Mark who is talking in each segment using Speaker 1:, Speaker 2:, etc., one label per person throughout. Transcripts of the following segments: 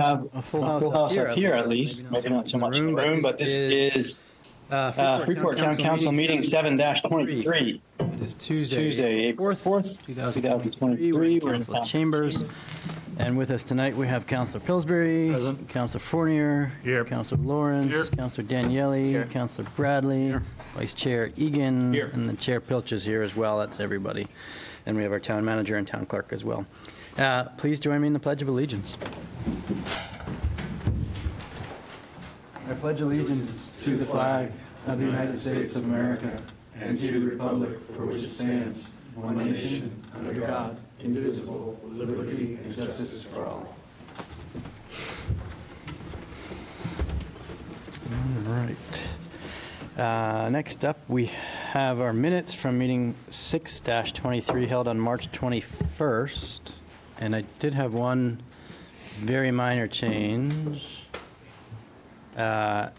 Speaker 1: have
Speaker 2: A full house
Speaker 1: up here at least, maybe not so much in the room, but this is Freeport Town Council meeting 7-23.
Speaker 2: It is
Speaker 1: Tuesday, April 4th, 2023. We're in
Speaker 2: Council Chambers. And with us tonight, we have Councilor Pillsbury,
Speaker 3: Present.
Speaker 2: Councilor Fournier,
Speaker 3: Here.
Speaker 2: Councilor Lawrence,
Speaker 3: Here.
Speaker 2: Councilor Daniele, Councilor Bradley, Vice Chair Egan,
Speaker 3: Here.
Speaker 2: and the Chair Pilch is here as well. That's everybody. And we have our town manager and town clerk as well. Please join me in the Pledge of Allegiance. I pledge allegiance to the flag of the United States of America and to the republic for which it stands, one nation, under God, indivisible, with liberty and justice for all. All right. Next up, we have our minutes from meeting 6-23 held on March 21st. And I did have one very minor change. It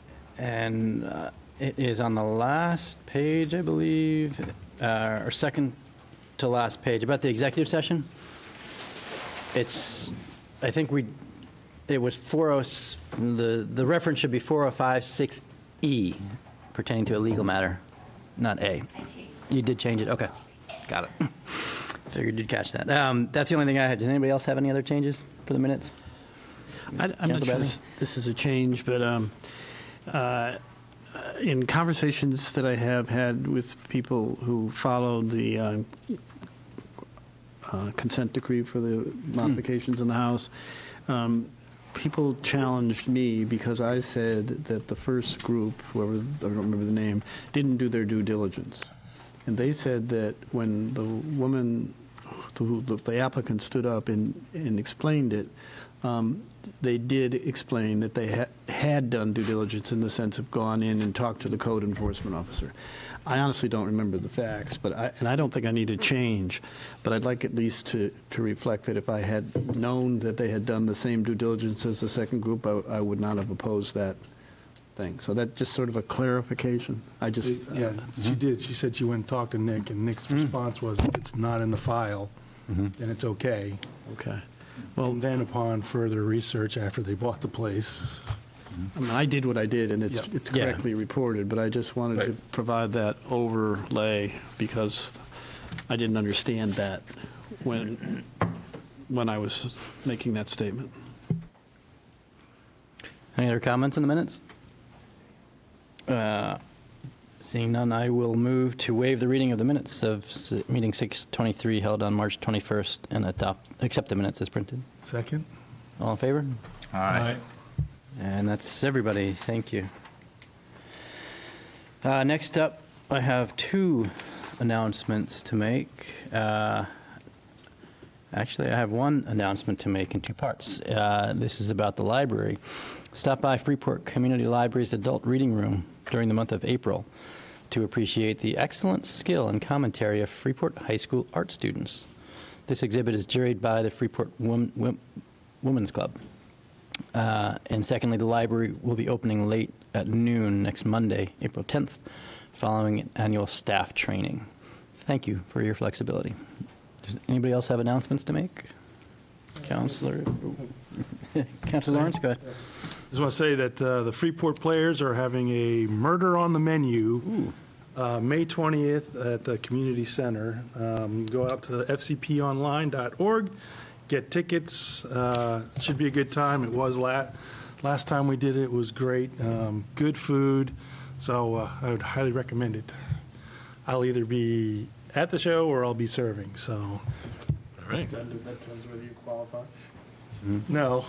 Speaker 2: is on the last page, I believe, or second to last page, about the executive session. I think it was the reference should be 4056E, pertaining to a legal matter, not A. You did change it, okay, got it. Figured you'd catch that. That's the only thing I had. Does anybody else have any other changes for the minutes?
Speaker 4: I'm not sure this is a change, but in conversations that I have had with people who followed the consent decree for the modifications in the House, people challenged me because I said that the first group, whoever, I don't remember the name, didn't do their due diligence. And they said that when the woman, the applicant stood up and explained it, they did explain that they had done due diligence in the sense of gone in and talked to the code enforcement officer. I honestly don't remember the facts, but I don't think I need to change, but I'd like at least to reflect that if I had known that they had done the same due diligence as the second group, I would not have opposed that thing. So that's just sort of a clarification.
Speaker 3: Yeah, she did. She said she went and talked to Nick, and Nick's response was, if it's not in the file, then it's okay.
Speaker 4: Okay.
Speaker 3: Well, then upon further research after they bought the place.
Speaker 4: I mean, I did what I did, and it's
Speaker 2: Yeah.
Speaker 4: correctly reported, but I just wanted to provide that overlay because I didn't understand that when I was making that statement.
Speaker 2: Any other comments on the minutes? Seeing none, I will move to waive the reading of the minutes of meeting 6-23 held on March 21st and accept the minutes as printed.
Speaker 3: Second?
Speaker 2: All in favor?
Speaker 3: Aye.
Speaker 2: And that's everybody. Thank you. Next up, I have two announcements to make. Actually, I have one announcement to make in two parts. This is about the library. Stop by Freeport Community Library's Adult Reading Room during the month of April to appreciate the excellent skill and commentary of Freeport High School art students. This exhibit is juried by the Freeport Women's Club. And secondly, the library will be opening late at noon next Monday, April 10th, following annual staff training. Thank you for your flexibility. Does anybody else have announcements to make? Councilor Lawrence, go ahead.
Speaker 3: Just want to say that the Freeport players are having a Murder on the Menu May 20th at the community center. Go out to fcponline.org, get tickets. Should be a good time. It was last time we did it. It was great. Good food. So I would highly recommend it. I'll either be at the show or I'll be serving. So, all right.
Speaker 4: That depends whether you qualify.
Speaker 3: No.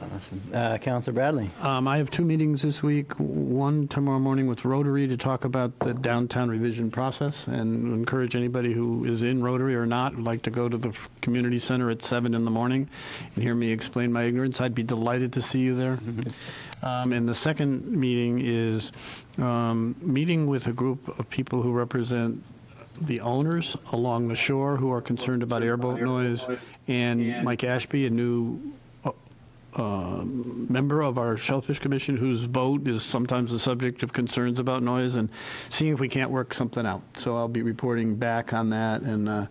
Speaker 2: Awesome. Councilor Bradley.
Speaker 4: I have two meetings this week, one tomorrow morning with Rotary to talk about the downtown revision process and encourage anybody who is in Rotary or not, would like to go to the community center at 7 in the morning and hear me explain my ignorance. I'd be delighted to see you there. And the second meeting is meeting with a group of people who represent the owners along the shore who are concerned about airboat noise, and Mike Ashby, a new member of our Shellfish Commission whose boat is sometimes the subject of concerns about noise, and seeing if we can't work something out. So I'll be reporting back on that, and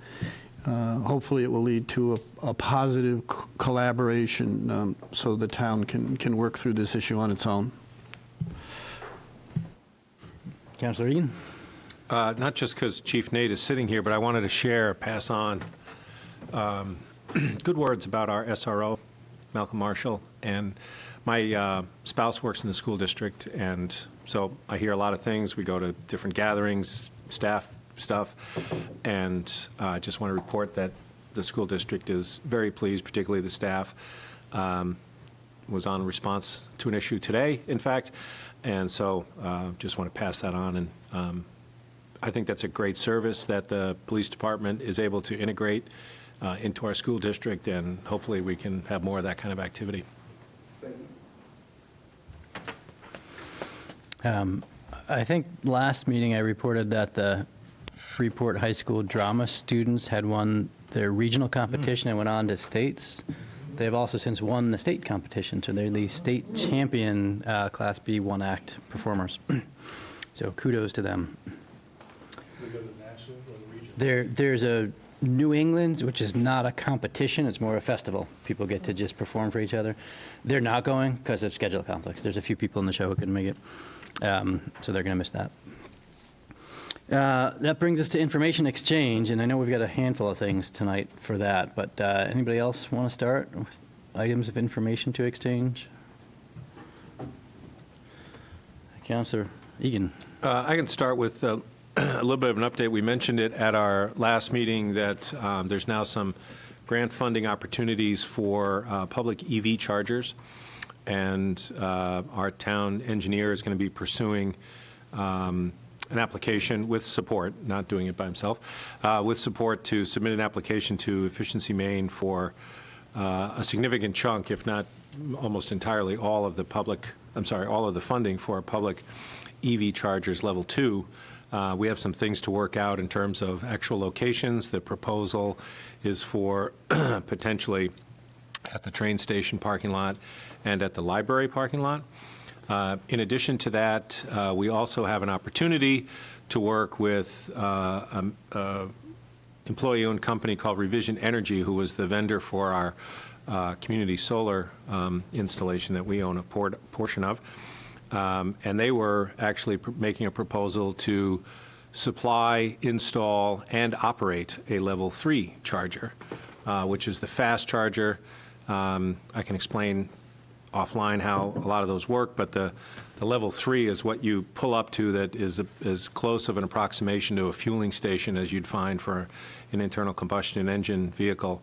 Speaker 4: Hopefully, it will lead to a positive collaboration so the town can work through this issue on its own.
Speaker 2: Councilor Egan?
Speaker 5: Not just because Chief Nate is sitting here, but I wanted to pass on good words about our SRO, Malcolm Marshall, and my spouse works in the school district, and so I hear a lot of things. We go to different gatherings, staff stuff, and I just want to report that the school district is very pleased, particularly the staff. Was on response to an issue today, in fact, and so just want to pass that on. And I think that's a great service that the police department is able to integrate into our school district, and hopefully we can have more of that kind of activity.
Speaker 2: I think last meeting I reported that the Freeport High School drama students had won their regional competition and went on to states. They've also since won the state competition, so they're the state champion Class B one-act performers. So kudos to them. There's a New England, which is not a competition, it's more a festival. People get to just perform for each other. They're not going because of schedule conflicts. There's a few people in the show who couldn't make it, so they're going to miss that. That brings us to information exchange, and I know we've got a handful of things tonight for that, but anybody else want to start with items of information to exchange? Councilor Egan.
Speaker 5: I can start with a little bit of an update. We mentioned it at our last meeting that there's now some grant funding opportunities for public EV chargers, and our town engineer is going to be pursuing an application with support, not doing it by himself, with support to submit an application to Efficiency Maine for a significant chunk, if not almost entirely, all of the funding for public EV chargers level 2. We have some things to work out in terms of actual locations. The proposal is for potentially at the train station parking lot and at the library parking lot. In addition to that, we also have an opportunity to work with an employee-owned company called Revision Energy, who was the vendor for our community solar installation that we own a portion of. And they were actually making a proposal to supply, install, and operate a level 3 charger, which is the fast charger. I can explain offline how a lot of those work, but the level 3 is what you pull up to that is as close of an approximation to a fueling station as you'd find for an internal combustion engine vehicle.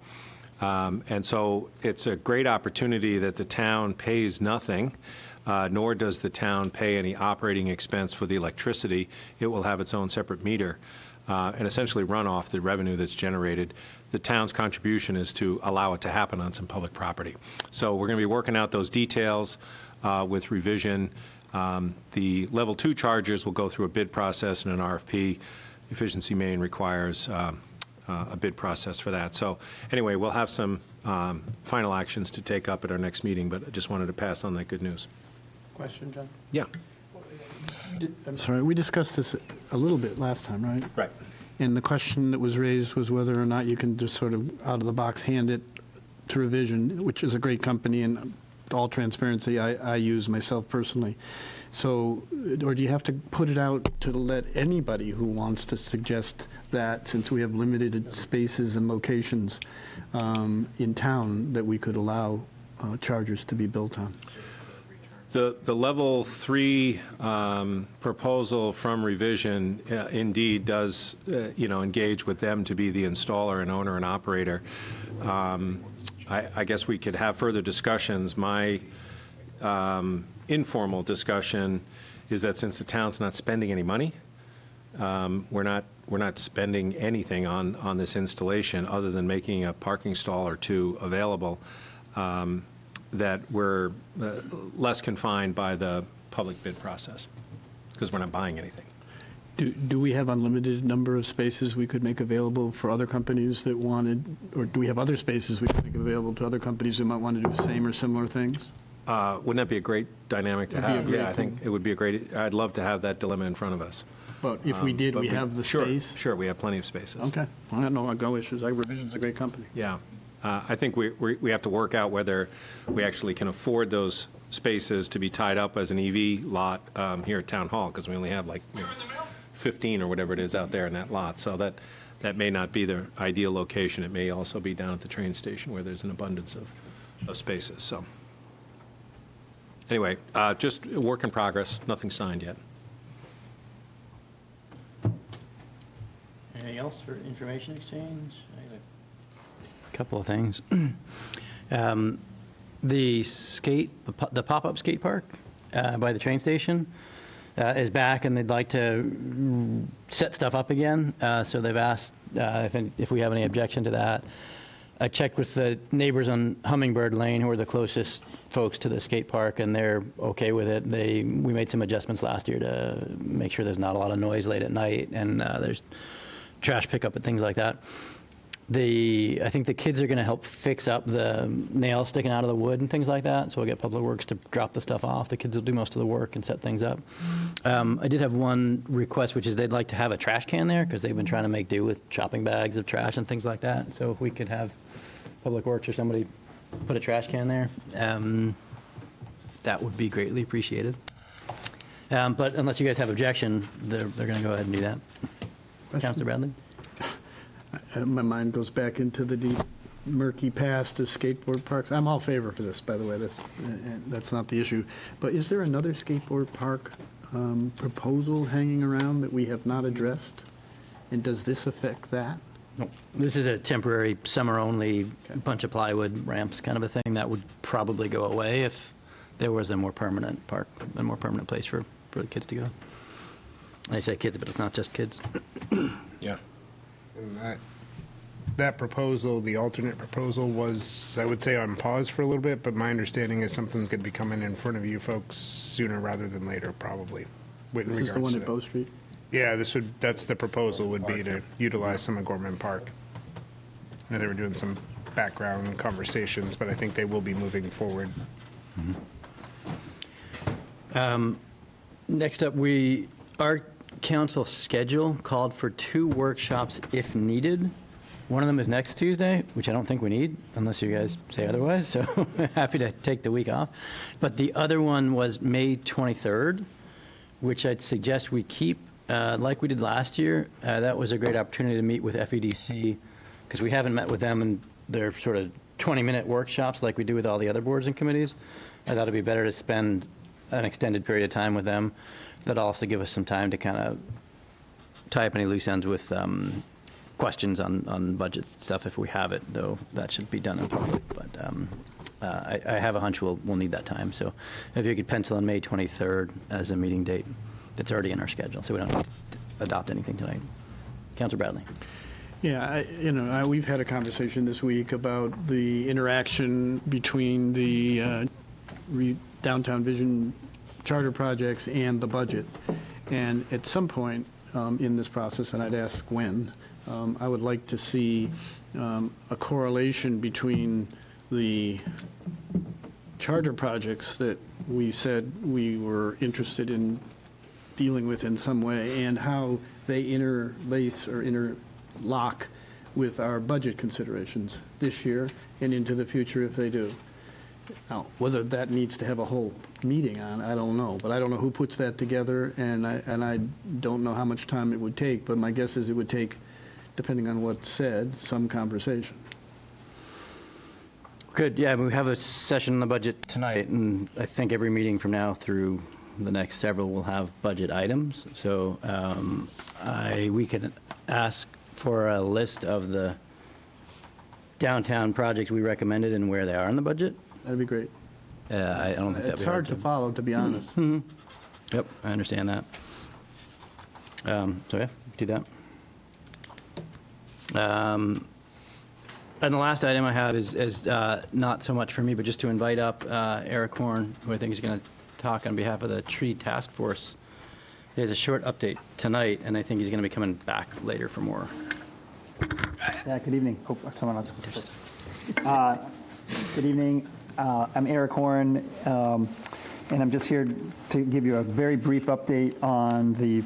Speaker 5: And so it's a great opportunity that the town pays nothing, nor does the town pay any operating expense for the electricity. It will have its own separate meter and essentially run off the revenue that's generated. The town's contribution is to allow it to happen on some public property. So we're going to be working out those details with Revision. The level 2 chargers will go through a bid process and an RFP. Efficiency Maine requires a bid process for that. So anyway, we'll have some final actions to take up at our next meeting, but I just wanted to pass on that good news.
Speaker 4: Question, John?
Speaker 5: Yeah.
Speaker 4: I'm sorry, we discussed this a little bit last time, right?
Speaker 5: Right.
Speaker 4: And the question that was raised was whether or not you can just sort of out of the box hand it to Revision, which is a great company, and all transparency, I use myself personally. So, or do you have to put it out to let anybody who wants to suggest that, since we have limited spaces and locations in town, that we could allow chargers to be built on?
Speaker 5: The level 3 proposal from Revision indeed does, engage with them to be the installer and owner and operator. I guess we could have further discussions. My informal discussion is that since the town's not spending any money, we're not spending anything on this installation other than making a parking stall or two available. That we're less confined by the public bid process because we're not buying anything.
Speaker 4: Do we have unlimited number of spaces we could make available for other companies that wanted, or do we have other spaces we could make available to other companies who might want to do the same or similar things?
Speaker 5: Wouldn't that be a great dynamic to have? Yeah, I think it would be I'd love to have that dilemma in front of us.
Speaker 4: But if we did,
Speaker 5: But
Speaker 4: we have the
Speaker 5: sure,
Speaker 4: space?
Speaker 5: Sure, we have plenty of spaces.
Speaker 4: Okay. I have no issues. Revision's a great company.
Speaker 5: Yeah. I think we have to work out whether we actually can afford those spaces to be tied up as an EV lot here at Town Hall, because we only have like 15 or whatever it is out there in that lot. So that may not be the ideal location. It may also be down at the train station where there's an abundance of spaces, so. Anyway, just a work in progress, nothing signed yet.
Speaker 2: Anything else for information exchange? Couple of things. The pop-up skate park by the train station is back, and they'd like to set stuff up again. So they've asked if we have any objection to that. I checked with the neighbors on Hummingbird Lane, who are the closest folks to the skate park, and they're okay with it. We made some adjustments last year to make sure there's not a lot of noise late at night, and there's trash pickup and things like that. I think the kids are going to help fix up the nails sticking out of the wood and things like that. So we'll get Public Works to drop the stuff off. The kids will do most of the work and set things up. I did have one request, which is they'd like to have a trash can there because they've been trying to make do with shopping bags of trash and things like that. So if we could have Public Works or somebody put a trash can there, that would be greatly appreciated. But unless you guys have objection, they're going to go ahead and do that. Councilor Bradley?
Speaker 4: My mind goes back into the deep, murky past of skateboard parks. I'm all favor for this, by the way. That's not the issue. But is there another skateboard park proposal hanging around that we have not addressed? And does this affect that?
Speaker 2: No. This is a temporary, summer-only, bunch of plywood ramps kind of a thing that would probably go away if there was a more permanent park, a more permanent place for the kids to go. I say kids, but it's not just kids.
Speaker 5: Yeah.
Speaker 6: And that proposal, the alternate proposal, was, I would say, on pause for a little bit, but my understanding is something's going to be coming in front of you folks sooner rather than later, probably.
Speaker 4: This is the one at Bow Street?
Speaker 6: Yeah, that's the proposal, would be to utilize some of Gorman Park. I know they were doing some background conversations, but I think they will be moving forward.
Speaker 2: Next up, our council schedule called for 2 workshops if needed. One of them is next Tuesday, which I don't think we need, unless you guys say otherwise, so happy to take the week off. But the other one was May 23rd, which I'd suggest we keep like we did last year. That was a great opportunity to meet with FEDC, because we haven't met with them in their sort of 20-minute workshops like we do with all the other boards and committees. I thought it'd be better to spend an extended period of time with them. That'll also give us some time to kind of tie up any loose ends with questions on budget stuff if we have it, though that should be done in public. But I have a hunch we'll need that time. So if you could pencil in May 23rd as a meeting date, that's already in our schedule, so we don't need to adopt anything tonight. Councilor Bradley.
Speaker 4: Yeah, we've had a conversation this week about the interaction between the downtown vision charter projects and the budget. And at some point in this process, and I'd ask when, I would like to see a correlation between the charter projects that we said we were interested in dealing with in some way and how they interlace or interlock with our budget considerations this year and into the future if they do. Now, whether that needs to have a whole meeting on, I don't know. But I don't know who puts that together, and I don't know how much time it would take. But my guess is it would take, depending on what's said, some conversation.
Speaker 2: Good, yeah, we have a session on the budget tonight, and I think every meeting from now through the next several will have budget items. So we can ask for a list of the downtown projects we recommended and where they are in the budget.
Speaker 4: That'd be great.
Speaker 2: I don't think that'd
Speaker 4: It's
Speaker 2: be
Speaker 4: hard to follow, to be honest.
Speaker 2: Yep, I understand that. So yeah, do that. And the last item I have is not so much for me, but just to invite up Eric Horn, who I think is going to talk on behalf of the Tree Task Force. He has a short update tonight, and I think he's going to be coming back later for more.
Speaker 7: Yeah, good evening. Hope someone else will. Good evening. I'm Eric Horn, and I'm just here to give you a very brief update on the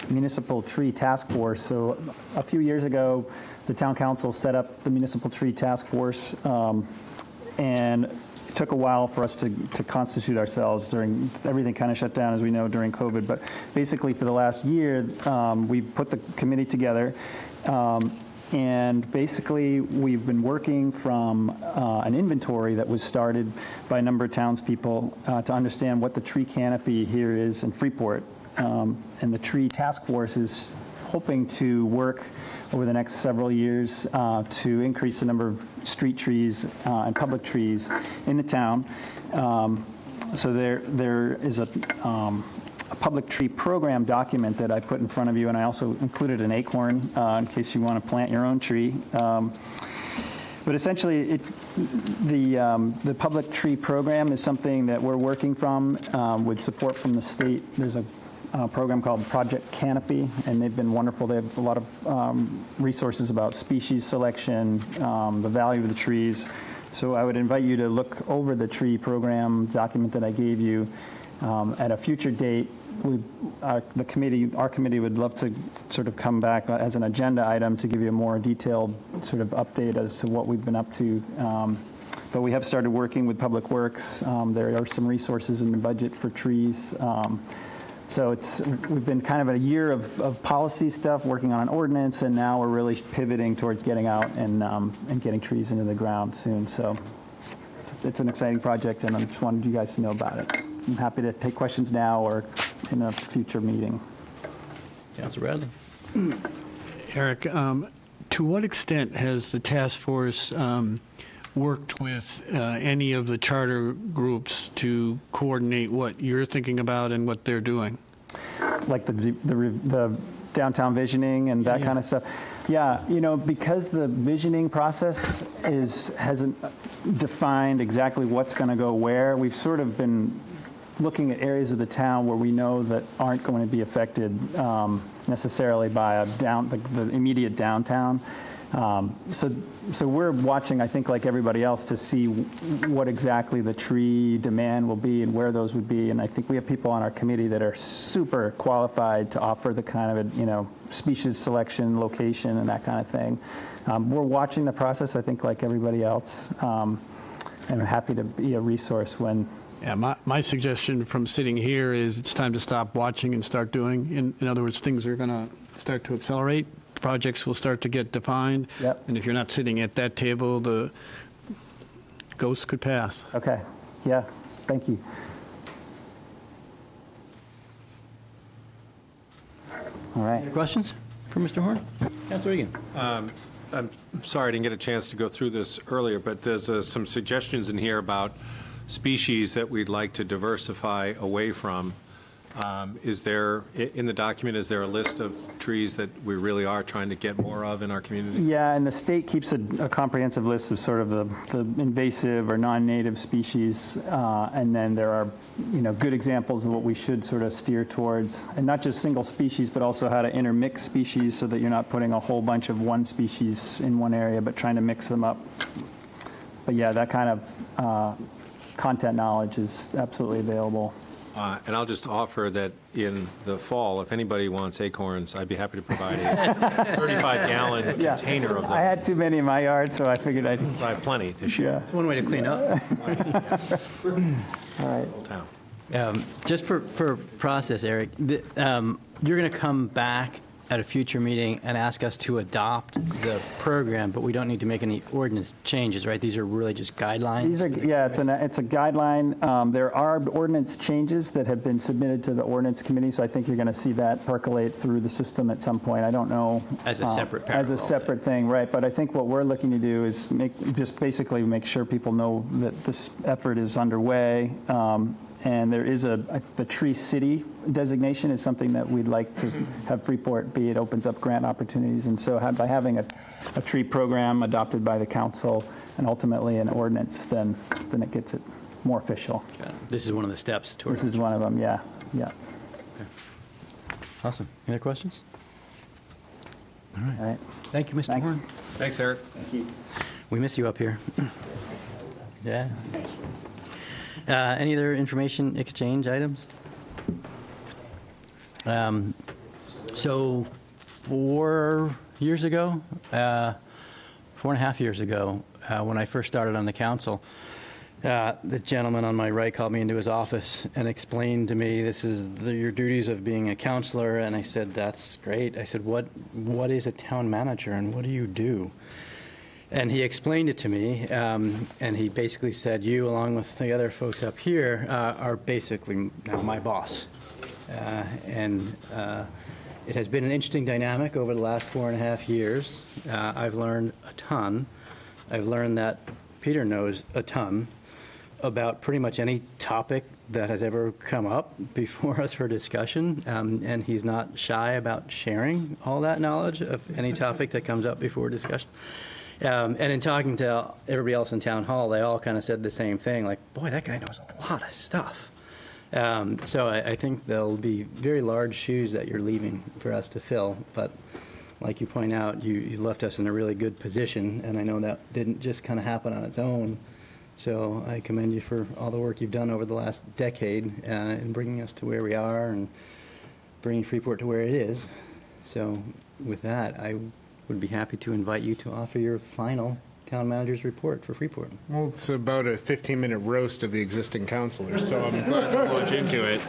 Speaker 7: municipal tree task force. So a few years ago, the town council set up the municipal tree task force, and it took a while for us to constitute ourselves during everything kind of shut down, as we know, during COVID. But basically, for the last year, we put the committee together. And basically, we've been working from an inventory that was started by a number of townspeople to understand what the tree canopy here is in Freeport. And the tree task force is hoping to work over the next several years to increase the number of street trees and public trees in the town. So there is a public tree program document that I put in front of you, and I also included an acorn in case you want to plant your own tree. But essentially, the public tree program is something that we're working from with support from the state. There's a program called Project Canopy, and they've been wonderful. They have a lot of resources about species selection, the value of the trees. So I would invite you to look over the tree program document that I gave you. At a future date, our committee would love to sort of come back as an agenda item to give you a more detailed sort of update as to what we've been up to. But we have started working with Public Works. There are some resources in the budget for trees. So we've been kind of a year of policy stuff, working on an ordinance, and now we're really pivoting towards getting out and getting trees into the ground soon. So it's an exciting project, and I just wanted you guys to know about it. I'm happy to take questions now or in a future meeting.
Speaker 2: Councilor Bradley?
Speaker 4: Eric, to what extent has the task force worked with any of the charter groups to coordinate what you're thinking about and what they're doing?
Speaker 7: Like the downtown visioning and that kind of stuff. Yeah, because the visioning process hasn't defined exactly what's going to go where, we've sort of been looking at areas of the town where we know that aren't going to be affected necessarily by the immediate downtown. So we're watching, I think, like everybody else, to see what exactly the tree demand will be and where those would be. And I think we have people on our committee that are super qualified to offer the kind of, species selection, location, and that kind of thing. We're watching the process, I think, like everybody else, and I'm happy to be a resource when.
Speaker 4: Yeah, my suggestion from sitting here is it's time to stop watching and start doing. In other words, things are going to start to accelerate. Projects will start to get defined.
Speaker 7: Yep.
Speaker 4: And if you're not sitting at that table, the ghosts could pass.
Speaker 7: Okay. Yeah. Thank you. All right.
Speaker 2: Any questions for Mr. Horn? Councilor Egan?
Speaker 5: I'm sorry I didn't get a chance to go through this earlier, but there's some suggestions in here about species that we'd like to diversify away from. Is there, in the document, is there a list of trees that we really are trying to get more of in our community?
Speaker 7: Yeah, and the state keeps a comprehensive list of sort of the invasive or non-native species, and then there are, good examples of what we should sort of steer towards, and not just single species, but also how to intermix species so that you're not putting a whole bunch of one species in one area, but trying to mix them up. But yeah, that kind of content knowledge is absolutely available.
Speaker 5: And I'll just offer that in the fall, if anybody wants acorns, I'd be happy to provide a 35-gallon container of them.
Speaker 7: I had too many in my yard, so I figured I'd.
Speaker 5: I have plenty to share.
Speaker 7: Yeah.
Speaker 2: It's one way to clean up.
Speaker 7: All right.
Speaker 5: Town.
Speaker 2: Just for process, Eric, you're going to come back at a future meeting and ask us to adopt the program, but we don't need to make any ordinance changes, right? These are really just guidelines?
Speaker 7: These are, it's a guideline. There are ordinance changes that have been submitted to the ordinance committee, so I think you're going to see that percolate through the system at some point. I don't know.
Speaker 2: As a separate
Speaker 7: As a
Speaker 2: parallel.
Speaker 7: separate thing, right. But I think what we're looking to do is basically make sure people know that this effort is underway. And there is the Tree City designation is something that we'd like to have Freeport be. It opens up grant opportunities. And so by having a tree program adopted by the council and ultimately an ordinance, then it gets it more official.
Speaker 2: This is one of the steps towards.
Speaker 7: This is one of them, yeah.
Speaker 2: Awesome. Any other questions?
Speaker 7: All right.
Speaker 2: Thank you, Mr.
Speaker 7: Thanks.
Speaker 2: Horn.
Speaker 5: Thanks, Eric.
Speaker 7: Thank you.
Speaker 2: We miss you up here. Yeah. Any other information exchange items? So 4 years ago, 4.5 years ago, when I first started on the council, the gentleman on my right called me into his office and explained to me, this is your duties of being a counselor. And I said, that's great. I said, what is a town manager and what do you do? And he explained it to me, and he basically said, you, along with the other folks up here, are basically now my boss. It has been an interesting dynamic over the last 4.5 years. I've learned a ton. I've learned that Peter knows a ton about pretty much any topic that has ever come up before us for discussion, and he's not shy about sharing all that knowledge of any topic that comes up before discussion. And in talking to everybody else in town hall, they all kind of said the same thing, like, boy, that guy knows a lot of stuff. So I think there'll be very large shoes that you're leaving for us to fill. But like you point out, you left us in a really good position, and I know that didn't just kind of happen on its own. So I commend you for all the work you've done over the last decade in bringing us to where we are and bringing Freeport to where it is. So with that, I would be happy to invite you to offer your final town manager's report for Freeport.
Speaker 6: Well, it's about a 15-minute roast of the existing councilors, so I'm glad to launch into it.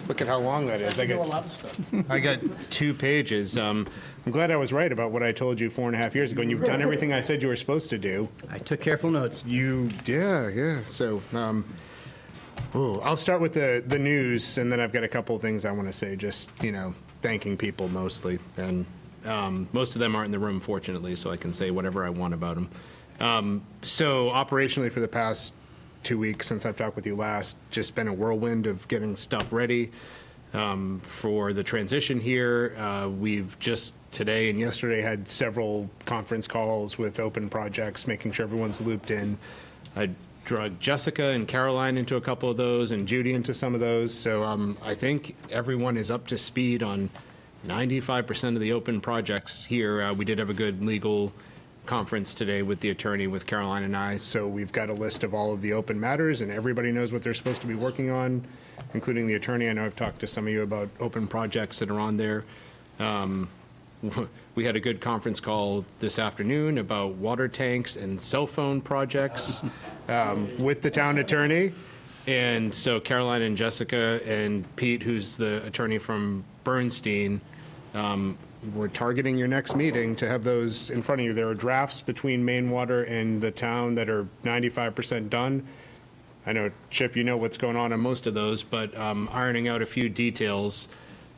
Speaker 6: Look at how long that is. I got 2 pages. I'm glad I was right about what I told you 4.5 years ago, and you've done everything I said you were supposed to do.
Speaker 2: I took careful notes.
Speaker 6: Yeah. So, I'll start with the news, and then I've got a couple of things I want to say, just, thanking people mostly. And most of them aren't in the room, fortunately, so I can say whatever I want about them. So operationally for the past 2 weeks since I've talked with you last, just been a whirlwind of getting stuff ready for the transition here. We've just today and yesterday had several conference calls with open projects, making sure everyone's looped in. I drug Jessica and Caroline into a couple of those and Judy into some of those. So I think everyone is up to speed on 95% of the open projects here. We did have a good legal conference today with the attorney, with Caroline and I. So we've got a list of all of the open matters, and everybody knows what they're supposed to be working on, including the attorney. I know I've talked to some of you about open projects that are on there. We had a good conference call this afternoon about water tanks and cell phone projects with the town attorney. And so Caroline and Jessica and Pete, who's the attorney from Bernstein, we're targeting your next meeting to have those in front of you. There are drafts between Maine Water and the town that are 95% done. I know, Chip, you know what's going on most of those, but ironing out a few details.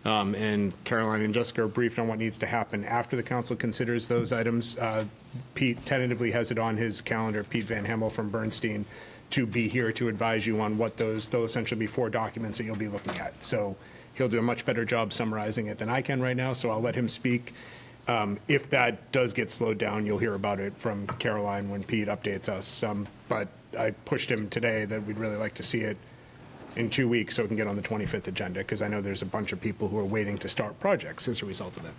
Speaker 6: And Caroline and Jessica are briefed on what needs to happen after the council considers those items. Pete tentatively has it on his calendar, Pete Van Hemel from Bernstein, to be here to advise you on what they'll essentially be 4 documents that you'll be looking at. So he'll do a much better job summarizing it than I can right now, so I'll let him speak. If that does get slowed down, you'll hear about it from Caroline when Pete updates us. But I pushed him today that we'd really like to see it in 2 weeks so we can get on the 25th agenda, because I know there's a bunch of people who are waiting to start projects as a result of that.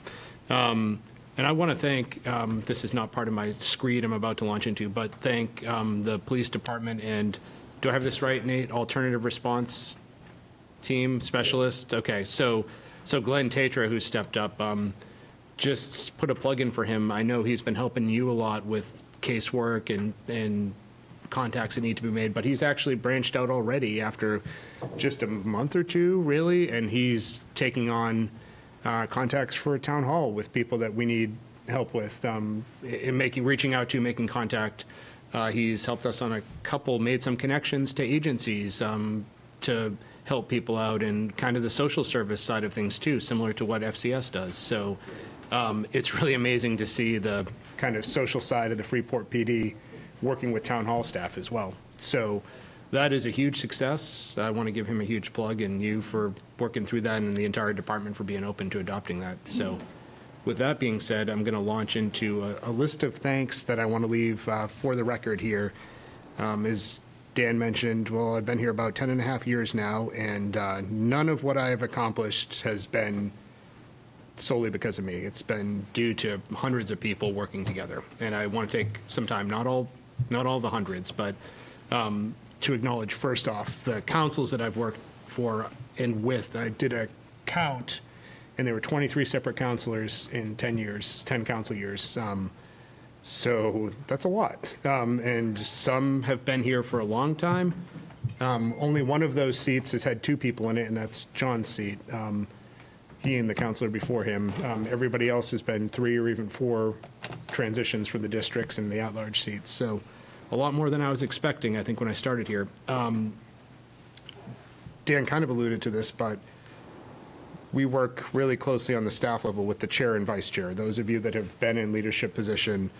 Speaker 6: And I want to thank, this is not part of my screed I'm about to launch into, but thank the police department and, do I have this right, Nate? Alternative response team specialist? Okay, so Glenn Tatra, who stepped up, just put a plug in for him. I know he's been helping you a lot with casework and contacts that need to be made, but he's actually branched out already after just a month or two, really, and he's taking on contacts for town hall with people that we need help with, reaching out to, making contact. He's helped us on a couple, made some connections to agencies to help people out, and kind of the social service side of things too, similar to what FCS does. So it's really amazing to see the kind of social side of the Freeport PD working with town hall staff as well. So that is a huge success. I want to give him a huge plug, and you for working through that, and the entire department for being open to adopting that. So with that being said, I'm going to launch into a list of thanks that I want to leave for the record here. As Dan mentioned, well, I've been here about 10 and a half years now, and none of what I have accomplished has been solely because of me. It's been due to hundreds of people working together. And I want to take some time, not all the hundreds, but to acknowledge, first off, the councils that I've worked for and with. I did a count, and there were 23 separate counselors in 10 years, 10 council years. So that's a lot. And some have been here for a long time. Only one of those seats has had 2 people in it, and that's John's seat. He and the counselor before him. Everybody else has been 3 or even 4 transitions from the districts and the at-large seats. So a lot more than I was expecting, I think, when I started here. Dan kind of alluded to this, but we work really closely on the staff level with the chair and vice chair. Those of you that have been in leadership position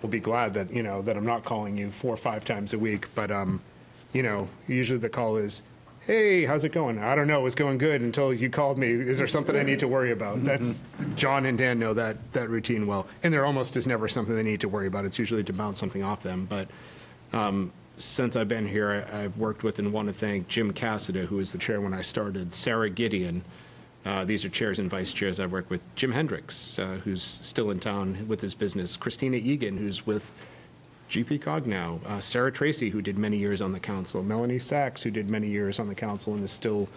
Speaker 6: will be glad that, that I'm not calling you 4 or 5 times a week. But, usually the call is, hey, how's it going? I don't know, it's going good until you called me. Is there something I need to worry about? That's, John and Dan know that routine well. And there almost is never something they need to worry about. It's usually to bounce something off them. But since I've been here, I've worked with and want to thank Jim Cassida, who was the chair when I started, Sarah Gideon. These are chairs and vice chairs. I've worked with Jim Hendricks, who's still in town with his business, Christina Egan, who's with GP Cog now, Sarah Tracy, who did many years on the council, Melanie Sachs, who did many years on the council and is still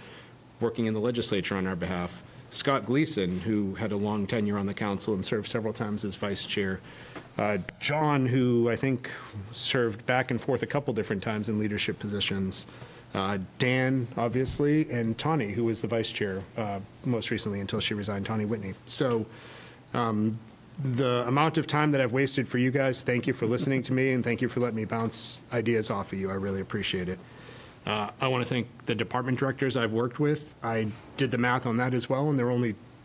Speaker 6: working in the legislature on our behalf, Scott Gleason, who had a long tenure on the council and served several times as vice chair, John, who I think served back and forth a couple different times in leadership positions, Dan, obviously, and Tawny, who was the vice chair most recently until she resigned, Tawny Whitney. So the amount of time that I've wasted for you guys, thank you for listening to me, and thank you for letting me bounce ideas off of you. I really appreciate it. I want to thank the department directors I've worked with. I did the math on that as well, and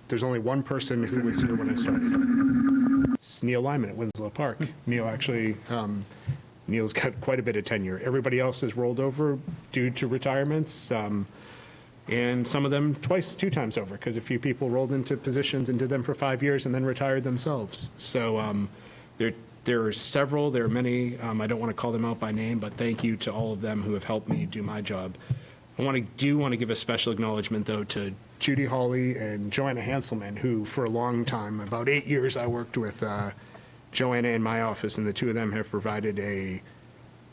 Speaker 6: there's only one person who was here when I started. It's Neil Lyman at Winslow Park. Neil's got quite a bit of tenure. Everybody else has rolled over due to retirements, and some of them 2 times over, because a few people rolled into positions and did them for 5 years and then retired themselves. So there are several, there are many, I don't want to call them out by name, but thank you to all of them who have helped me do my job. I do want to give a special acknowledgement, though, to Judy Hawley and Joanna Hanselman, who for a long time, about 8 years, I worked with Joanna in my office, and the 2 of them have provided a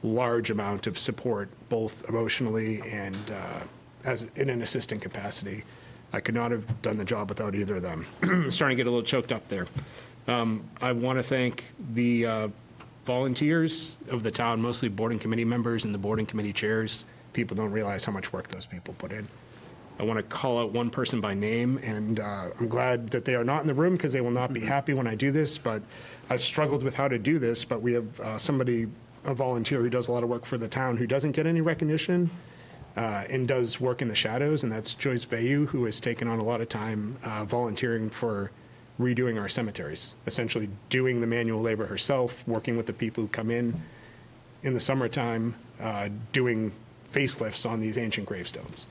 Speaker 6: large amount of support, both emotionally and as in an assistant capacity. I could not have done the job without either of them. Starting to get a little choked up there. I want to thank the volunteers of the town, mostly boarding committee members and the boarding committee chairs. People don't realize how much work those people put in. I want to call out one person by name, and I'm glad that they are not in the room because they will not be happy when I do this, but I struggled with how to do this, but we have a volunteer who does a lot of work for the town who doesn't get any recognition and does work in the shadows, and that's Joyce Bayou, who has taken on a lot of time volunteering for redoing our cemeteries, essentially doing the manual labor herself, working with the people who come in the summertime, doing facelifts on these ancient gravestones.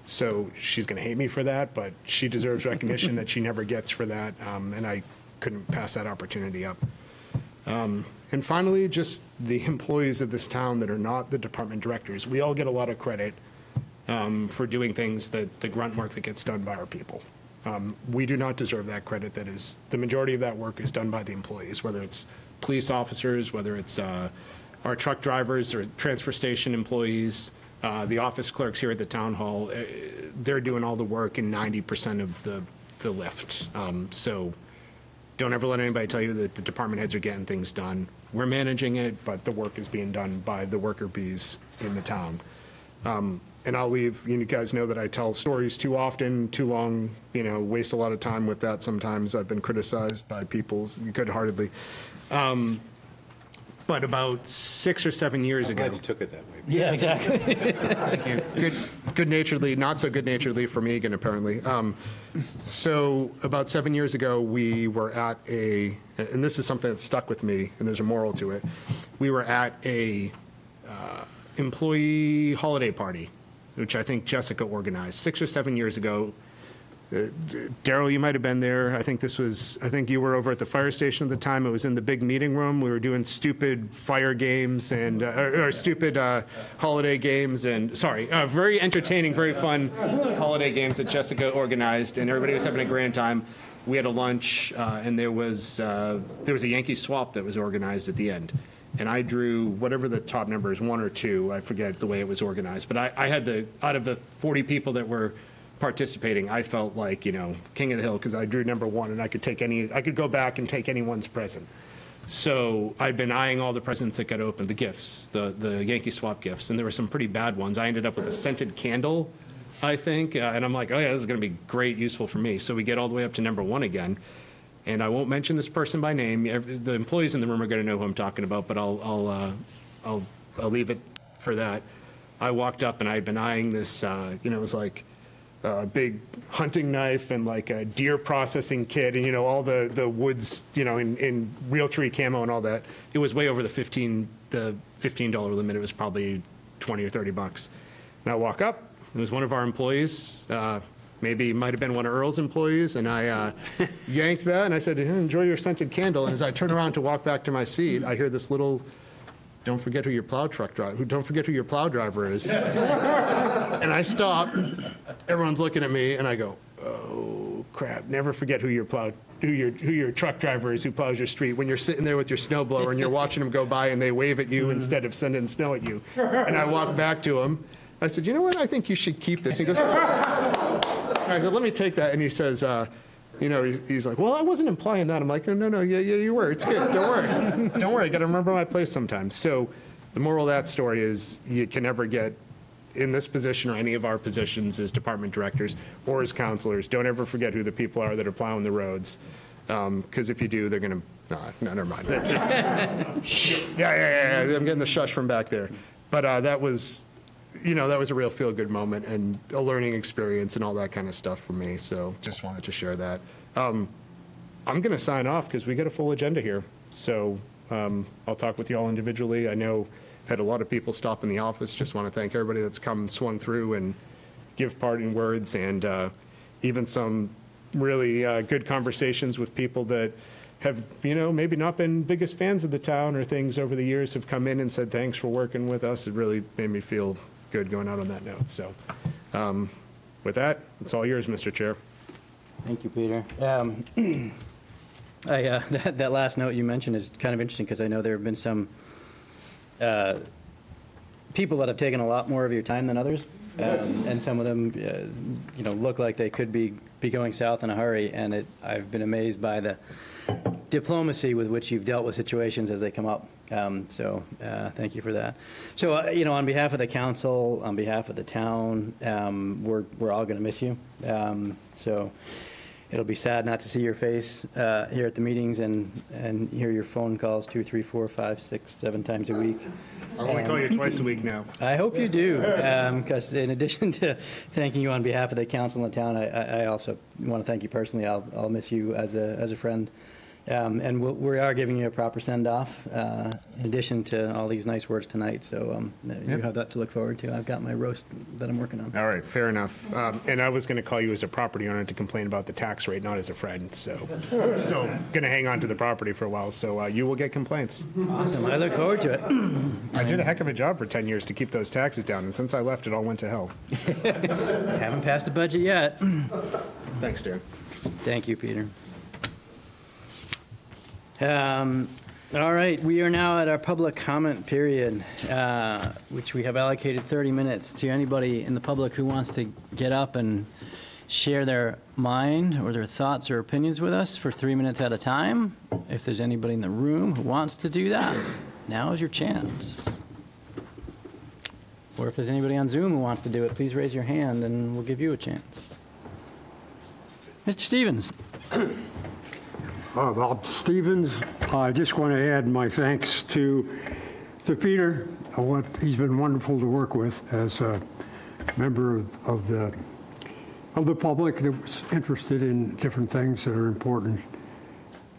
Speaker 6: So she's going to hate me for that, but she deserves recognition that she never gets for that, and I couldn't pass that opportunity up. And finally, just the employees of this town that are not the department directors. We all get a lot of credit for doing things, the grunt work that gets done by our people. We do not deserve that credit. That is, the majority of that work is done by the employees, whether it's police officers, whether it's our truck drivers or transfer station employees, the office clerks here at the town hall. They're doing all the work and 90% of the lift. So don't ever let anybody tell you that the department heads are getting things done. We're managing it, but the work is being done by the worker bees in the town. And I'll leave, you guys know that I tell stories too often, too long, waste a lot of time with that sometimes. I've been criticized by people good-heartedly. But about 6 or 7 years ago.
Speaker 5: I'm glad you took it that way.
Speaker 2: Yeah, exactly.
Speaker 6: Thank you. Good-naturedly, not so good-naturedly for Megan, apparently. So about 7 years ago, we were at and this is something that stuck with me, and there's a moral to it. We were at a employee holiday party, which I think Jessica organized 6 or 7 years ago. Daryl, you might have been there. I think you were over at the fire station at the time. It was in the big meeting room. We were doing stupid fire games and or stupid holiday games and very entertaining, very fun holiday games that Jessica organized, and everybody was having a grand time. We had a lunch, and there was a Yankee swap that was organized at the end. And I drew whatever the top number is, 1 or 2. I forget the way it was organized. But I had out of the 40 people that were participating, I felt like, king of the hill, because I drew number 1 and I could go back and take anyone's present. So I'd been eyeing all the presents that got opened, the gifts, the Yankee Swap gifts, and there were some pretty bad ones. I ended up with a scented candle, I think, and I'm like, oh yeah, this is going to be great, useful for me. So we get all the way up to number 1 again, and I won't mention this person by name. The employees in the room are going to know who I'm talking about, but I'll leave it for that. I walked up and I'd been eyeing this, it was like a big hunting knife and like a deer processing kit and, all the woods, in Realtree camo and all that. It was way over the $15 limit. It was probably 20 or 30 bucks. And I walk up, it was one of our employees, maybe might have been one of Earl's employees, and I yanked that and I said, enjoy your scented candle. And as I turn around to walk back to my seat, I hear this little, don't forget who your plow driver is. And I stop, everyone's looking at me, and I go, oh crap, never forget who your truck driver is who plows your street when you're sitting there with your snowblower and you're watching them go by and they wave at you instead of sending snow at you. And I walk back to him, I said, you know what, I think you should keep this. He goes, oh. And I said, let me take that. And he says, he's like, well, I wasn't implying that. I'm like, no, yeah, you were. It's good. Don't worry. I got to remember my place sometimes. So the moral of that story is you can never get in this position or any of our positions as department directors or as counselors. Don't ever forget who the people are that are plowing the roads. Because if you do, they're going to, no, never mind. Yeah. I'm getting the shush from back there. But that was a real feel-good moment and a learning experience and all that kind of stuff for me. So just wanted to share that. I'm going to sign off because we got a full agenda here. So I'll talk with you all individually. I know I've had a lot of people stop in the office. Just want to thank everybody that's come and swung through and give parting words, and even some really good conversations with people that have, maybe not been biggest fans of the town or things over the years, have come in and said, thanks for working with us. It really made me feel good going out on that note. So with that, it's all yours, Mr. Chair.
Speaker 2: Thank you, Peter. That last note you mentioned is kind of interesting because I know there have been some people that have taken a lot more of your time than others, and some of them, look like they could be going south in a hurry. And I've been amazed by the diplomacy with which you've dealt with situations as they come up. So thank you for that. So, on behalf of the council, on behalf of the town, we're all going to miss you. So it'll be sad not to see your face here at the meetings and hear your phone calls 2, 3, 4, 5, 6, 7 times a week.
Speaker 6: I'll only call you twice a week now.
Speaker 2: I hope you do, because in addition to thanking you on behalf of the council and the town, I also want to thank you personally. I'll miss you as a friend. And we are giving you a proper send-off, in addition to all these nice words tonight. So you have that to look forward to. I've got my roast that I'm working on.
Speaker 6: All right, fair enough. And I was going to call you as a property owner to complain about the tax rate, not as a friend. So I'm still going to hang on to the property for a while. So you will get complaints.
Speaker 2: Awesome. I look forward to it.
Speaker 6: I did a heck of a job for 10 years to keep those taxes down. And since I left, it all went to hell.
Speaker 2: Haven't passed a budget yet.
Speaker 6: Thanks, Dan.
Speaker 2: Thank you, Peter. All right, we are now at our public comment period, which we have allocated 30 minutes to anybody in the public who wants to get up and share their mind or their thoughts or opinions with us for 3 minutes at a time. If there's anybody in the room who wants to do that, now is your chance. Or if there's anybody on Zoom who wants to do it, please raise your hand and we'll give you a chance. Mr. Stevens.
Speaker 8: Bob Stevens. I just want to add my thanks to Peter. He's been wonderful to work with as a member of the public that was interested in different things that are important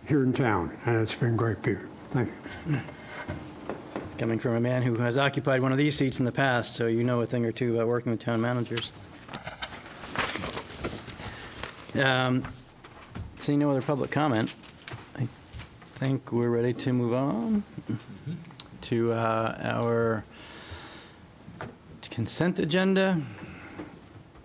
Speaker 8: here in town, and it's been great, Peter. Thank you.
Speaker 2: It's coming from a man who has occupied one of these seats in the past, so you know a thing or two about working with town managers. Seeing no other public comment, I think we're ready to move on to our consent agenda.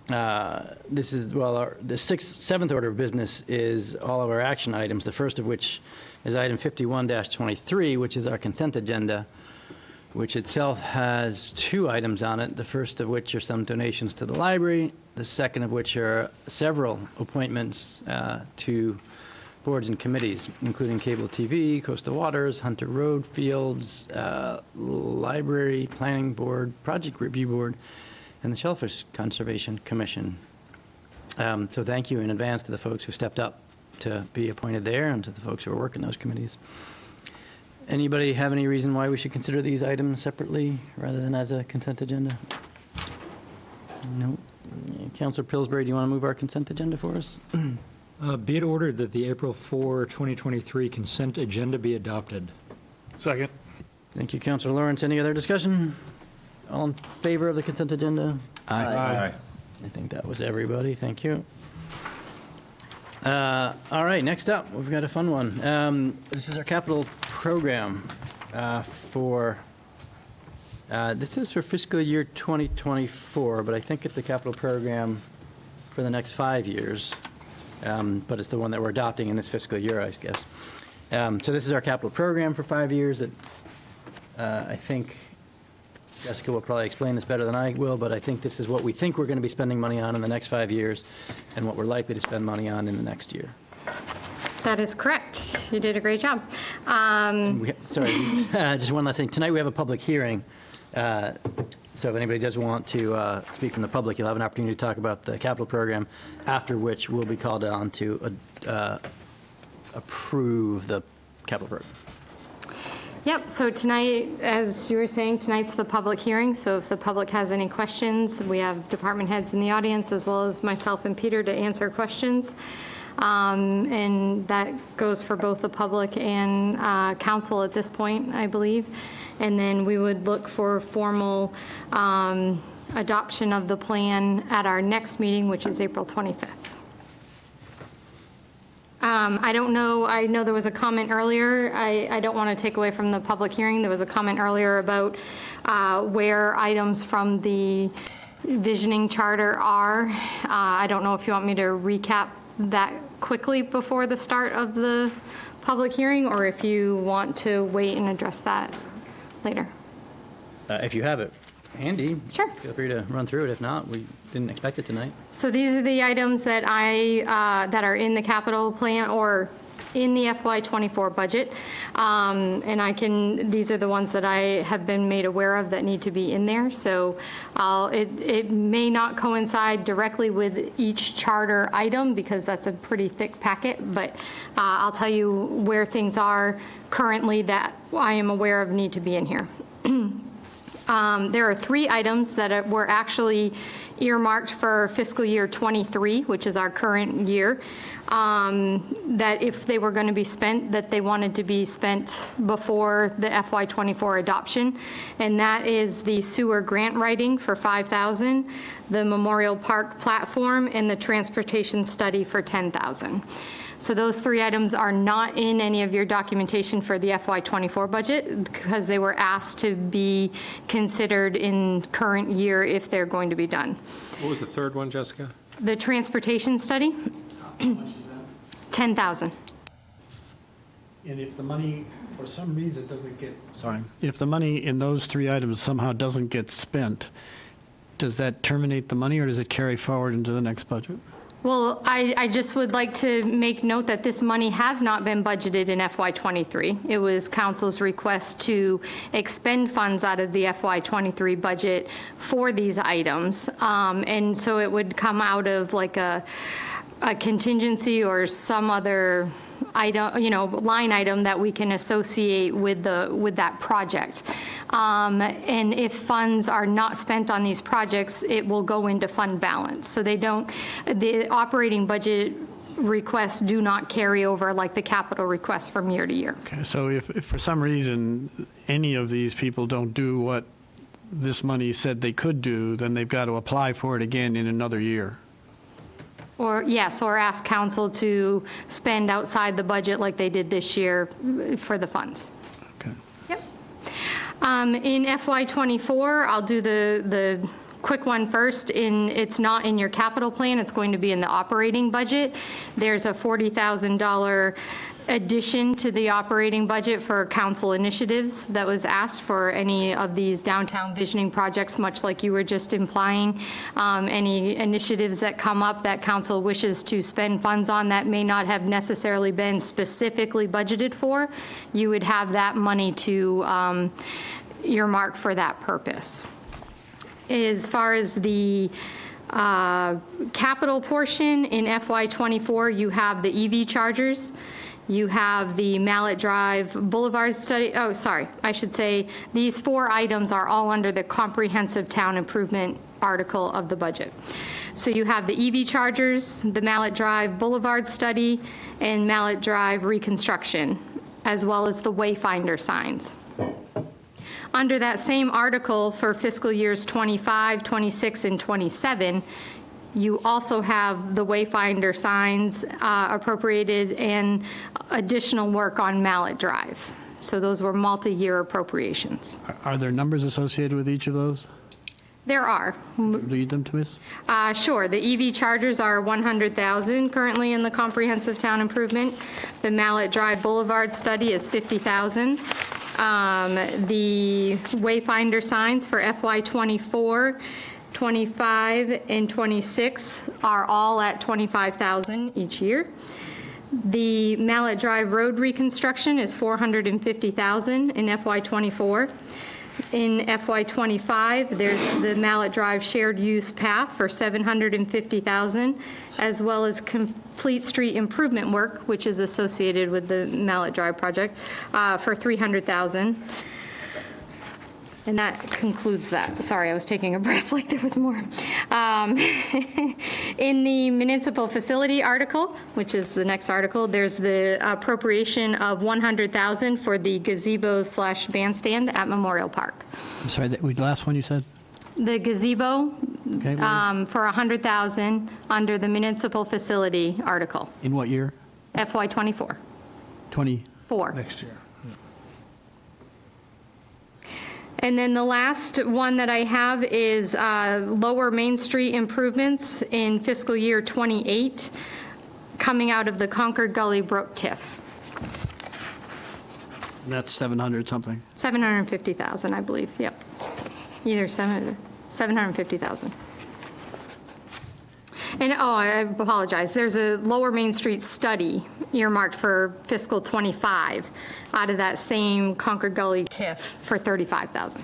Speaker 2: This is, the seventh order of business is all of our action items, the first of which is item 51-23, which is our consent agenda, which itself has 2 items on it, the first of which are some donations to the library, the second of which are several appointments to boards and committees, including Cable TV, Coastal Waters, Hunter Road Fields, Library Planning Board, Project Review Board, and the Shellfish Conservation Commission. So thank you in advance to the folks who stepped up to be appointed there and to the folks who are working those committees. Anybody have any reason why we should consider these items separately rather than as a consent agenda? No. Councilor Pillsbury, do you want to move our consent agenda for us?
Speaker 9: Be it ordered that the April 4, 2023 consent agenda be adopted.
Speaker 3: Second.
Speaker 2: Thank you, Councilor Lawrence. Any other discussion? All in favor of the consent agenda?
Speaker 3: Aye.
Speaker 2: I think that was everybody. Thank you. All right, next up, we've got a fun one. This is our capital program this is for fiscal year 2024, but I think it's a capital program for the next 5 years. But it's the one that we're adopting in this fiscal year, I guess. So this is our capital program for 5 years that I think Jessica will probably explain this better than I will, but I think this is what we think we're going to be spending money on in the next 5 years and what we're likely to spend money on in the next year.
Speaker 10: That is correct. You did a great job.
Speaker 2: Just one last thing. Tonight we have a public hearing. So if anybody does want to speak from the public, you'll have an opportunity to talk about the capital program, after which we'll be called on to approve the capital program.
Speaker 10: Yep, so tonight, as you were saying, tonight's the public hearing, so if the public has any questions, we have department heads in the audience, as well as myself and Peter to answer questions. And that goes for both the public and council at this point, I believe. And then we would look for formal adoption of the plan at our next meeting, which is April 25th. I don't know, I know there was a comment earlier. I don't want to take away from the public hearing. There was a comment earlier about where items from the visioning charter are. I don't know if you want me to recap that quickly before the start of the public hearing, or if you want to wait and address that later.
Speaker 2: If you have it handy,
Speaker 10: Sure.
Speaker 2: Feel free to run through it. If not, we didn't expect it tonight.
Speaker 10: So these are the items that that are in the capital plan or in the FY24 budget. And these are the ones that I have been made aware of that need to be in there. So it may not coincide directly with each charter item because that's a pretty thick packet, but I'll tell you where things are currently that I am aware of need to be in here. There are 3 items that were actually earmarked for fiscal year 23, which is our current year, that if they were going to be spent, that they wanted to be spent before the FY24 adoption. And that is the sewer grant writing for $5,000, the Memorial Park platform, and the transportation study for $10,000. So those 3 items are not in any of your documentation for the FY24 budget because they were asked to be considered in current year if they're going to be done.
Speaker 5: What was the third one, Jessica?
Speaker 10: The transportation study,
Speaker 4: How much is that?
Speaker 10: $10,000.
Speaker 4: And if the money, for some reason, doesn't get, if the money in those 3 items somehow doesn't get spent, does that terminate the money or does it carry forward into the next budget?
Speaker 10: Well, I just would like to make note that this money has not been budgeted in FY23. It was council's request to expend funds out of the FY23 budget for these items. And so it would come out of like a contingency or some other item, line item that we can associate with that project. And if funds are not spent on these projects, it will go into fund balance. So the operating budget requests do not carry over like the capital requests from year to year.
Speaker 4: Okay, so if for some reason any of these people don't do what this money said they could do, then they've got to apply for it again in another year.
Speaker 10: Or ask council to spend outside the budget like they did this year for the funds.
Speaker 4: Okay.
Speaker 10: Yep. In FY24, I'll do the quick one first. It's not in your capital plan. It's going to be in the operating budget. There's a $40,000 addition to the operating budget for council initiatives that was asked for any of these downtown visioning projects, much like you were just implying. Any initiatives that come up that council wishes to spend funds on that may not have necessarily been specifically budgeted for, you would have that money to earmark for that purpose. As far as the capital portion in FY24, you have the EV chargers, you have the Mallet Drive Boulevard study. Oh, sorry, I should say these 4 items are all under the comprehensive town improvement article of the budget. So you have the EV chargers, the Mallet Drive Boulevard study, and Mallet Drive reconstruction, as well as the Wayfinder signs. Under that same article for fiscal years 25, 26, and 27, you also have the Wayfinder signs appropriated and additional work on Mallet Drive. So those were multi-year appropriations.
Speaker 4: Are there numbers associated with each of those?
Speaker 10: There are.
Speaker 4: Read them to us.
Speaker 10: Sure. The EV chargers are 100,000 currently in the comprehensive town improvement. The Mallet Drive Boulevard study is 50,000. The Wayfinder signs for FY24, 25, and 26 are all at 25,000 each year. The Mallet Drive Road reconstruction is 450,000 in FY24. In FY25, there's the Mallet Drive shared use path for 750,000, as well as complete street improvement work, which is associated with the Mallet Drive project, for 300,000. And that concludes that. Sorry, I was taking a breath like there was more. In the municipal facility article, which is the next article, there's the appropriation of 100,000 for the gazebo/bandstand at Memorial Park.
Speaker 4: I'm sorry, the last one you said?
Speaker 10: The gazebo
Speaker 4: Okay.
Speaker 10: for 100,000 under the municipal facility article,
Speaker 4: In what year?
Speaker 10: FY24.
Speaker 4: 20?
Speaker 10: 4.
Speaker 3: Next year.
Speaker 10: And then the last one that I have is Lower Main Street improvements in fiscal year 28, coming out of the Concord Gully Brook TIF.
Speaker 4: That's 700 something.
Speaker 10: 750,000, I believe, yep. Either 750,000. And, I apologize, there's a Lower Main Street study earmarked for fiscal 25 out of that same Concord Gully TIF for 35,000.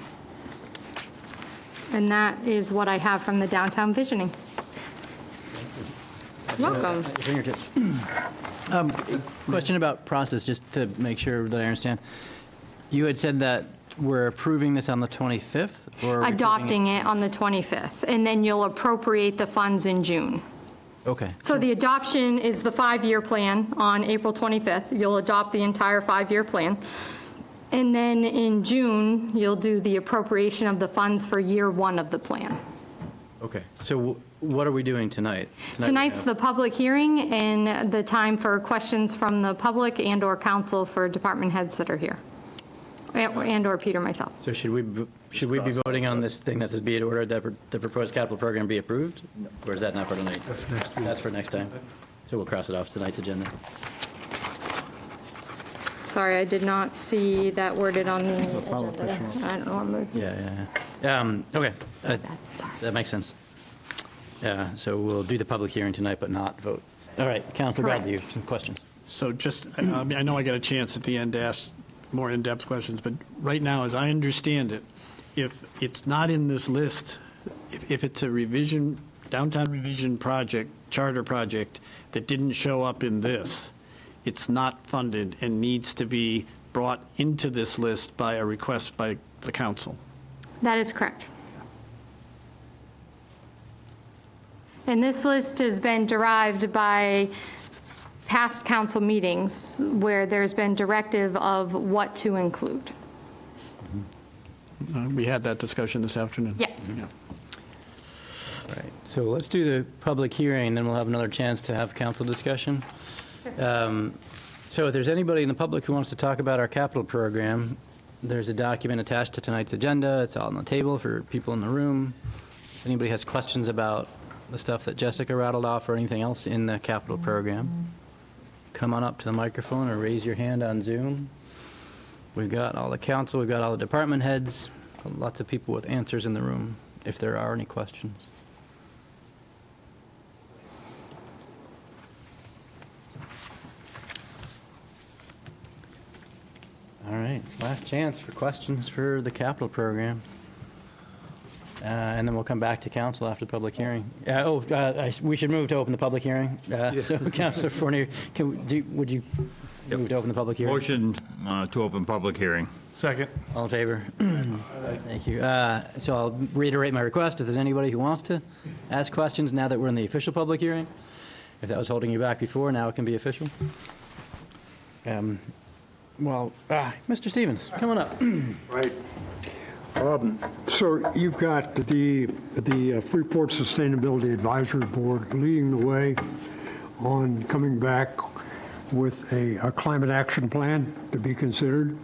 Speaker 10: And that is what I have from the downtown visioning. Welcome.
Speaker 2: At your fingertips. Question about process, just to make sure that I understand. You had said that we're approving this on the 25th? Or are we
Speaker 10: Adopting it on the 25th, and then you'll appropriate the funds in June.
Speaker 2: Okay.
Speaker 10: So the adoption is the 5-year plan on April 25th. You'll adopt the entire 5-year plan. And then in June, you'll do the appropriation of the funds for year 1 of the plan.
Speaker 2: Okay. So what are we doing tonight?
Speaker 10: Tonight's the public hearing and the time for questions from the public and/or council for department heads that are here, and/or Peter, myself.
Speaker 2: So should we be voting on this thing that says be it ordered that the proposed capital program be approved? Or is that not for tonight?
Speaker 3: That's next week.
Speaker 2: That's for next time. So we'll cross it off tonight's agenda.
Speaker 10: Sorry, I did not see that worded on the agenda. I don't know. I'm-
Speaker 2: Yeah. Okay.
Speaker 10: Sorry.
Speaker 2: That makes sense. Yeah. So we'll do the public hearing tonight, but not vote. All right. Councilor Bradley, you have some questions.
Speaker 4: So just, I mean, I know I got a chance at the end to ask more in-depth questions, but right now, as I understand it, if it's not in this list, if it's a revision, downtown revision project, charter project that didn't show up in this, it's not funded and needs to be brought into this list by a request by the council.
Speaker 10: That is correct. And this list has been derived by past council meetings where there's been directive of what to include.
Speaker 4: We had that discussion this afternoon.
Speaker 10: Yeah.
Speaker 2: Right. So let's do the public hearing, then we'll have another chance to have council discussion. So if there's anybody in the public who wants to talk about our capital program, there's a document attached to tonight's agenda. It's all on the table for people in the room. If anybody has questions about the stuff that Jessica rattled off or anything else in the capital program. come on up to the microphone or raise your hand on Zoom. We've got all the council, we've got all the department heads, lots of people with answers in the room, if there are any questions. All right, last chance for questions for the capital program. And then we'll come back to council after the public hearing. We should move to open the public hearing. So, Councilor Fournier, would you move to open the public hearing?
Speaker 11: Motion to open public hearing.
Speaker 3: Second.
Speaker 2: All in favor? Thank you. So I'll reiterate my request. If there's anybody who wants to ask questions now that we're in the official public hearing, if that was holding you back before, now it can be official. Mr. Stevens, come on up.
Speaker 8: Right. So you've got the Freeport Sustainability Advisory Board leading the way on coming back with a climate action plan to be considered.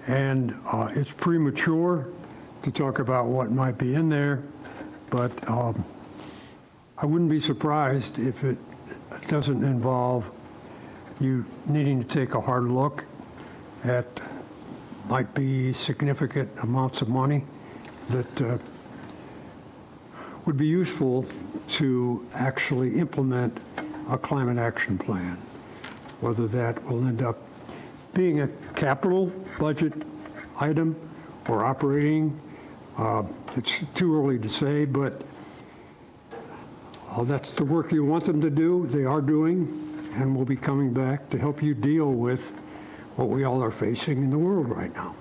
Speaker 8: And it's premature to talk about what might be in there, but I wouldn't be surprised if it doesn't involve you needing to take a hard look at might be significant amounts of money that would be useful to actually implement a climate action plan. Whether that will end up being a capital budget item or operating, it's too early to say, but that's the work you want them to do, they are doing, and we'll be coming back to help you deal with what we all are facing in the world right now.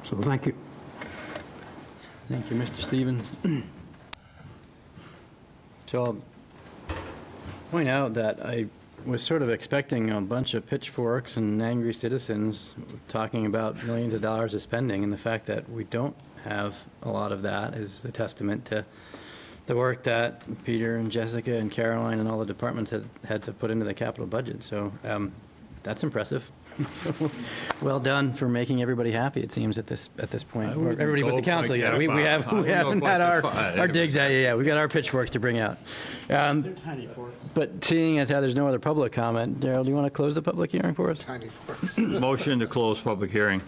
Speaker 8: So thank you.
Speaker 2: Thank you, Mr. Stevens. So I'll point out that I was sort of expecting a bunch of pitchforks and angry citizens talking about millions of dollars of spending, and the fact that we don't have a lot of that is a testament to the work that Peter and Jessica and Caroline and all the departments heads have put into the capital budget. So that's impressive. So, well done for making everybody happy, it seems, at this point. Or everybody but the council yet. We haven't had our digs out yet. We've got our pitchforks to bring out.
Speaker 4: They're tiny forks.
Speaker 2: But seeing as how there's no other public comment, Daryl, do you want to close the public hearing for us?
Speaker 6: Tiny forks.
Speaker 11: Motion to close public hearing.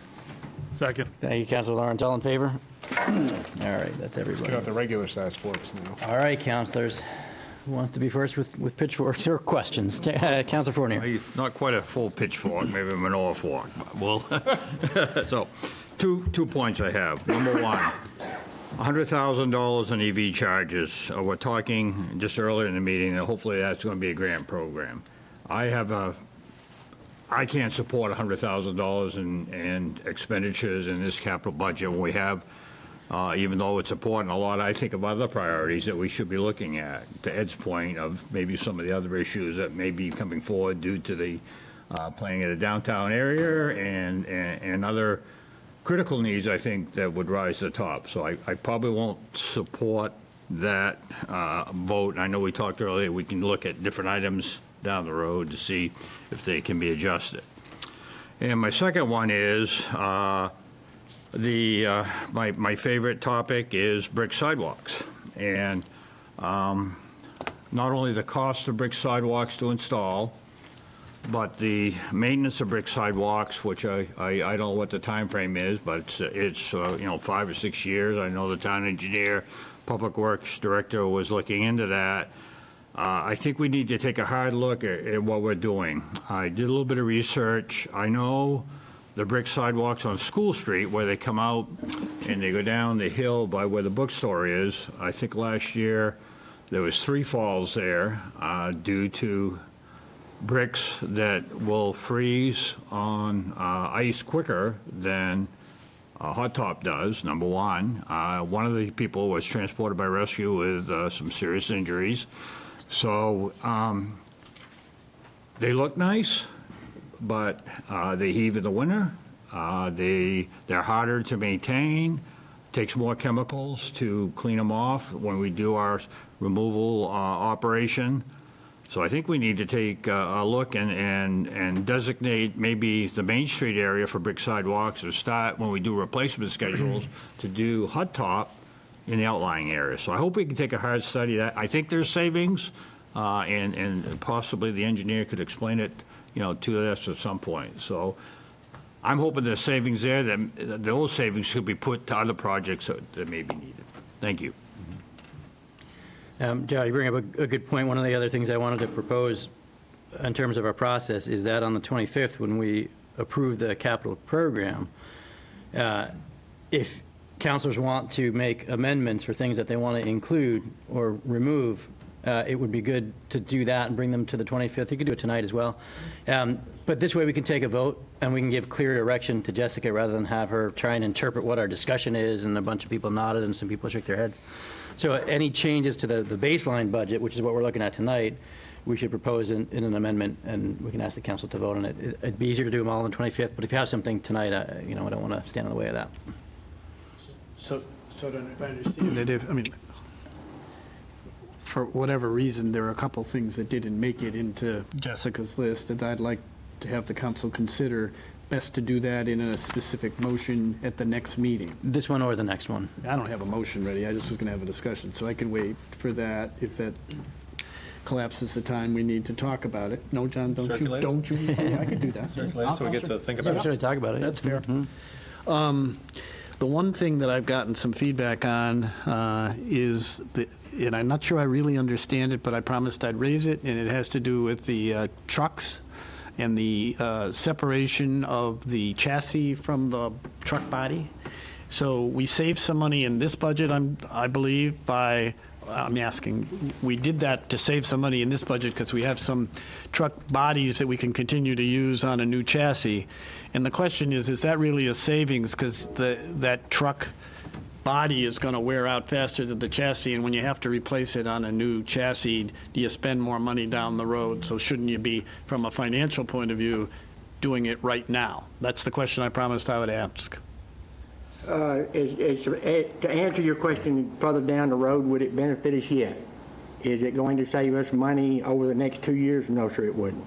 Speaker 3: Second.
Speaker 2: Thank you, Councilor Lawrence. All in favor? All right, that's
Speaker 6: Get
Speaker 2: everybody.
Speaker 6: out the regular size forks now.
Speaker 2: All right, councilors. Who wants to be first with pitchforks or questions? Councilor Fournier.
Speaker 11: Not quite a full pitchfork, maybe a manure fork. Well, so two points I have. Number one, $100,000 in EV charges. We're talking just earlier in the meeting that hopefully that's going to be a grant program. I can't support $100,000 in expenditures in this capital budget when we have, even though it's important a lot, I think of other priorities that we should be looking at. To Ed's point of maybe some of the other issues that may be coming forward due to the planning of the downtown area and other critical needs, I think, that would rise to the top. So I probably won't support that vote. I know we talked earlier, we can look at different items down the road to see if they can be adjusted. And my second one is my favorite topic is brick sidewalks. And not only the cost of brick sidewalks to install, but the maintenance of brick sidewalks, which I don't know what the time frame is, but it's 5 or 6 years. I know the town engineer, public works director was looking into that. I think we need to take a hard look at what we're doing. I did a little bit of research. I know the brick sidewalks on School Street where they come out and they go down the hill by where the bookstore is. I think last year there was 3 falls there due to bricks that will freeze on ice quicker than hot top does, number one. One of the people was transported by rescue with some serious injuries. So they look nice, but they heave in the winter. They're harder to maintain. Takes more chemicals to clean them off when we do our removal operation. So I think we need to take a look and designate maybe the Main Street area for brick sidewalks, or start when we do replacement schedules to do hot top in the outlying area. So I hope we can take a hard study of that. I think there's savings, and possibly the engineer could explain it, to this at some point. So I'm hoping there's savings there, that those savings should be put to other projects that may be needed. Thank you.
Speaker 2: Joe, you bring up a good point. One of the other things I wanted to propose in terms of our process is that on the 25th, when we approve the capital program, if councilors want to make amendments for things that they want to include or remove, it would be good to do that and bring them to the 25th. You could do it tonight as well. But this way we can take a vote and we can give clear direction to Jessica rather than have her try and interpret what our discussion is, and a bunch of people nodded and some people shook their heads. So any changes to the baseline budget, which is what we're looking at tonight, we should propose in an amendment, and we can ask the council to vote on it. It'd be easier to do them all on the 25th, but if you have something tonight, I don't want to stand in the way of that.
Speaker 4: So if I understand that, for whatever reason, there are a couple things that didn't make it into Jessica's list that I'd like to have the council consider. Best to do that in a specific motion at the next meeting.
Speaker 2: This one or the next one?
Speaker 4: I don't have a motion ready. I just was going to have a discussion, so I can wait for that if that collapses the time we need to talk about it. No, John, don't
Speaker 5: Circulate it?
Speaker 4: you? Yeah, I could do that.
Speaker 5: So we get to think about
Speaker 2: I'm
Speaker 5: it.
Speaker 2: sure to talk about it.
Speaker 4: That's fair. The one thing that I've gotten some feedback on is and I'm not sure I really understand it, but I promised I'd raise it, and it has to do with the trucks and the separation of the chassis from the truck body. So we saved some money in this budget, I believe, I'm asking, we did that to save some money in this budget because we have some truck bodies that we can continue to use on a new chassis. And the question is that really a savings? Because that truck body is going to wear out faster than the chassis, and when you have to replace it on a new chassis, do you spend more money down the road? So shouldn't you be, from a financial point of view, doing it right now? That's the question I promised I would ask.
Speaker 12: To answer your question further down the road, would it benefit us yet? Is it going to save us money over the next 2 years? No, sir, it wouldn't.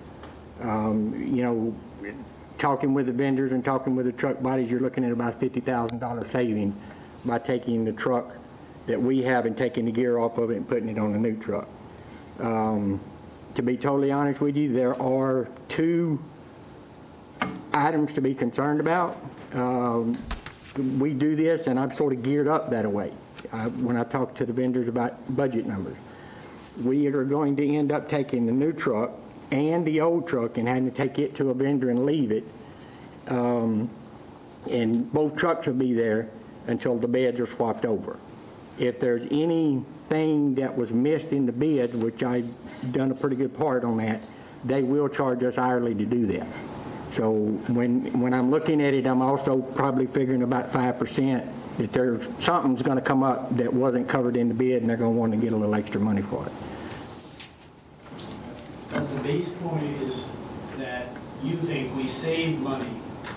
Speaker 12: Talking with the vendors and talking with the truck bodies, you're looking at about $50,000 saving by taking the truck that we have and taking the gear off of it and putting it on the new truck. To be totally honest with you, there are 2 items to be concerned about. We do this, and I've sort of geared up that way when I talk to the vendors about budget numbers. We are going to end up taking the new truck and the old truck and having to take it to a vendor and leave it. And both trucks will be there until the beds are swapped over. If there's anything that was missed in the bid, which I've done a pretty good part on that, they will charge us hourly to do that. So when I'm looking at it, I'm also probably figuring about 5% that there's something's going to come up that wasn't covered in the bid, and they're going to want to get a little extra money for it.
Speaker 4: But the base point is that you think we save money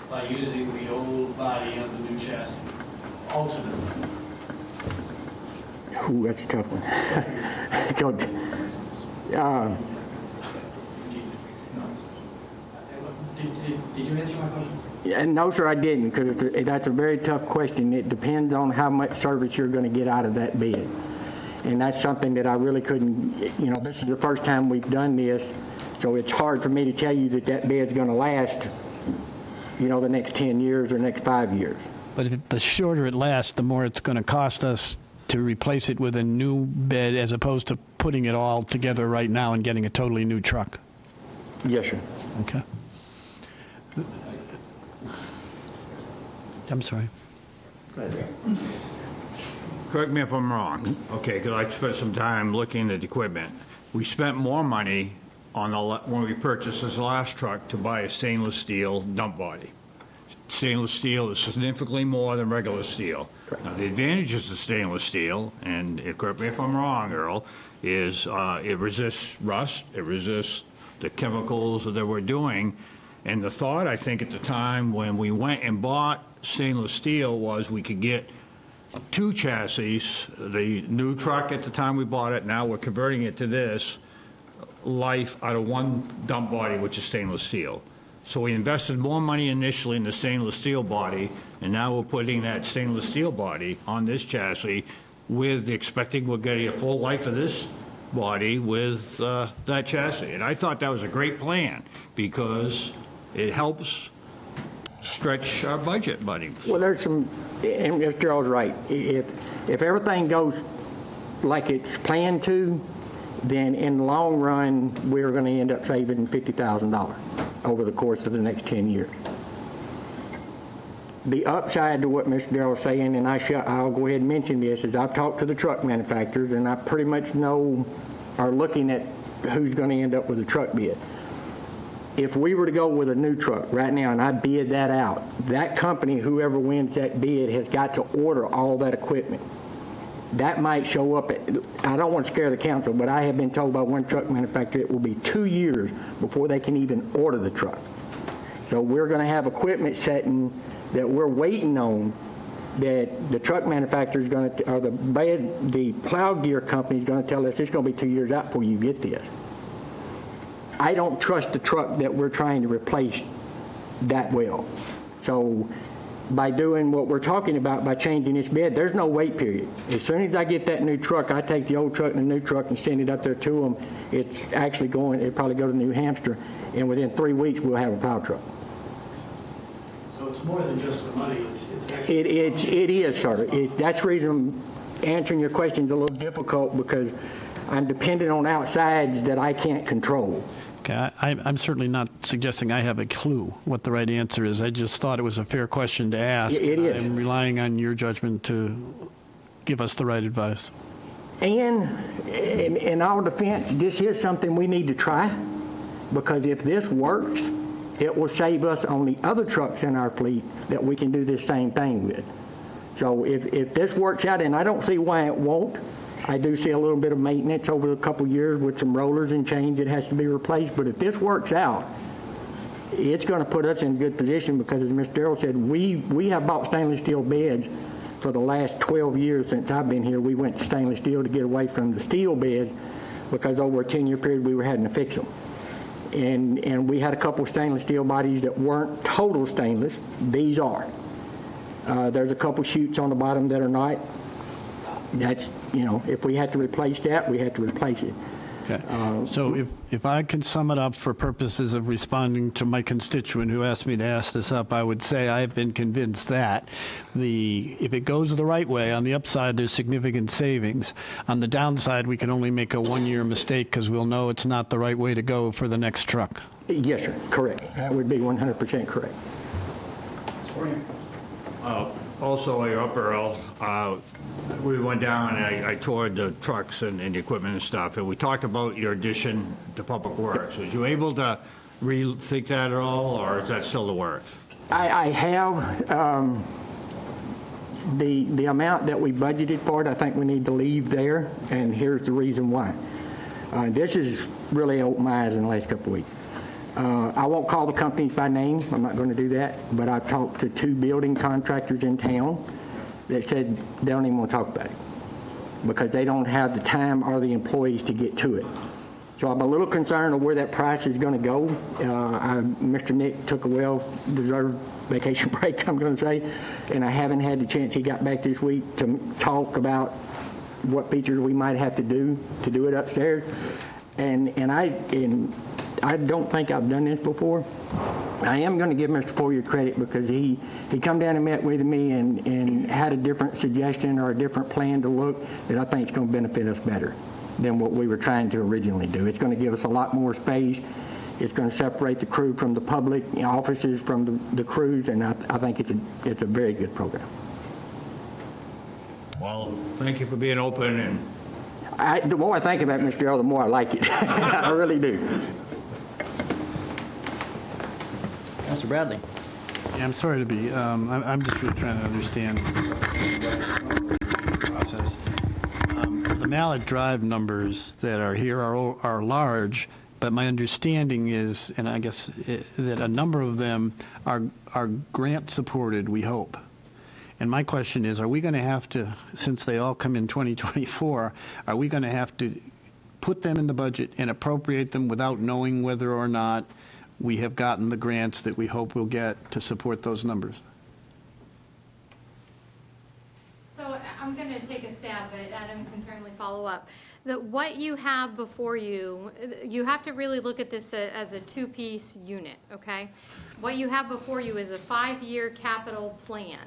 Speaker 4: by using the old body on the new chassis, ultimately.
Speaker 12: Ooh, that's a tough one.
Speaker 4: Did you answer my question?
Speaker 12: Yeah, no, sir, I didn't, because that's a very tough question. It depends on how much service you're going to get out of that bid. And that's something that I really couldn't, this is the first time we've done this, so it's hard for me to tell you that bed's going to last, the next 10 years or next 5 years.
Speaker 4: But the shorter it lasts, the more it's going to cost us to replace it with a new bed as opposed to putting it all together right now and getting a totally new truck.
Speaker 12: Yes, sir.
Speaker 4: Okay. I'm sorry.
Speaker 11: Correct me if I'm wrong, okay, because I spent some time looking at equipment. We spent more money when we purchased this last truck to buy a stainless steel dump body. Stainless steel is significantly more than regular steel. Now, the advantages of stainless steel, and correct me if I'm wrong, Earl, is it resists rust, it resists the chemicals that we're doing. And the thought, I think, at the time when we went and bought stainless steel was we could get 2 chassis, the new truck at the time we bought it, now we're converting it to this, life out of one dump body, which is stainless steel. So we invested more money initially in the stainless steel body, and now we're putting that stainless steel body on this chassis with expecting we're getting a full life of this body with that chassis. And I thought that was a great plan because it helps stretch our budget money.
Speaker 12: Well, there's some, and Mr. Gerald's right. If everything goes like it's planned to, then in the long run, we're going to end up saving $50,000 over the course of the next 10 years. The upside to what Mr. Darrell's saying, and I'll go ahead and mention this, is I've talked to the truck manufacturers, and I pretty much know, are looking at who's going to end up with a truck bid. If we were to go with a new truck right now, and I bid that out, that company, whoever wins that bid, has got to order all that equipment. That might show up, I don't want to scare the council, but I have been told by one truck manufacturer it will be 2 years before they can even order the truck. So we're going to have equipment setting that we're waiting on, that the truck manufacturer is going to, or the plow gear company is going to tell us it's going to be 2 years out before you get this. I don't trust the truck that we're trying to replace that well. So by doing what we're talking about, by changing this bid, there's no wait period. As soon as I get that new truck, I take the old truck and the new truck and send it up there to them. It's actually going, it'll probably go to New Hampshire, and within 3 weeks, we'll have a plow truck.
Speaker 4: So it's more than just the money, it's actually...
Speaker 12: It is, sir. That's the reason answering your question's a little difficult, because I'm dependent on outsides that I can't control.
Speaker 4: Okay, I'm certainly not suggesting I have a clue what the right answer is. I just thought it was a fair question to ask.
Speaker 12: It is.
Speaker 4: I'm relying on your judgment to give us the right advice.
Speaker 12: And in our defense, this is something we need to try, because if this works, it will save us on the other trucks in our fleet that we can do this same thing with. So if this works out, and I don't see why it won't, I do see a little bit of maintenance over a couple years with some rollers and chains that has to be replaced. But if this works out, it's going to put us in a good position, because as Mr. Darrell said, we have bought stainless steel beds for the last 12 years since I've been here. We went to stainless steel to get away from the steel beds, because over a 10-year period we were having to fix them. And we had a couple stainless steel bodies that weren't total stainless. These are. There's a couple chutes on the bottom that are not. That's, if we had to replace that, we had to replace it.
Speaker 4: Okay. So if I can sum it up for purposes of responding to my constituent who asked me to ask this up, I would say I have been convinced that if it goes the right way, on the upside there's significant savings. On the downside, we can only make a one-year mistake, because we'll know it's not the right way to go for the next truck.
Speaker 12: Yes, sir. Correct. That would be 100% correct.
Speaker 11: Also, your Upper Earl, we went down and I toured the trucks and the equipment and stuff, and we talked about your addition to Public Works. Was you able to rethink that at all, or is that still the works?
Speaker 12: I have the amount that we budgeted for it. I think we need to leave there, and here's the reason why. This has really opened my eyes in the last couple of weeks. I won't call the companies by name. I'm not going to do that. But I've talked to 2 building contractors in town that said they don't even want to talk about it, because they don't have the time or the employees to get to it. So I'm a little concerned of where that price is going to go. Mr. Nick took a well-deserved vacation break, I'm going to say, and I haven't had the chance. He got back this week to talk about what features we might have to do it upstairs. And I don't think I've done this before. I am going to give Mr. Foyer credit, because he come down and met with me and had a different suggestion or a different plan to look that I think is going to benefit us better than what we were trying to originally do. It's going to give us a lot more space. It's going to separate the crew from the public, offices from the crews, and I think it's a very good program.
Speaker 11: Well, thank you for being open. And
Speaker 12: the more I think about it, Mr. Earl, the more I like it. I really do.
Speaker 2: Councilor Bradley.
Speaker 4: Yeah, I'm sorry to be, I'm just really trying to understand the process. The Mallet Drive numbers that are here are large, but my understanding is, and I guess that a number of them are grant supported, we hope. And my question is, are we going to have to, since they all come in 2024, are we going to have to put them in the budget and appropriate them without knowing whether or not we have gotten the grants that we hope we'll get to support those numbers?
Speaker 10: So I'm going to take a stab at Adam can certainly follow up. That what you have before you, you have to really look at this as a two-piece unit, okay? What you have before you is a 5-year capital plan.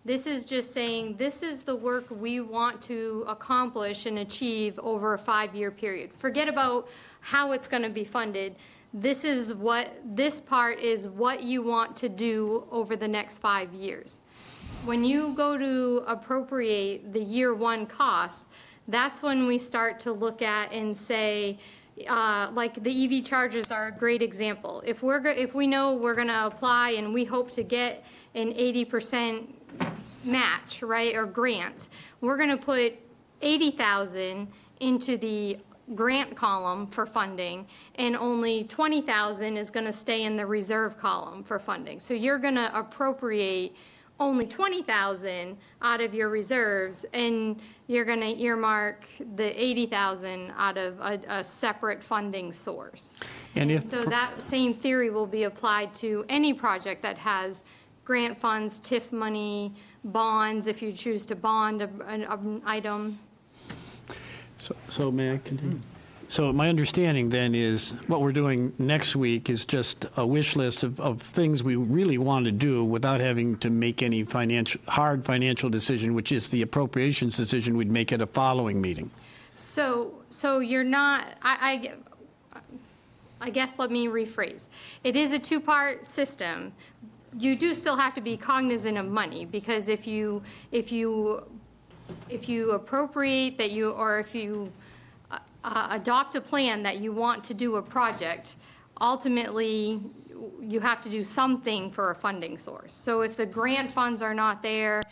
Speaker 10: This is just saying, this is the work we want to accomplish and achieve over a 5-year period. Forget about how it's going to be funded. This part is what you want to do over the next 5 years. When you go to appropriate the year one costs, that's when we start to look at and say, like the EV chargers are a great example. If we know we're going to apply and we hope to get an 80% match, right, or grant, we're going to put 80,000 into the grant column for funding, and only 20,000 is going to stay in the reserve column for funding. So you're going to appropriate only 20,000 out of your reserves, and you're going to earmark the 80,000 out of a separate funding source. And so that same theory will be applied to any project that has grant funds, TIF money, bonds, if you choose to bond an item.
Speaker 4: So may I continue? So my understanding then is what we're doing next week is just a wish list of things we really want to do without having to make any hard financial decision, which is the appropriations decision we'd make at a following meeting.
Speaker 10: So you're not, I guess let me rephrase. It is a two-part system. You do still have to be cognizant of money, because if you appropriate that you, or if you adopt a plan that you want to do a project, ultimately you have to do something for a funding source. So if the grant funds are not there,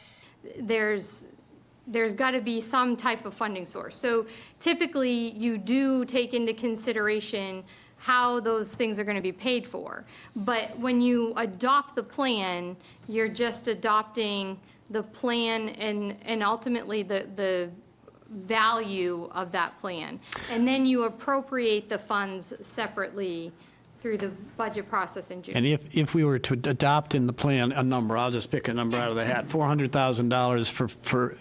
Speaker 10: there's got to be some type of funding source. So typically you do take into consideration how those things are going to be paid for. But when you adopt the plan, you're just adopting the plan and ultimately the value of that plan. And then you appropriate the funds separately through the budget process in June.
Speaker 4: And if we were to adopt in the plan a number, I'll just pick a number out of the hat, $400,000 for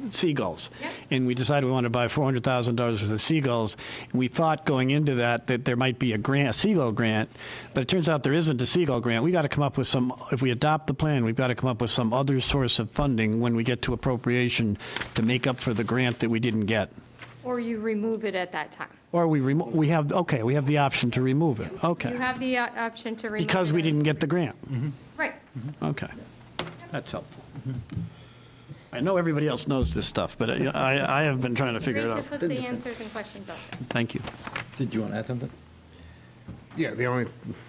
Speaker 4: seagulls.
Speaker 10: Yep.
Speaker 4: And we decided we wanted to buy $400,000 worth of seagulls. And we thought going into that there might be a seagull grant, but it turns out there isn't a seagull grant. We got to come up with if we adopt the plan, we've got to come up with some other source of funding when we get to appropriation to make up for the grant that we didn't get.
Speaker 10: Or you remove it at that time.
Speaker 4: Or we have the option to remove it. Okay.
Speaker 10: You have the option to remove it.
Speaker 4: Because we didn't get the grant.
Speaker 10: Right.
Speaker 4: Okay. That's helpful. I know everybody else knows this stuff, but I have been trying to figure it
Speaker 10: Great
Speaker 4: out.
Speaker 10: to put the answers and questions out there.
Speaker 4: Thank you.
Speaker 2: Did you want to add something?
Speaker 6: Yeah,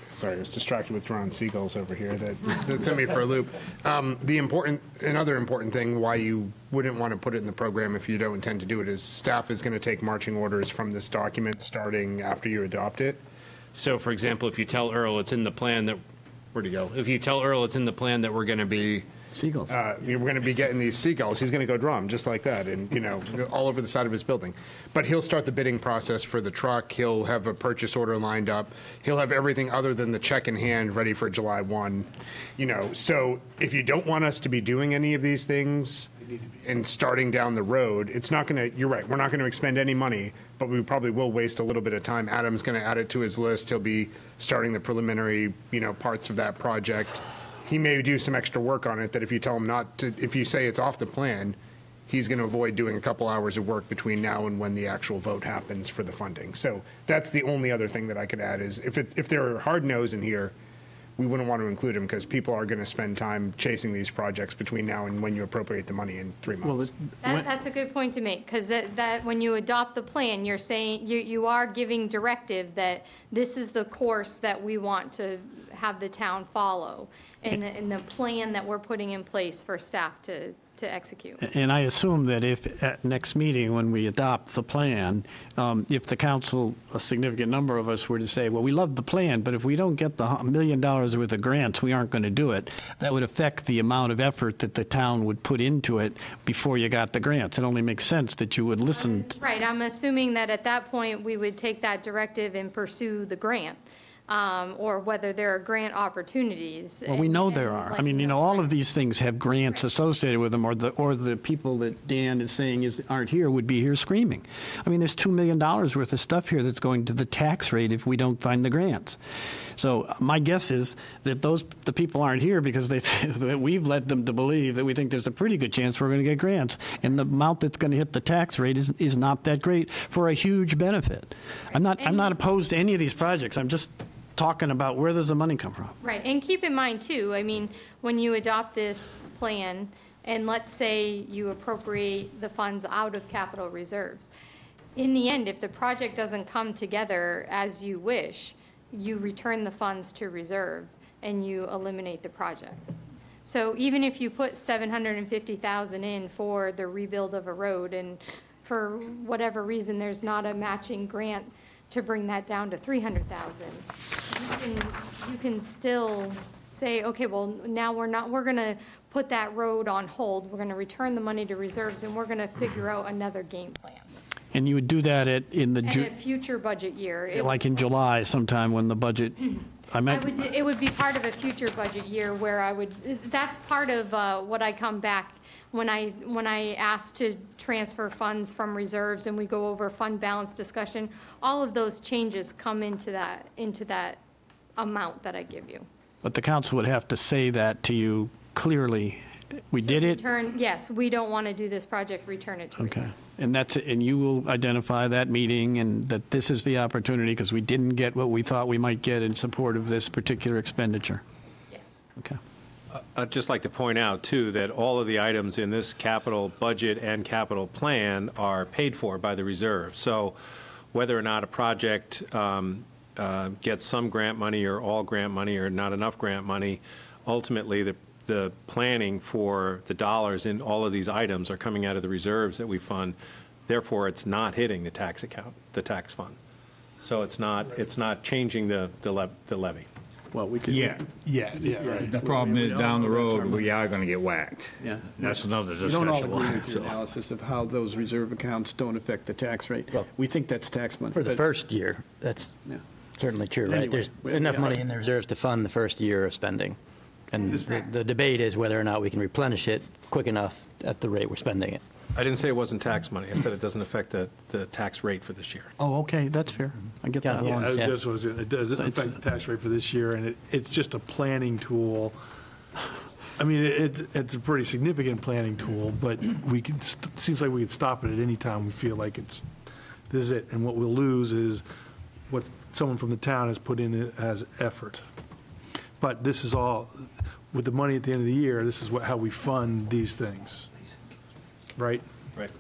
Speaker 6: sorry, I was distracted with drawing seagulls over here that sent me for a loop. Another important thing why you wouldn't want to put it in the program if you don't intend to do it is staff is going to take marching orders from this document starting after you adopt it. So for example, if you tell Earl it's in the plan that, where'd he go? If you tell Earl it's in the plan that we're going to be
Speaker 4: Seagulls.
Speaker 6: We're going to be getting these seagulls. He's going to go draw them just like that, and all over the side of his building. But he'll start the bidding process for the truck. He'll have a purchase order lined up. He'll have everything other than the check in hand ready for July 1. So if you don't want us to be doing any of these things and starting down the road, it's not going to. You're right. We're not going to expend any money, but we probably will waste a little bit of time. Adam's going to add it to his list. He'll be starting the preliminary, parts of that project. He may do some extra work on it that if you tell him not to, if you say it's off the plan, he's going to avoid doing a couple hours of work between now and when the actual vote happens for the funding. So that's the only other thing that I could add is if there are hard no's in here, we wouldn't want to include them because people are going to spend time chasing these projects between now and when you appropriate the money in 3 months.
Speaker 10: That's a good point to make, because that when you adopt the plan, you're saying, you are giving directive that this is the course that we want to have the town follow, and the plan that we're putting in place for staff to execute.
Speaker 4: And I assume that if at next meeting, when we adopt the plan, if the council, a significant number of us were to say, well, we love the plan, but if we don't get the $1 million worth of grants, we aren't going to do it, that would affect the amount of effort that the town would put into it before you got the grants. It only makes sense that you would listen.
Speaker 10: Right, I'm assuming that at that point, we would take that directive and pursue the grant. or whether there are grant opportunities.
Speaker 4: Well, we know
Speaker 10: And
Speaker 4: there are.
Speaker 10: like,
Speaker 4: I mean, all of
Speaker 10: right.
Speaker 4: these things have grants
Speaker 10: Right.
Speaker 4: associated with them, or the people that Dan is saying aren't here would be here screaming. I mean, there's $2 million worth of stuff here that's going to the tax rate if we don't find the grants. So my guess is that the people aren't here because that we've led them to believe that we think there's a pretty good chance we're going to get grants, and the amount that's going to hit the tax rate is not that great for a huge benefit. I'm not opposed to any of these projects. I'm just talking about where does the money come from.
Speaker 10: Right, and keep in mind too, I mean, when you adopt this plan, and let's say you appropriate the funds out of capital reserves, in the end, if the project doesn't come together as you wish, you return the funds to reserve and you eliminate the project. So even if you put $750,000 in for the rebuild of a road, and for whatever reason, there's not a matching grant to bring that down to $300,000, you can still say, okay, well, now we're going to put that road on hold, we're going to return the money to reserves, and we're going to figure out another game plan.
Speaker 4: And you would do that in
Speaker 10: And a future budget year.
Speaker 4: like in July sometime when the budget,
Speaker 10: It would be part of a future budget year where that's part of what I come back, when I ask to transfer funds from reserves and we go over fund balance discussion, all of those changes come into that amount that I give you.
Speaker 4: But the council would have to say that to you clearly. We did it.
Speaker 10: Yes, we don't want to do this project, return it to
Speaker 4: Okay.
Speaker 10: reserves.
Speaker 4: And that's it. And you will identify that meeting and that this is the opportunity because we didn't get what we thought we might get in support of this particular expenditure.
Speaker 10: Yes.
Speaker 4: Okay.
Speaker 5: I'd just like to point out, too, that all of the items in this capital budget and capital plan are paid for by the reserve. So whether or not a project gets some grant money or all grant money or not enough grant money, ultimately the planning for the dollars in all of these items are coming out of the reserves that we fund. Therefore, it's not hitting the tax account, the tax fund. So it's not changing the levy.
Speaker 4: Well, we could.
Speaker 11: Yeah.
Speaker 3: Right.
Speaker 11: The problem is down the road, we are going to get whacked.
Speaker 4: Yeah.
Speaker 11: That's another
Speaker 4: We don't all
Speaker 11: discussion.
Speaker 4: agree with your
Speaker 11: So-
Speaker 4: analysis of how those reserve accounts don't affect the tax rate.
Speaker 2: Well,
Speaker 4: We think that's tax money.
Speaker 2: For the
Speaker 4: but-
Speaker 2: first year, that's
Speaker 4: Yeah.
Speaker 2: certainly true,
Speaker 4: Anyway,
Speaker 2: right? There's enough
Speaker 4: yeah.
Speaker 2: money in the reserves to fund the first year of spending. And the debate is whether or not we can replenish it quick enough at the rate we're spending it.
Speaker 5: I didn't say it wasn't tax money. I said it doesn't affect the tax rate for this year.
Speaker 4: Oh, okay, that's fair. I get that.
Speaker 2: Yeah.
Speaker 3: It does affect the tax rate for this year, and it's just a planning tool. I mean, it's a pretty significant planning tool, but it seems like we could stop it at any time we feel like this is it. And what we'll lose is what someone from the town has put in it as effort. But this is all, with the money at the end of the year, this is how we fund these things, right?
Speaker 5: Right.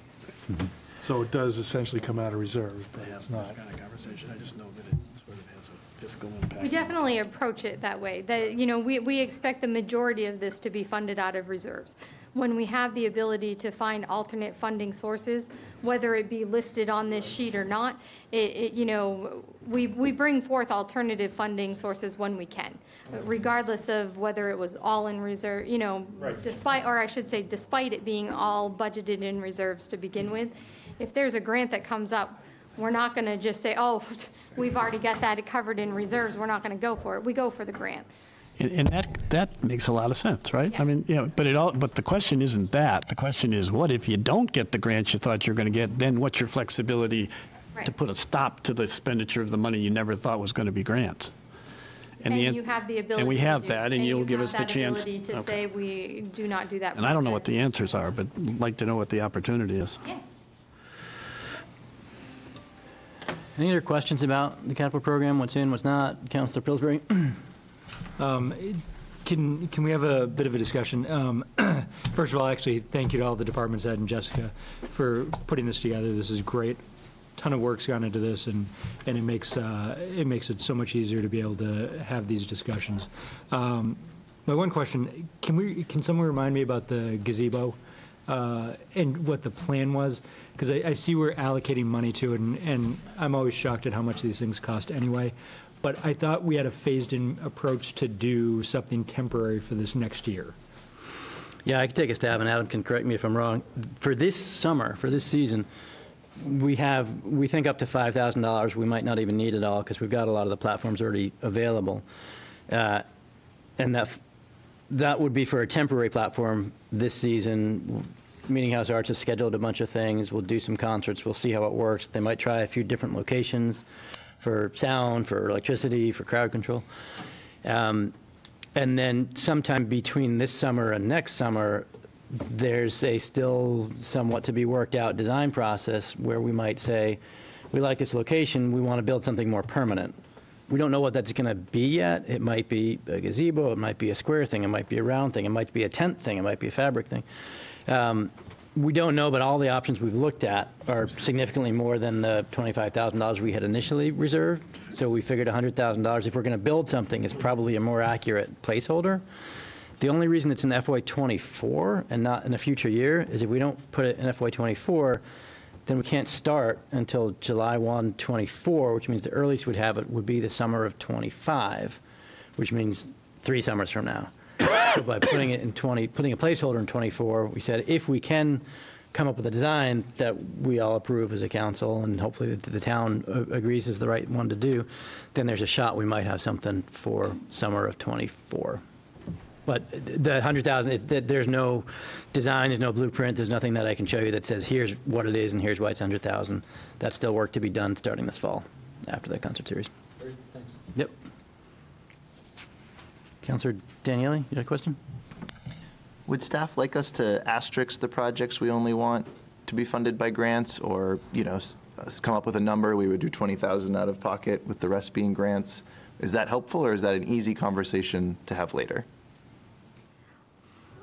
Speaker 3: So it does essentially come out of reserves, but it's not.
Speaker 4: kind of conversation. I just know that it sort of has a fiscal impact.
Speaker 10: We definitely approach it that way, that, we expect the majority of this to be funded out of reserves. When we have the ability to find alternate funding sources, whether it be listed on this sheet or not, we bring forth alternative funding sources when we can, regardless of whether it was all in reserve, despite it being all budgeted in reserves to begin with. If there's a grant that comes up, we're not going to just say, oh, we've already got that covered in reserves, we're not going to go for it. We go for the grant.
Speaker 4: And that makes a lot of sense, right?
Speaker 10: Yeah.
Speaker 4: I mean, but the question isn't that. The question is, what if you don't get the grants you thought you were going to get? Then what's your flexibility to
Speaker 10: Right.
Speaker 4: put a stop to the expenditure of the money you never thought was going to be grants?
Speaker 10: And you have the ability.
Speaker 4: And we
Speaker 10: to
Speaker 4: have
Speaker 10: do-
Speaker 4: that, and you'll
Speaker 10: you
Speaker 4: give
Speaker 10: have
Speaker 4: us the
Speaker 10: that
Speaker 4: chance.
Speaker 10: ability to
Speaker 4: Okay.
Speaker 10: say we do not do that.
Speaker 4: And I don't know what the answers are, but I'd like to know what the opportunity is.
Speaker 10: Yeah.
Speaker 2: Any other questions about the capital program, what's in, what's not? Councilor Pillsbury?
Speaker 9: Can we have a bit of a discussion? First of all, actually, thank you to all the departments head and Jessica for putting this together. This is great. Ton of work's gone into this, and it makes it so much easier to be able to have these discussions. My one question: can someone remind me about the gazebo and what the plan was? Because I see we're allocating money to it, and I'm always shocked at how much these things cost anyway. But I thought we had a phased-in approach to do something temporary for this next year.
Speaker 2: Yeah, I can take a stab, and Adam can correct me if I'm wrong. For this summer, for this season, we think up to $5,000. We might not even need it all because we've got a lot of the platforms already available. And that would be for a temporary platform this season. Meeting House Arts has scheduled a bunch of things. We'll do some concerts. We'll see how it works. They might try a few different locations for sound, for electricity, for crowd control. And then sometime between this summer and next summer, there's a still somewhat to be worked out design process where we might say, we like this location, we want to build something more permanent. We don't know what that's going to be yet. It might be a gazebo, it might be a square thing, it might be a round thing, it might be a tent thing, it might be a fabric thing. We don't know, but all the options we've looked at are significantly more than the $25,000 we had initially reserved. So we figured $100,000, if we're going to build something, is probably a more accurate placeholder. The only reason it's in FY24 and not in a future year is if we don't put it in FY24, then we can't start until July 1, 24, which means the earliest we'd have it would be the summer of 25, which means 3 summers from now. So by putting it in putting a placeholder in 24, we said if we can come up with a design that we all approve as a council and hopefully the town agrees is the right one to do, then there's a shot we might have something for summer of 24. But the 100,000, there's no design, there's no blueprint, there's nothing that I can show you that says here's what it is and here's why it's 100,000. That's still work to be done starting this fall after the concert series.
Speaker 9: Great, thanks.
Speaker 2: Yep. Councilor Daniele, you had a question?
Speaker 13: Would staff like us to asterisk the projects we only want to be funded by grants, or, come up with a number, we would do 20,000 out of pocket with the rest being grants? Is that helpful, or is that an easy conversation to have later?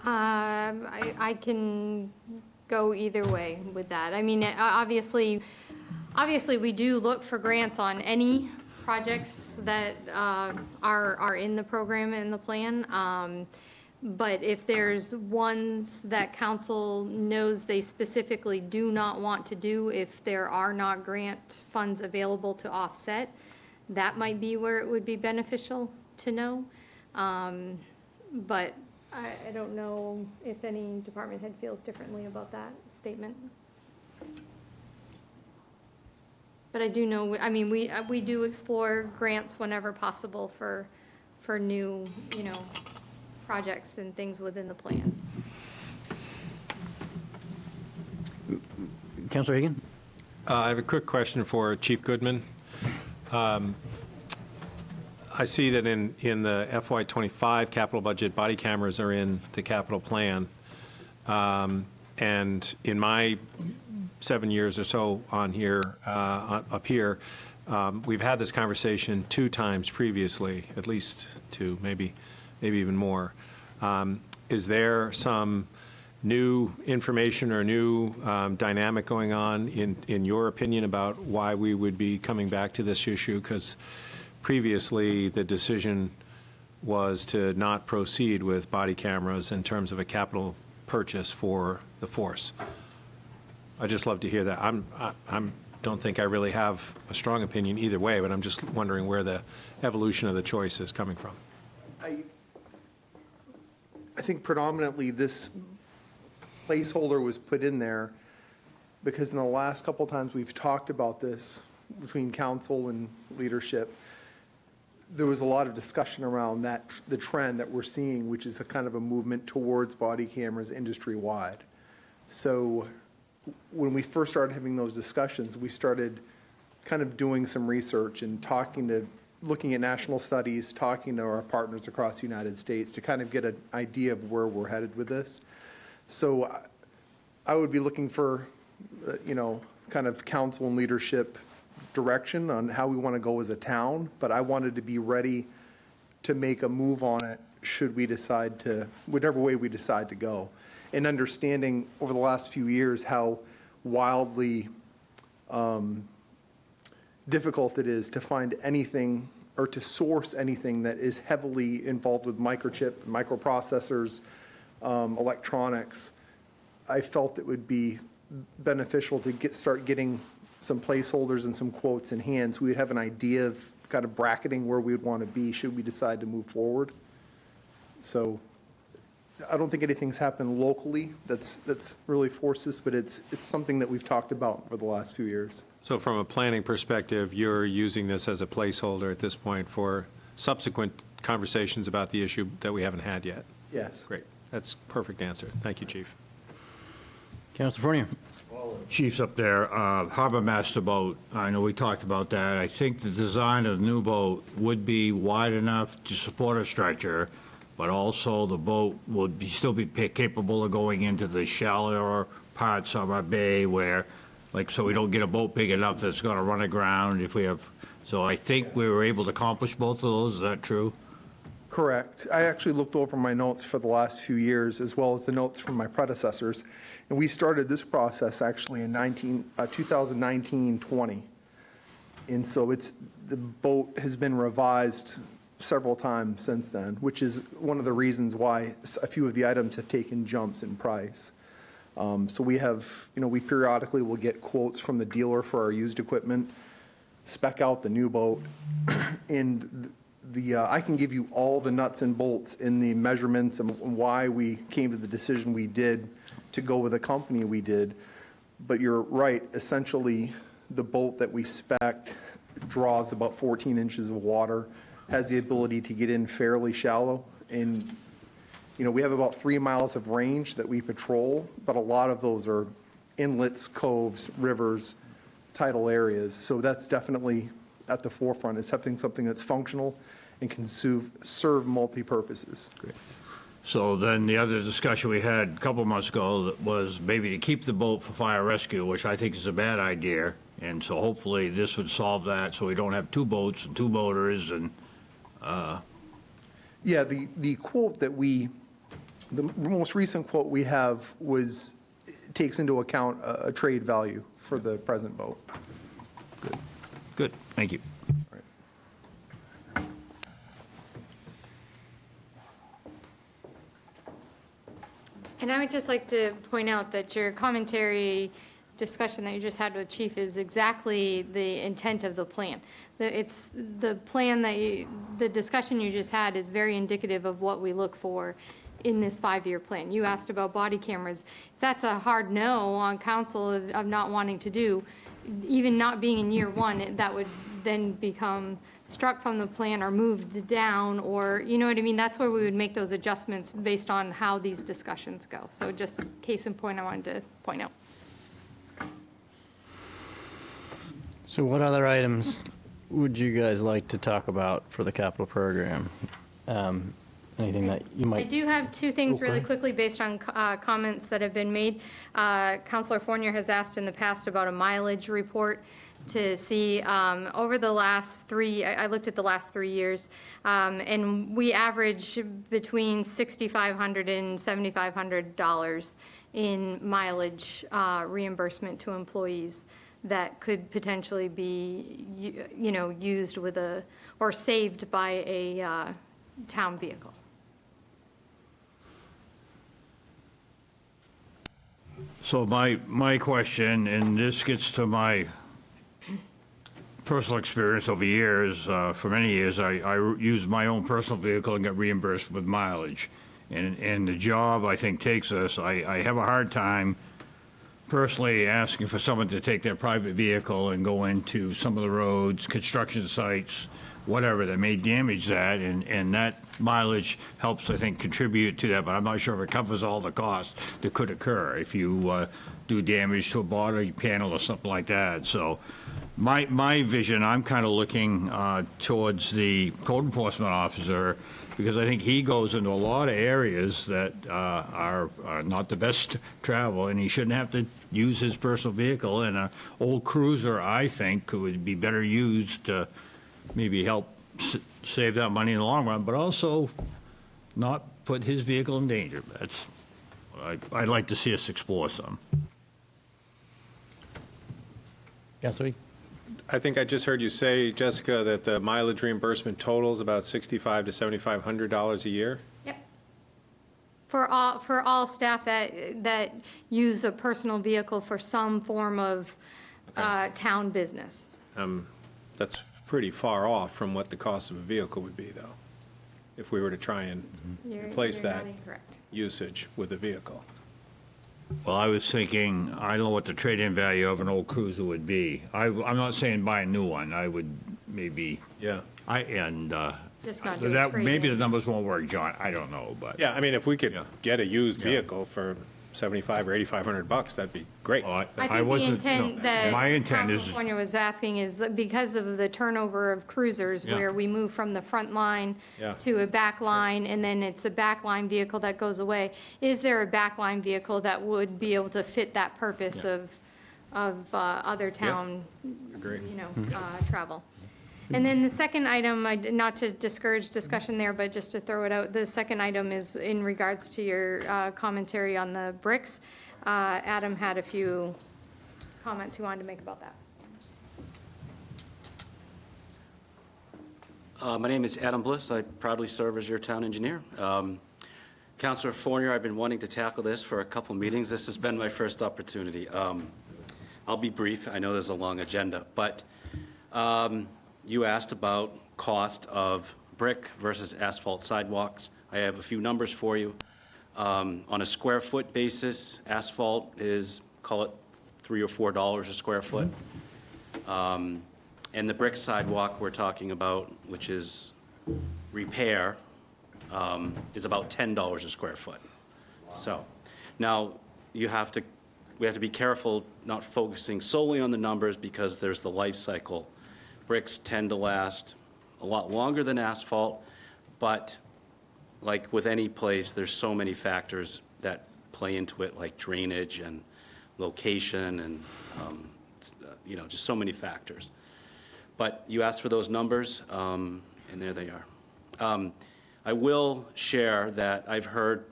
Speaker 10: I can go either way with that. I mean, obviously, we do look for grants on any projects that are in the program and the plan. But if there's ones that council knows they specifically do not want to do, if there are not grant funds available to offset, that might be where it would be beneficial to know. But I don't know if any department head feels differently about that statement. But I do know, I mean, we do explore grants whenever possible for new, projects and things within the plan.
Speaker 2: Councilor Hagan?
Speaker 5: I have a quick question for Chief Goodman. I see that in the FY25 capital budget, body cameras are in the capital plan. And in my 7 years or so on here, up here, we've had this conversation 2 times previously, at least 2, maybe even more. Is there some new information or new dynamic going on in your opinion about why we would be coming back to this issue? Because previously the decision was to not proceed with body cameras in terms of a capital purchase for the force. I'd just love to hear that. I don't think I really have a strong opinion either way, but I'm just wondering where the evolution of the choice is coming from.
Speaker 14: I think predominantly this placeholder was put in there because in the last couple of times we've talked about this between council and leadership, there was a lot of discussion around the trend that we're seeing, which is a kind of a movement towards body cameras industry-wide. So when we first started having those discussions, we started kind of doing some research and looking at national studies, talking to our partners across the United States to kind of get an idea of where we're headed with this. So I would be looking for, kind of council and leadership direction on how we want to go as a town, but I wanted to be ready to make a move on it should we decide to, whichever way we decide to go. And understanding over the last few years how wildly difficult it is to find anything or to source anything that is heavily involved with microchip, microprocessors, electronics, I felt it would be beneficial to start getting some placeholders and some quotes in hand, so we'd have an idea of kind of bracketing where we'd want to be should we decide to move forward. So I don't think anything's happened locally that's really forced this, but it's something that we've talked about for the last few years.
Speaker 5: So from a planning perspective, you're using this as a placeholder at this point for subsequent conversations about the issue that we haven't had yet?
Speaker 14: Yes.
Speaker 5: Great. That's a perfect answer. Thank you, Chief.
Speaker 2: Councilor Fournier.
Speaker 11: Chief's up there, harbor master boat, I know we talked about that. I think the design of the new boat would be wide enough to support a stretcher, but also the boat would still be capable of going into the shallower parts of our bay where, like, so we don't get a boat big enough that's going to run aground if we have, so I think we were able to accomplish both of those, is that true?
Speaker 14: Correct. I actually looked over my notes for the last few years, as well as the notes from my predecessors, and we started this process actually in 2019-20. And so the boat has been revised several times since then, which is one of the reasons why a few of the items have taken jumps in price. So we have, we periodically will get quotes from the dealer for our used equipment, spec out the new boat, and I can give you all the nuts and bolts in the measurements and why we came to the decision we did to go with the company we did. But you're right, essentially, the boat that we spec'd draws about 14 inches of water, has the ability to get in fairly shallow. And, we have about 3 miles of range that we patrol, but a lot of those are inlets, coves, rivers, tidal areas. So that's definitely at the forefront, is having something that's functional and can serve multi-purposes.
Speaker 11: Great. So then the other discussion we had a couple months ago was maybe to keep the boat for fire rescue, which I think is a bad idea. And so hopefully this would solve that, so we don't have two boats and two motors and.
Speaker 14: Yeah, the quote that the most recent quote we have takes into account a trade value for the present boat.
Speaker 11: Good, thank you.
Speaker 10: And I would just like to point out that your commentary discussion that you just had with Chief is exactly the intent of the plan. It's the plan the discussion you just had is very indicative of what we look for in this 5-year plan. You asked about body cameras. That's a hard no on council of not wanting to do. Even not being in year one, that would then become struck from the plan or moved down, or, you know what I mean? That's where we would make those adjustments based on how these discussions go. So just case in point, I wanted to point out.
Speaker 2: So what other items would you guys like to talk about for the capital program? Anything that you might?
Speaker 10: I do have two things really quickly based on comments that have been made. Councilor Fournier has asked in the past about a mileage report to see over the last I looked at the last 3 years, and we average between $6,500 and $7,500 in mileage reimbursement to employees that could potentially be, used with or saved by a town vehicle.
Speaker 11: So my question, and this gets to my personal experience over years, for many years, I used my own personal vehicle and got reimbursed with mileage. And the job, I think, takes us, I have a hard time personally asking for someone to take their private vehicle and go into some of the roads, construction sites, whatever, that may damage that, and that mileage helps, I think, contribute to that, but I'm not sure if it covers all the costs that could occur if you do damage to a body panel or something like that. So my vision, I'm kind of looking towards the code enforcement officer, because I think he goes into a lot of areas that are not the best travel, and he shouldn't have to use his personal vehicle. And an old cruiser, I think, would be better used to maybe help save that money in the long run, but also not put his vehicle in danger. That's what I'd like to see us explore some.
Speaker 2: Councilor?
Speaker 5: I think I just heard you say, Jessica, that the mileage reimbursement totals about $6,500 to $7,500 a year?
Speaker 10: Yep. For all staff that use a personal vehicle for some form of town business.
Speaker 5: That's pretty far off from what the cost of a vehicle would be, though. if we were to try and
Speaker 10: You're
Speaker 5: replace
Speaker 10: not
Speaker 5: that
Speaker 10: incorrect.
Speaker 5: usage with a vehicle.
Speaker 11: Well, I was thinking, I don't know what the trade-in value of an old cruiser would be. I'm not saying buy a new one. I would maybe,
Speaker 5: Yeah.
Speaker 10: Just not do a
Speaker 11: that, maybe
Speaker 10: trade-in.
Speaker 11: the numbers won't work, John. I don't know, but.
Speaker 5: Yeah, I mean, if we could
Speaker 11: Yeah.
Speaker 5: get a used
Speaker 11: Yeah.
Speaker 5: vehicle for 75 or 8,500 bucks, that'd be great.
Speaker 11: Well,
Speaker 10: I think the
Speaker 11: wasn't-
Speaker 10: intent
Speaker 11: no,
Speaker 10: that
Speaker 11: my intent is,
Speaker 10: California was asking is that because of the turnover of cruisers,
Speaker 11: Yeah.
Speaker 10: where we move from the front line
Speaker 5: Yeah.
Speaker 10: to a back line, and then it's the back line vehicle that goes away, is there a back line vehicle that would be able to fit that purpose of other town,
Speaker 5: Agree.
Speaker 10: travel? And then the second item, not to discourage discussion there, but just to throw it out, the second item is in regards to your commentary on the bricks. Adam had a few comments he wanted to make about that.
Speaker 15: My name is Adam Bliss. I proudly serve as your town engineer. Councilor Fournier, I've been wanting to tackle this for a couple meetings. This has been my first opportunity. I'll be brief. I know there's a long agenda, but you asked about cost of brick versus asphalt sidewalks. I have a few numbers for you. On a square foot basis, asphalt is, call it $3 or $4 a square foot. And the brick sidewalk we're talking about, which is repair, is about $10 a square foot. So, now, we have to be careful not focusing solely on the numbers because there's the life cycle. Bricks tend to last a lot longer than asphalt, but like with any place, there's so many factors that play into it, like drainage and location and, just so many factors. But you asked for those numbers, and there they are. I will share that I've heard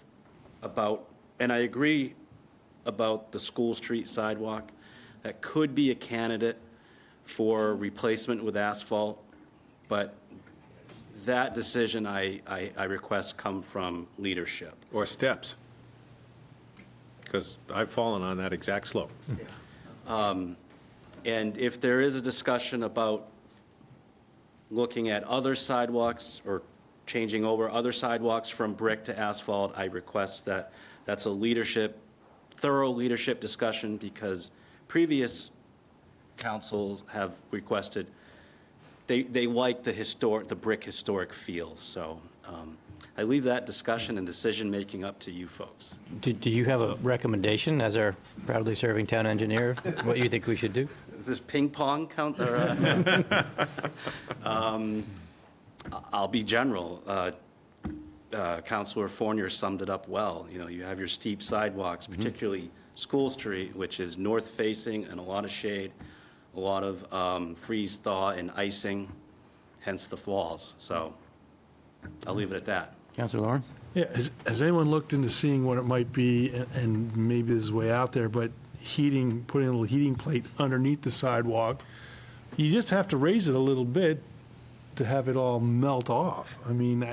Speaker 15: about, and I agree about the School Street sidewalk, that could be a candidate for replacement with asphalt, but that decision I request come from leadership.
Speaker 5: Or steps. Because I've fallen on that exact slope.
Speaker 15: And if there is a discussion about looking at other sidewalks or changing over other sidewalks from brick to asphalt, I request that that's a thorough leadership discussion, because previous councils have requested, they like the brick historic feel. So I leave that discussion and decision-making up to you folks.
Speaker 2: Do you have a recommendation as our proudly serving town engineer, what you think we should do?
Speaker 15: Is this ping pong count? Or, I'll be general. Councilor Fournier summed it up well. You have your steep sidewalks, particularly School Street, which is north-facing and a lot of shade, a lot of freeze-thaw and icing, hence the falls. So I'll leave it at that.
Speaker 2: Councilor Lawrence?
Speaker 3: Yeah, has anyone looked into seeing what it might be, and maybe this is way out there, but putting a little heating plate underneath the sidewalk? You just have to raise it a little bit to have it all melt off. I mean,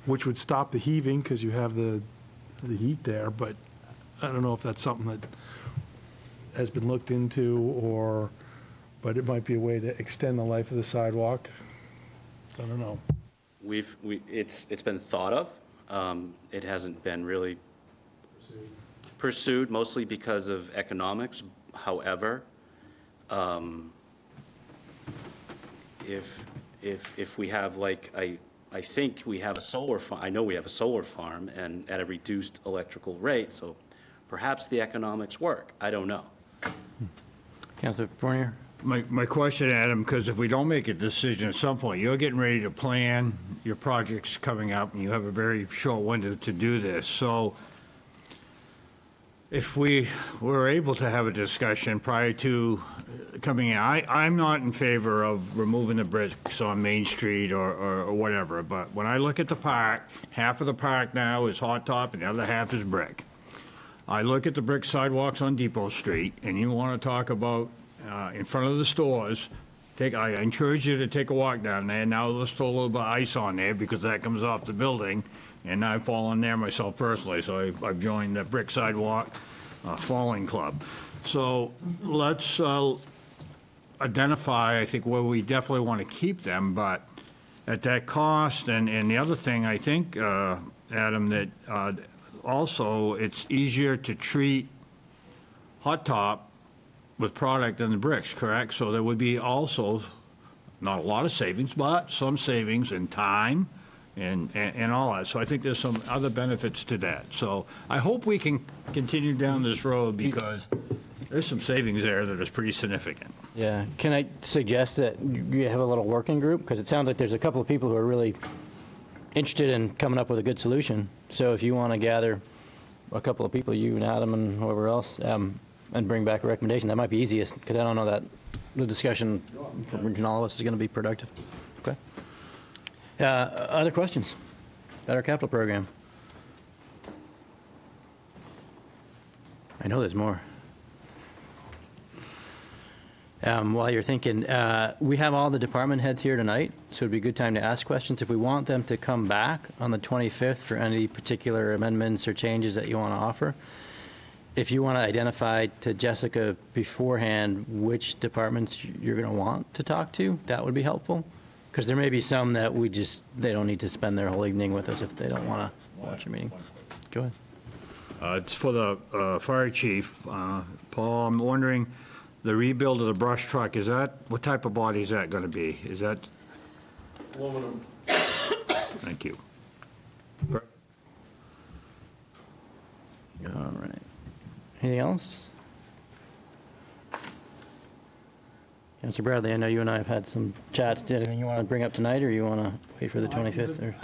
Speaker 3: which would stop the heaving because you have the heat there, but I don't know if that's something that has been looked into, but it might be a way to extend the life of the sidewalk. I don't know.
Speaker 15: It's been thought of. It hasn't been really pursued, mostly because of economics. However, if we have, like, I think we have a solar farm, I know we have a solar farm, and at a reduced electrical rate, so perhaps the economics work. I don't know.
Speaker 2: Councilor Fournier?
Speaker 11: My question, Adam, because if we don't make a decision at some point, you're getting ready to plan your projects coming up, and you have a very short window to do this. So if we were able to have a discussion prior to coming in, I'm not in favor of removing the bricks on Main Street or whatever, but when I look at the park, half of the park now is hot top and the other half is brick. I look at the brick sidewalks on Depot Street, and you want to talk about in front of the stores, I encourage you to take a walk down there. Now let's throw a little bit of ice on there because that comes off the building, and I've fallen there myself personally, so I've joined the brick sidewalk falling club. So let's identify, I think, where we definitely want to keep them, but at that cost. And the other thing, I think, Adam, that also it's easier to treat hot top with product than the bricks, correct? So there would be also, not a lot of savings, but some savings in time and all that. So I think there's some other benefits to that. So I hope we can continue down this road because there's some savings there that is pretty significant.
Speaker 2: Yeah. Can I suggest that you have a little working group? Because it sounds like there's a couple of people who are really interested in coming up with a good solution. So if you want to gather a couple of people, you and Adam and whoever else, and bring back a recommendation, that might be easiest, because I don't know that the discussion from all of us is going to be productive. Okay. Other questions about our capital program? I know there's more. While you're thinking, we have all the department heads here tonight, so it'd be a good time to ask questions. If we want them to come back on the 25th for any particular amendments or changes that you want to offer, if you want to identify to Jessica beforehand which departments you're going to want to talk to, that would be helpful. Because there may be some that they don't need to spend their whole evening with us if they don't want to watch a meeting. Go ahead.
Speaker 11: It's for the fire chief. Paul, I'm wondering, the rebuild of the brush truck, what type of body is that going to be? Is that?
Speaker 3: Aluminum.
Speaker 11: Thank you.
Speaker 2: All right. Anything else? Councilor Bradley, I know you and I have had some chats. Anything you want to bring up tonight, or you want to wait for the 25th? Or?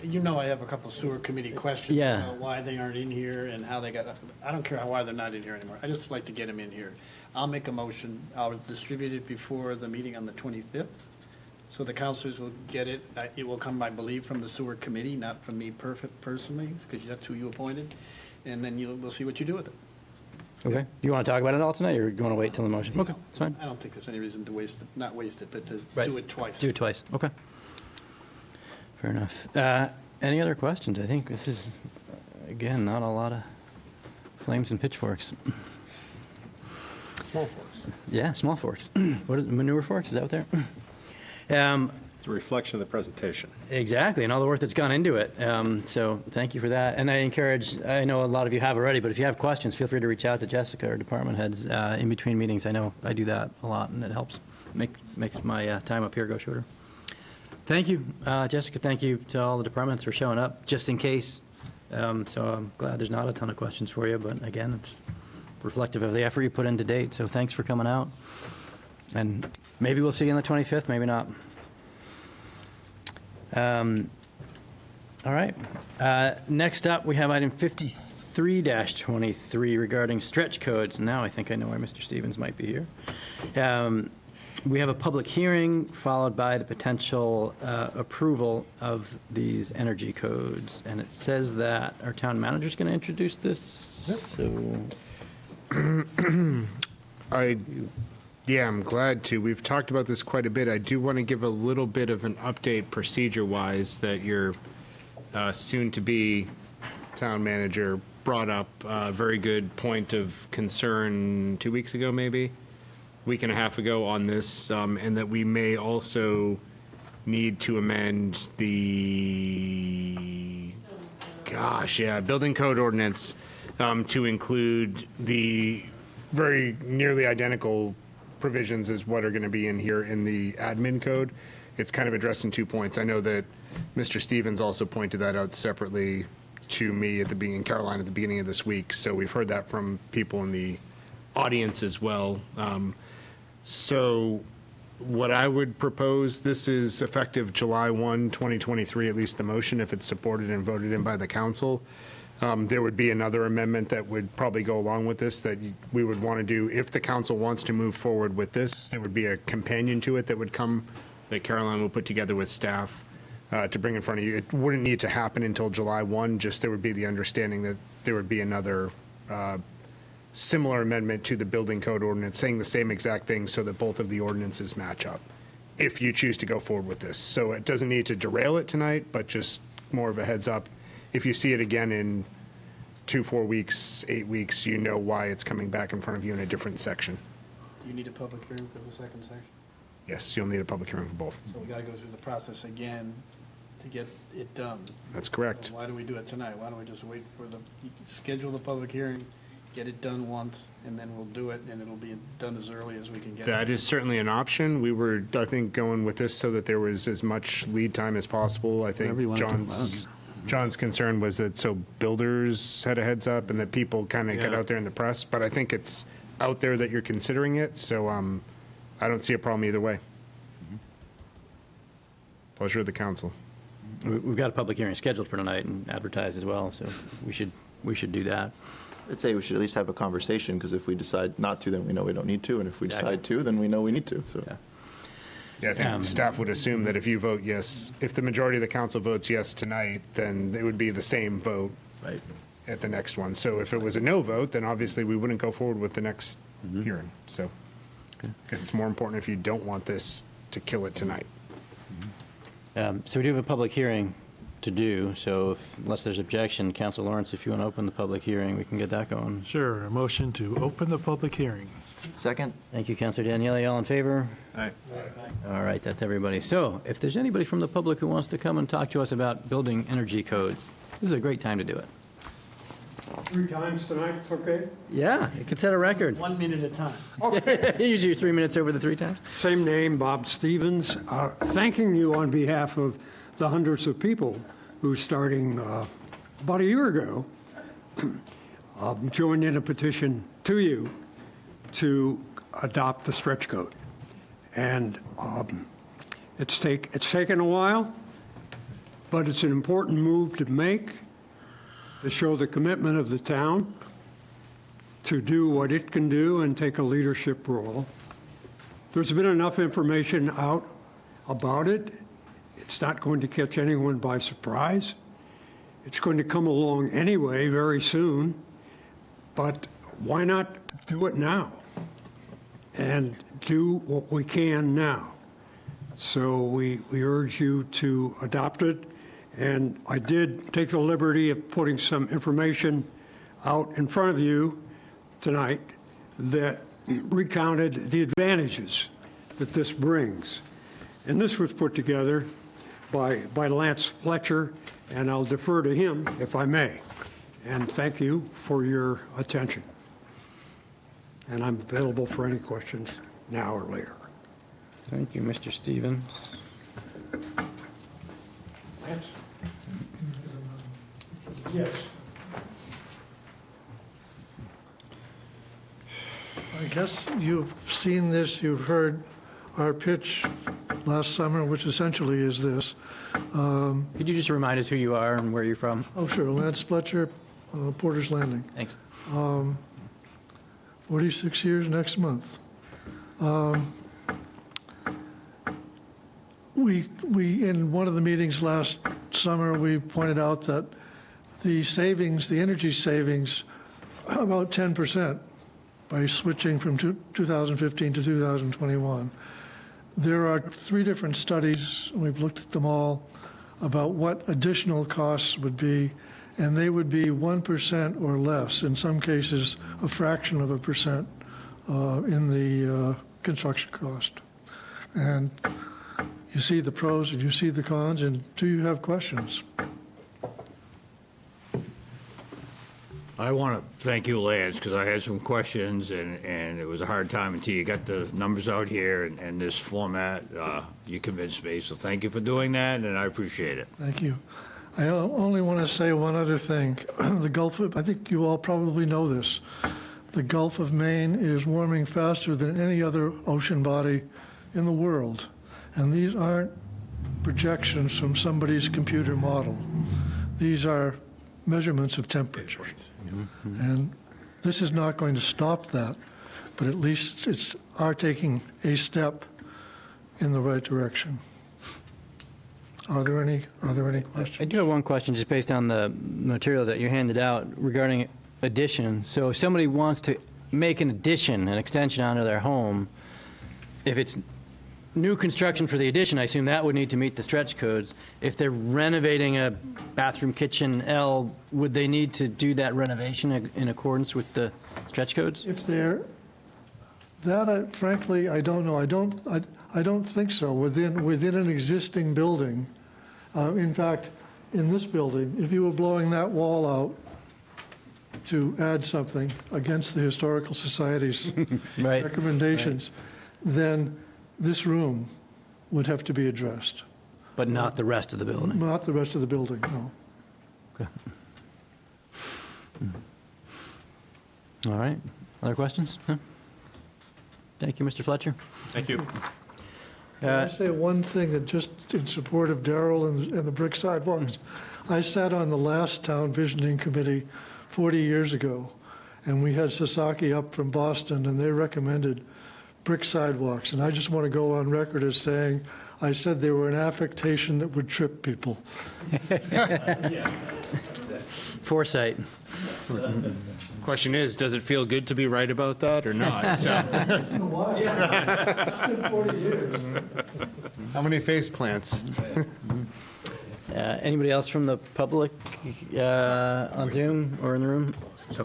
Speaker 4: You know I have a couple sewer committee questions
Speaker 2: Yeah.
Speaker 4: about why they aren't in here and how they got, I don't care why they're not in here anymore. I just like to get them in here. I'll make a motion. I'll distribute it before the meeting on the 25th, so the councilors will get it. It will come, I believe, from the sewer committee, not from me personally, because that's who you appointed. And then we'll see what you do with it.
Speaker 2: Okay. You want to talk about it all tonight, or you want to wait till the motion? Okay, that's fine.
Speaker 4: I don't think there's any reason to waste it, not waste it, but to
Speaker 2: Right.
Speaker 4: do it twice.
Speaker 2: Do it twice. Okay. Fair enough. Any other questions? I think this is, again, not a lot of flames and pitchforks.
Speaker 5: Small forks.
Speaker 2: Yeah, small forks. What is manure forks? Is that what they're?
Speaker 5: It's a reflection of the presentation.
Speaker 2: Exactly, and all the work that's gone into it. So thank you for that. And I know a lot of you have already, but if you have questions, feel free to reach out to Jessica or department heads in between meetings. I know I do that a lot, and it helps makes my time up here go shorter. Thank you, Jessica. Thank you to all the departments for showing up, just in case. So I'm glad there's not a ton of questions for you, but again, it's reflective of the effort you put in to date. So thanks for coming out. And maybe we'll see you on the 25th, maybe not. All right. Next up, we have item 53-23 regarding stretch codes. Now I think I know where Mr. Stevens might be here. We have a public hearing followed by the potential approval of these energy codes. And it says that our town manager is going to introduce this. Yep. So
Speaker 6: Yeah, I'm glad to. We've talked about this quite a bit. I do want to give a little bit of an update procedure-wise that your soon-to-be town manager brought up a very good point of concern 2 weeks ago, maybe, week and a half ago on this, and that we may also need to amend the, building code ordinance to include the very nearly identical provisions as what are going to be in here in the admin code. It's kind of addressed in 2 points. I know that Mr. Stevens also pointed that out separately to me at the beginning, Caroline, at the beginning of this week. So we've heard that from people in the audience as well. So what I would propose, this is effective July 1, 2023, at least the motion, if it's supported and voted in by the council. There would be another amendment that would probably go along with this that we would want to do. If the council wants to move forward with this, there would be a companion to it that would come, that Caroline will put together with staff to bring in front of you. It wouldn't need to happen until July 1, just there would be the understanding that there would be another similar amendment to the building code ordinance saying the same exact thing so that both of the ordinances match up, if you choose to go forward with this. So it doesn't need to derail it tonight, but just more of a heads up. If you see it again in 2, 4 weeks, 8 weeks, you know why it's coming back in front of you in a different section.
Speaker 4: Do you need a public hearing for the second section?
Speaker 6: Yes, you'll need a public hearing for both.
Speaker 4: So we got to go through the process again to get it done.
Speaker 6: That's correct.
Speaker 4: So why do we do it tonight? Why don't we just wait for schedule the public hearing, get it done once, and then we'll do it, and it'll be done as early as we can get it.
Speaker 6: That is certainly an option. We were, I think, going with this so that there was as much lead time as possible. I think
Speaker 4: Whatever you wanna do.
Speaker 6: John's concern was that so builders had a heads up and that people kind of get out there in the press, but I think it's out there that you're considering it, so I don't see a problem either way. Pleasure of the council.
Speaker 2: We've got a public hearing scheduled for tonight and advertised as well, so we should do that.
Speaker 13: I'd say we should at least have a conversation, because if we decide not to, then we know we don't need to, and if we
Speaker 2: Exactly.
Speaker 13: decide to, then we know we need to, so.
Speaker 6: Yeah, I think staff would assume that if you vote yes, if the majority of the council votes yes tonight, then it would be the same vote
Speaker 2: Right.
Speaker 6: at the next one. So if it was a no vote, then obviously we wouldn't go forward with the next hearing, so. Because it's more important if you don't want this to kill it tonight.
Speaker 2: So we do have a public hearing to do, so unless there's objection, Council Lawrence, if you want to open the public hearing, we can get that going.
Speaker 3: Sure, a motion to open the public hearing.
Speaker 13: Second?
Speaker 2: Thank you, Councilor Daniele. All in favor?
Speaker 11: Aye.
Speaker 2: All right, that's everybody. So if there's anybody from the public who wants to come and talk to us about building energy codes, this is a great time to do it.
Speaker 8: 3 times tonight, it's okay?
Speaker 2: Yeah, you could set a record.
Speaker 4: 1 minute at a time.
Speaker 2: Usually 3 minutes over the 3 times.
Speaker 8: Same name, Bob Stevens. Thanking you on behalf of the hundreds of people who, starting about a year ago, joined in a petition to you to adopt the stretch code. And it's taken a while, but it's an important move to make to show the commitment of the town to do what it can do and take a leadership role. There's been enough information out about it. It's not going to catch anyone by surprise. It's going to come along anyway very soon, but why not do it now? And do what we can now. So we urge you to adopt it. And I did take the liberty of putting some information out in front of you tonight that recounted the advantages that this brings. And this was put together by Lance Fletcher, and I'll defer to him if I may. And thank you for your attention. And I'm available for any questions now or later.
Speaker 2: Thank you, Mr. Stevens.
Speaker 8: Lance? Yes.
Speaker 16: I guess you've seen this, you've heard our pitch last summer, which essentially is this.
Speaker 2: Could you just remind us who you are and where you're from?
Speaker 16: Oh, sure, Lance Fletcher, Porter's Landing.
Speaker 2: Thanks.
Speaker 16: 46 years next month. We, in one of the meetings last summer, we pointed out that the savings, the energy savings, about 10% by switching from 2015 to 2021. There are 3 different studies, and we've looked at them all, about what additional costs would be, and they would be 1% or less, in some cases a fraction of a percent in the construction cost. And you see the pros and you see the cons, and do you have questions?
Speaker 11: I want to thank you, Lance, because I had some questions, and it was a hard time until you got the numbers out here and this format. You convinced me, so thank you for doing that, and I appreciate it.
Speaker 16: Thank you. I only want to say one other thing. The Gulf of, I think you all probably know this, the Gulf of Maine is warming faster than any other ocean body in the world. And these aren't projections from somebody's computer model. These are measurements of temperature. And this is not going to stop that, but at least it's our taking a step in the right direction. Are there any questions?
Speaker 2: I do have one question, just based on the material that you handed out regarding addition. So if somebody wants to make an addition, an extension onto their home, if it's new construction for the addition, I assume that would need to meet the stretch codes. If they're renovating a bathroom, kitchen, L, would they need to do that renovation in accordance with the stretch codes?
Speaker 16: If they're That, frankly, I don't know. I don't think so. Within an existing building, in fact, in this building, if you were blowing that wall out to add something against the Historical Society's
Speaker 2: Right.
Speaker 16: recommendations, then this room would have to be addressed.
Speaker 2: But not the rest of the building.
Speaker 16: Not the rest of the building, no.
Speaker 2: Okay. All right. Other questions? Huh? Thank you, Mr. Fletcher.
Speaker 5: Thank you.
Speaker 16: Can I say one thing that just in support of Darrell and the brick sidewalks? I sat on the last town visioning committee 40 years ago, and we had Sasaki up from Boston, and they recommended brick sidewalks. And I just want to go on record as saying, I said they were an affectation that would trip people.
Speaker 2: Foresight.
Speaker 6: Question is, does it feel good to be right about that or not? So,
Speaker 16: It's been a while. It's been 40 years.
Speaker 6: how many face plants?
Speaker 2: Anybody else from the public on Zoom or in the room?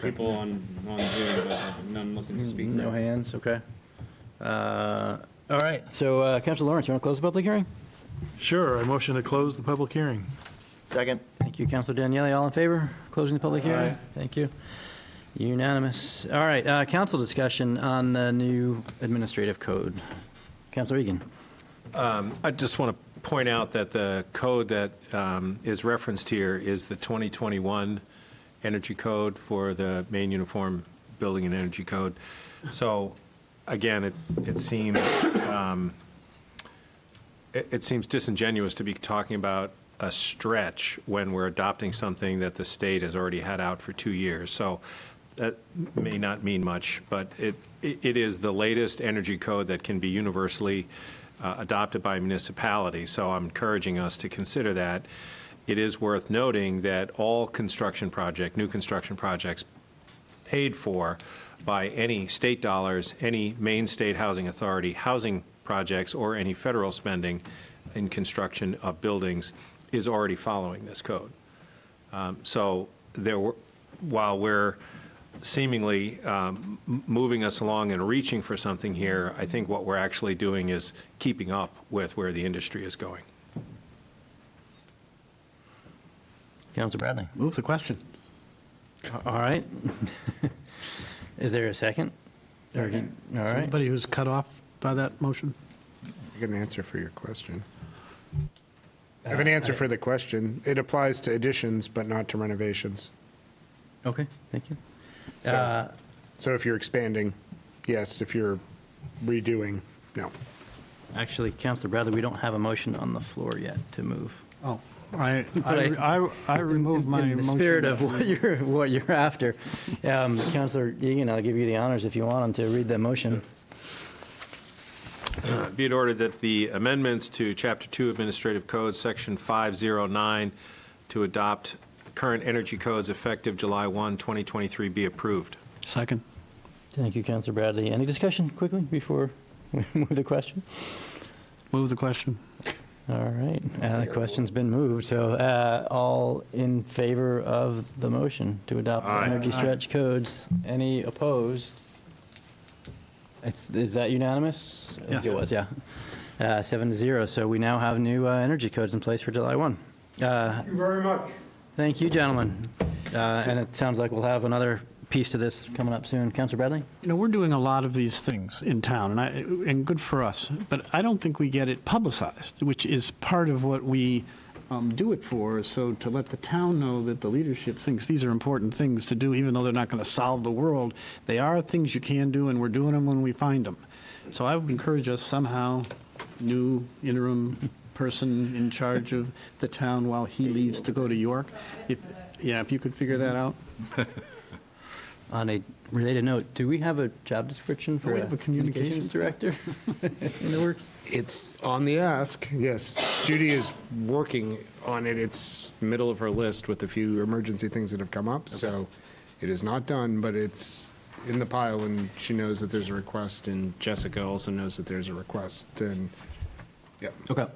Speaker 6: People on Zoom, but none looking to speak.
Speaker 2: No hands, okay. All right, so Councilor Lawrence, you want to close the public hearing?
Speaker 3: Sure, I motion to close the public hearing.
Speaker 13: Second.
Speaker 2: Thank you, Councilor Daniele. All in favor, closing the public hearing? Thank you. Unanimous. All right, council discussion on the new administrative code. Councilor Egan.
Speaker 5: I just want to point out that the code that is referenced here is the 2021 Energy Code for the Maine Uniform Building and Energy Code. So, again, it seems it seems disingenuous to be talking about a stretch when we're adopting something that the state has already had out for 2 years. So that may not mean much, but it is the latest energy code that can be universally adopted by municipalities. So I'm encouraging us to consider that. It is worth noting that all construction project, new construction projects paid for by any state dollars, any Maine State Housing Authority housing projects, or any federal spending in construction of buildings is already following this code. So while we're seemingly moving us along and reaching for something here, I think what we're actually doing is keeping up with where the industry is going.
Speaker 2: Councilor Bradley.
Speaker 4: Move the question.
Speaker 2: All right. Is there a second? All right.
Speaker 4: Anybody who's cut off by that motion?
Speaker 6: I got an answer for your question. I have an answer for the question. It applies to additions, but not to renovations.
Speaker 2: Okay, thank you.
Speaker 6: So if you're expanding, yes. If you're redoing, no.
Speaker 2: Actually, Councilor Bradley, we don't have a motion on the floor yet to move.
Speaker 4: Oh, I removed my motion.
Speaker 2: In the spirit of what you're after, Councilor Egan, I'll give you the honors if you want him to read the motion.
Speaker 5: Be it ordered that the amendments to Chapter 2 Administrative Code, Section 509, to adopt current energy codes effective July 1, 2023, be approved.
Speaker 4: Second.
Speaker 2: Thank you, Councilor Bradley. Any discussion quickly before we move the question?
Speaker 4: Move the question.
Speaker 2: All right, the question's been moved, so all in favor of the motion to adopt the energy stretch codes? Any opposed? Is that unanimous? I think it was, yeah. 7-0, so we now have new energy codes in place for July 1.
Speaker 8: Thank you very much.
Speaker 2: Thank you, gentlemen. And it sounds like we'll have another piece to this coming up soon. Councilor Bradley?
Speaker 4: You know, we're doing a lot of these things in town, and good for us, but I don't think we get it publicized, which is part of what we do it for, so to let the town know that the leadership thinks these are important things to do, even though they're not going to solve the world. They are things you can do, and we're doing them when we find them. So I would encourage us somehow, new interim person in charge of the town while he leaves to go to York, if you could figure that out.
Speaker 2: On a related note, do we have a job description for a communications director in the works?
Speaker 6: It's on the ask, yes. Judy is working on it. It's middle of her list with a few emergency things that have come up, so it is not done, but it's in the pile, and she knows that there's a request, and Jessica also knows that there's a request, and, yeah.
Speaker 2: Okay.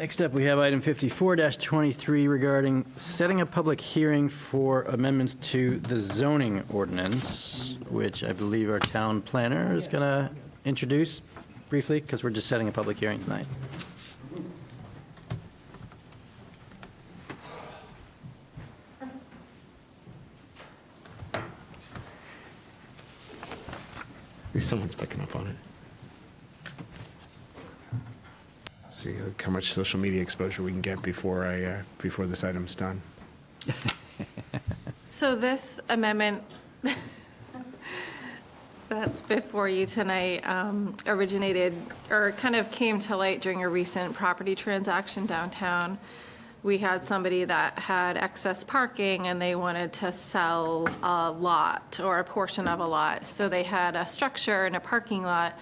Speaker 2: Next up, we have item 54-23 regarding setting a public hearing for amendments to the zoning ordinance, which I believe our town planner is going to introduce briefly, because we're just setting a public hearing tonight.
Speaker 6: At least someone's picking up on it. See how much social media exposure we can get before this item's done.
Speaker 17: So this amendment that's before you tonight originated or kind of came to light during a recent property transaction downtown. We had somebody that had excess parking and they wanted to sell a lot or a portion of a lot. So they had a structure and a parking lot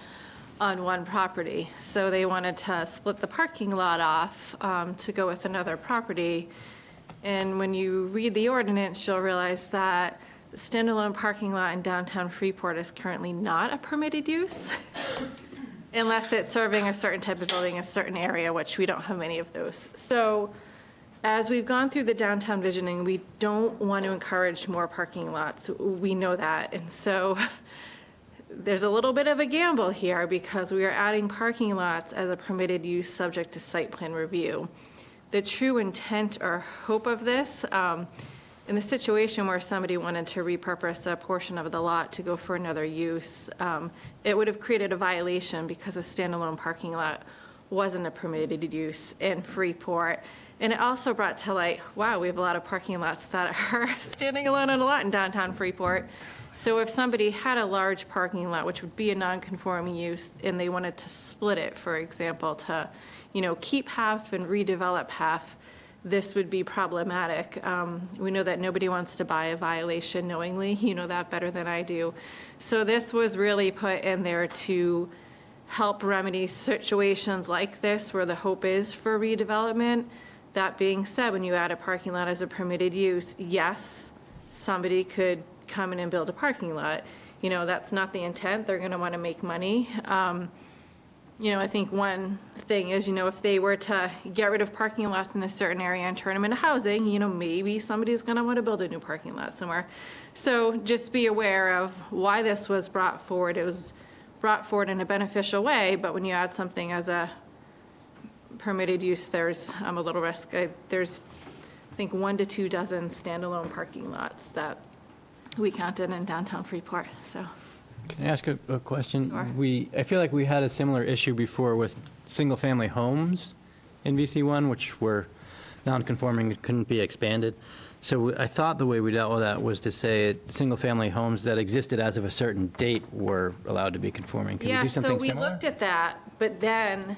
Speaker 17: on one property. So they wanted to split the parking lot off to go with another property. And when you read the ordinance, you'll realize that the standalone parking lot in downtown Freeport is currently not a permitted use unless it's serving a certain type of building, a certain area, which we don't have many of those. So as we've gone through the downtown visioning, we don't want to encourage more parking lots. We know that. And so there's a little bit of a gamble here because we are adding parking lots as a permitted use subject to site plan review. The true intent or hope of this, in the situation where somebody wanted to repurpose a portion of the lot to go for another use, it would have created a violation because a standalone parking lot wasn't a permitted use in Freeport. And it also brought to light, wow, we have a lot of parking lots that are standing alone on a lot in downtown Freeport. So if somebody had a large parking lot, which would be a non-conforming use, and they wanted to split it, for example, to, keep half and redevelop half, this would be problematic. We know that nobody wants to buy a violation knowingly. You know that better than I do. So this was really put in there to help remedy situations like this where the hope is for redevelopment. That being said, when you add a parking lot as a permitted use, yes, somebody could come in and build a parking lot. That's not the intent. They're going to want to make money. I think one thing is, if they were to get rid of parking lots in a certain area and turn them into housing, maybe somebody's going to want to build a new parking lot somewhere. So just be aware of why this was brought forward. It was brought forward in a beneficial way, but when you add something as a permitted use, there's a little risk. There's, I think, 1 to 2 dozen standalone parking lots that we counted in downtown Freeport, so.
Speaker 2: Can I ask a question?
Speaker 17: Sure.
Speaker 2: I feel like we had a similar issue before with single-family homes in VC1, which were non-conforming, couldn't be expanded. So I thought the way we dealt with that was to say single-family homes that existed as of a certain date were allowed to be conforming. Can we do something similar?
Speaker 17: Yeah, so we looked at that, but then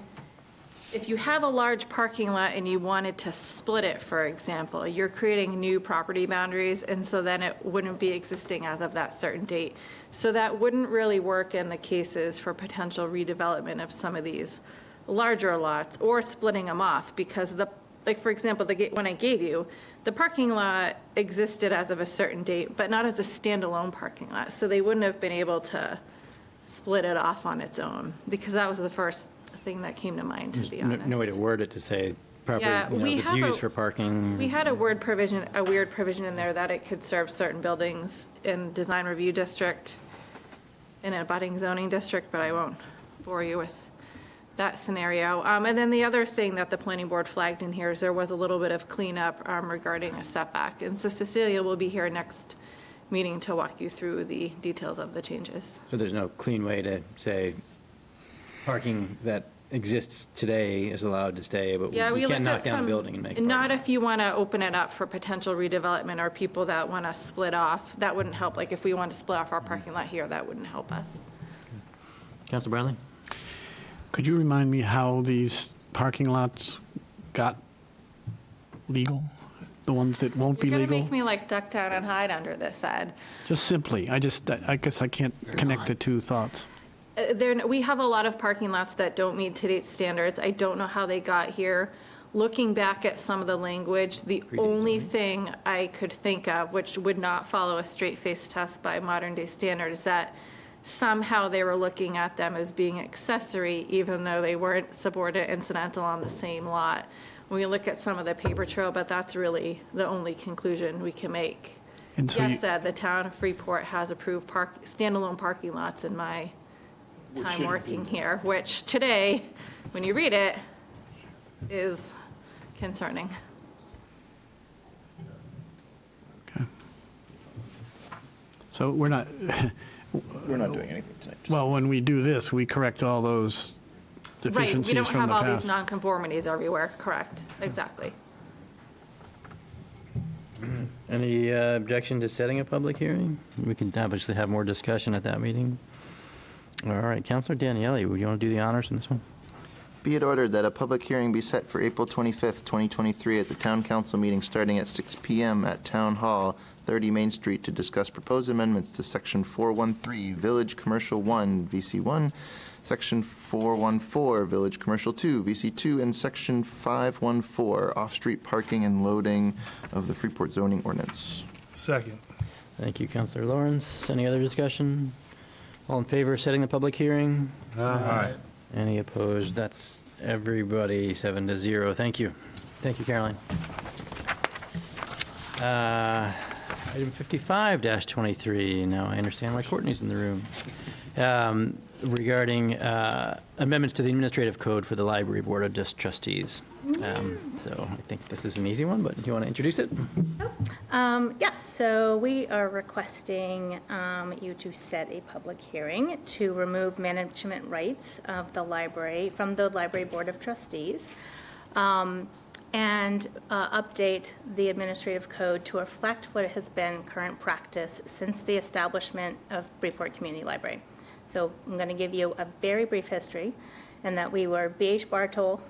Speaker 17: if you have a large parking lot and you wanted to split it, for example, you're creating new property boundaries, and so then it wouldn't be existing as of that certain date. So that wouldn't really work in the cases for potential redevelopment of some of these larger lots or splitting them off, because for example, the one I gave you, the parking lot existed as of a certain date, but not as a standalone parking lot. So they wouldn't have been able to split it off on its own, because that was the first thing that came to mind, to be honest.
Speaker 2: No way to word it to say property, if it's used for parking.
Speaker 17: We had a weird provision in there that it could serve certain buildings in design review district, in a abutting zoning district, but I won't bore you with that scenario. And then the other thing that the planning board flagged in here is there was a little bit of cleanup regarding a setback. And so Cecilia will be here next meeting to walk you through the details of the changes.
Speaker 2: So there's no clean way to say parking that exists today is allowed to stay, but
Speaker 17: Yeah,
Speaker 2: we can't
Speaker 17: looked at
Speaker 2: knock down a
Speaker 17: some-
Speaker 2: building and make it
Speaker 17: Not if you want to open it up for potential redevelopment or people that want to split off. That wouldn't help. Like if we want to split off our parking lot here, that wouldn't help us.
Speaker 2: Councilor Bradley?
Speaker 4: Could you remind me how these parking lots got legal? The ones that won't be
Speaker 17: You're
Speaker 4: legal?
Speaker 17: going to make me like duck down and hide under this, Ed.
Speaker 4: Just simply, I guess I can't connect the two thoughts.
Speaker 17: We have a lot of parking lots that don't meet today's standards. I don't know how they got here. Looking back at some of the language, the only thing I could think of, which would not follow a straight-face test by modern-day standards, is that somehow they were looking at them as being accessory, even though they weren't subordinate incidental on the same lot. When you look at some of the paper trail, but that's really the only conclusion we can make.
Speaker 4: And so
Speaker 17: Yes, said the town of Freeport has approved standalone parking lots in my time working here, which today, when you read it, is concerning.
Speaker 4: So we're not
Speaker 13: doing anything tonight.
Speaker 4: well, when we do this, we correct all those
Speaker 17: Right, we
Speaker 4: deficiencies
Speaker 17: don't
Speaker 4: from
Speaker 17: have
Speaker 4: the
Speaker 17: all these
Speaker 4: past.
Speaker 17: nonconformities everywhere, correct, exactly.
Speaker 2: Any objection to setting a public hearing? We can obviously have more discussion at that meeting. All right, Councilor Daniele, would you want to do the honors on this one?
Speaker 13: Be it ordered that a public hearing be set for April 25th, 2023 at the Town Council meeting starting at 6 p.m. at Town Hall, 30 Main Street, to discuss proposed amendments to Section 413, Village Commercial 1, VC1, Section 414, Village Commercial 2, VC2, and Section 514, Off-Street Parking and Loading of the Freeport zoning ordinance.
Speaker 3: Second.
Speaker 2: Thank you, Councilor Lawrence. Any other discussion? All in favor of setting the public hearing?
Speaker 3: Aye.
Speaker 2: Any opposed? That's everybody, 7-0. Thank you. Thank you, Caroline. Item 55-23. Now I understand why Courtney's in the room. Regarding amendments to the administrative code for the Library Board of Trustees. So I think this is an easy one, but do you want to introduce it?
Speaker 18: Yes, so we are requesting you to set a public hearing to remove management rights of the library from the Library Board of Trustees and update the administrative code to reflect what has been current practice since the establishment of Freeport Community Library. So I'm going to give you a very brief history, and that we were B.H. Bartow,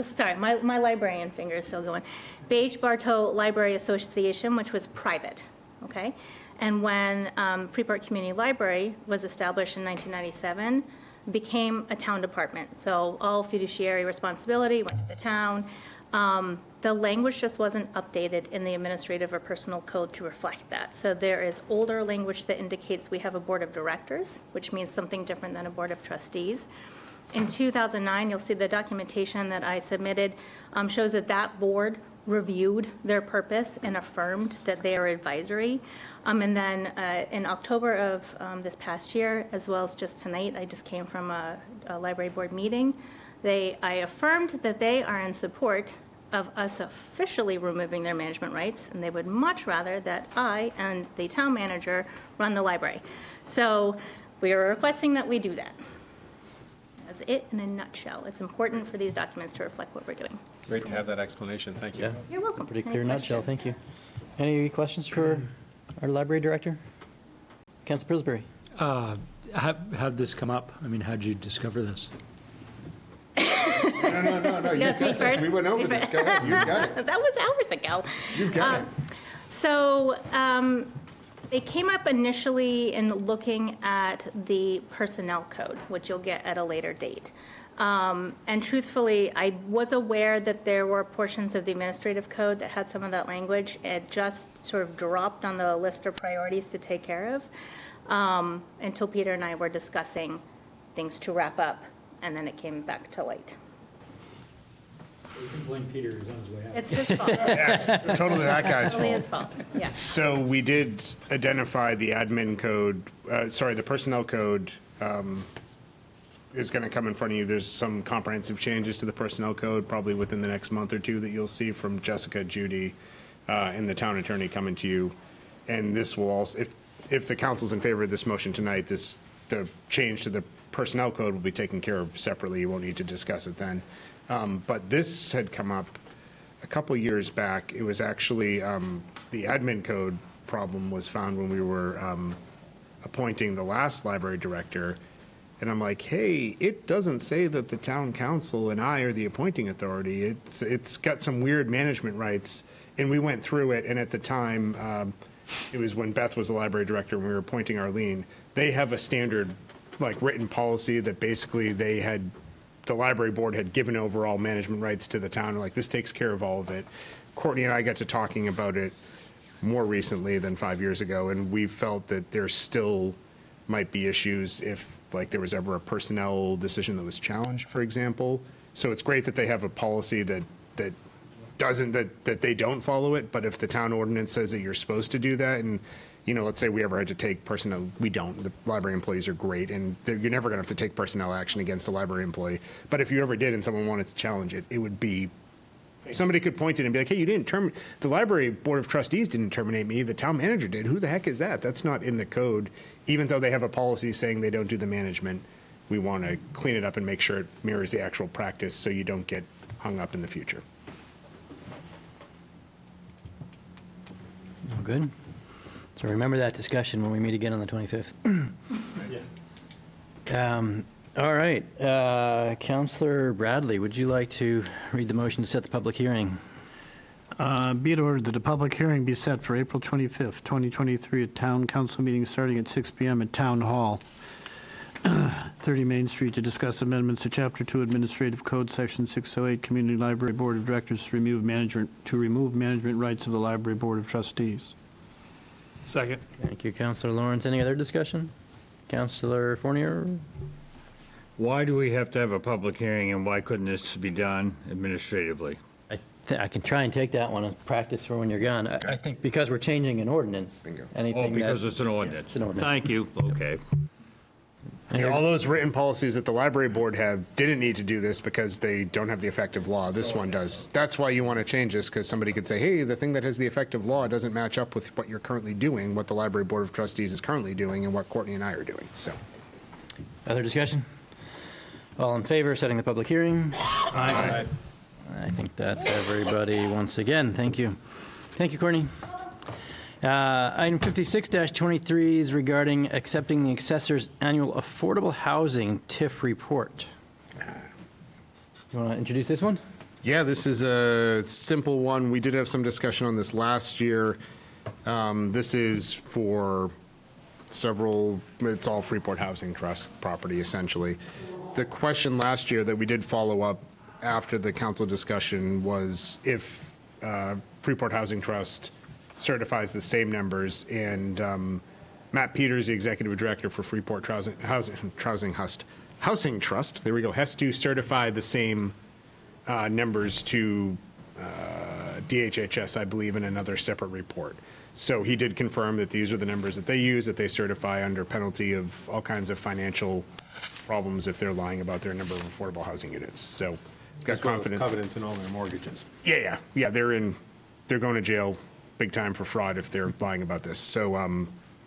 Speaker 18: sorry, my librarian finger is still going. B.H. Bartow Library Association, which was private, okay? And when Freeport Community Library was established in 1997, became a town department. So all fiduciary responsibility went to the town. The language just wasn't updated in the administrative or personal code to reflect that. So there is older language that indicates we have a board of directors, which means something different than a board of trustees. In 2009, you'll see the documentation that I submitted shows that that board reviewed their purpose and affirmed that they are advisory. And then in October of this past year, as well as just tonight, I just came from a library board meeting. I affirmed that they are in support of us officially removing their management rights, and they would much rather that I and the town manager run the library. So we are requesting that we do that. That's it in a nutshell. It's important for these documents to reflect what we're doing.
Speaker 5: Great to have that explanation. Thank you.
Speaker 2: Yeah.
Speaker 18: You're welcome.
Speaker 2: Pretty
Speaker 18: Any
Speaker 2: clear nutshell.
Speaker 18: questions?
Speaker 2: Thank you. Any questions for our library director? Councilor Pillsbury.
Speaker 9: How'd this come up? I mean, how'd you discover this?
Speaker 6: No, you got this. We went over this. Go ahead, you got it.
Speaker 18: That was hours ago.
Speaker 6: You've got it.
Speaker 18: So it came up initially in looking at the personnel code, which you'll get at a later date. And truthfully, I was aware that there were portions of the administrative code that had some of that language. It just sort of dropped on the list of priorities to take care of until Peter and I were discussing things to wrap up, and then it came back to light.
Speaker 9: You can blame Peter, he's on his way out.
Speaker 18: It's his fault.
Speaker 6: Yes, totally that guy's
Speaker 18: Totally
Speaker 6: fault.
Speaker 18: his fault, yeah.
Speaker 6: So we did identify the admin code, the personnel code is going to come in front of you. There's some comprehensive changes to the personnel code probably within the next month or two that you'll see from Jessica, Judy, and the town attorney coming to you. And this will also, if the council's in favor of this motion tonight, the change to the personnel code will be taken care of separately. You won't need to discuss it then. But this had come up a couple years back. It was actually the admin code problem was found when we were appointing the last library director. And I'm like, hey, it doesn't say that the town council and I are the appointing authority. It's got some weird management rights. And we went through it. And at the time, it was when Beth was the library director and we were appointing Arlene. They have a standard, written policy that basically the library board had given overall management rights to the town. This takes care of all of it. Courtney and I got to talking about it more recently than 5 years ago, and we felt that there's still might be issues if, like, there was ever a personnel decision that was challenged, for example. So it's great that they have a policy that they don't follow it, but if the town ordinance says that you're supposed to do that, and, you know, let's say we ever had to take personnel, we don't. The library employees are great, and you're never going to have to take personnel action against a library employee. But if you ever did and someone wanted to challenge it, it would be, somebody could point it and be like, hey, you didn't terminate, the library board of trustees didn't terminate me, the town manager did. Who the heck is that? That's not in the code. Even though they have a policy saying they don't do the management, we want to clean it up and make sure it mirrors the actual practice so you don't get hung up in the future.
Speaker 2: All good. So remember that discussion when we meet again on the 25th. All right. Councillor Bradley, would you like to read the motion to set the public hearing?
Speaker 4: Be it ordered that a public hearing be set for April 25th, 2023, at Town Council meeting starting at 6 p.m. at Town Hall, 30 Main Street, to discuss amendments to Chapter 2 Administrative Code, Section 608, Community Library Board of Directors to remove management rights of the Library Board of Trustees.
Speaker 3: Second.
Speaker 2: Thank you, Councillor Lawrence. Any other discussion? Councillor Fournier?
Speaker 11: Why do we have to have a public hearing, and why couldn't this be done administratively?
Speaker 2: I can try and take that one and practice for when you're gone. I think because we're changing an ordinance.
Speaker 11: Oh, because it's an ordinance.
Speaker 2: It's an ordinance.
Speaker 11: Thank you, okay.
Speaker 6: Yeah, all those written policies that the library board didn't need to do this because they don't have the effective law. This one does. That's why you want to change this, because somebody could say, hey, the thing that has the effective law doesn't match up with what you're currently doing, what the library board of trustees is currently doing, and what Courtney and I are doing, so.
Speaker 2: Other discussion? All in favor of setting the public hearing? Aye. I think that's everybody once again. Thank you. Thank you, Courtney. Item 56-23 is regarding accepting the assessor's annual affordable housing TIF report. You want to introduce this one?
Speaker 6: Yeah, this is a simple one. We did have some discussion on this last year. This is for several, it's all Freeport Housing Trust property, essentially. The question last year that we did follow up after the council discussion was if Freeport Housing Trust certifies the same numbers, and Matt Peters, the executive director for Freeport Housing Trust, there we go, has to certify the same numbers to DHHS, I believe, in another separate report. So he did confirm that these are the numbers that they use, that they certify under penalty of all kinds of financial problems if they're lying about their number of affordable housing units. So got confidence.
Speaker 5: Covenants in all their mortgages.
Speaker 6: Yeah. They're going to jail big time for fraud if they're lying about this. So,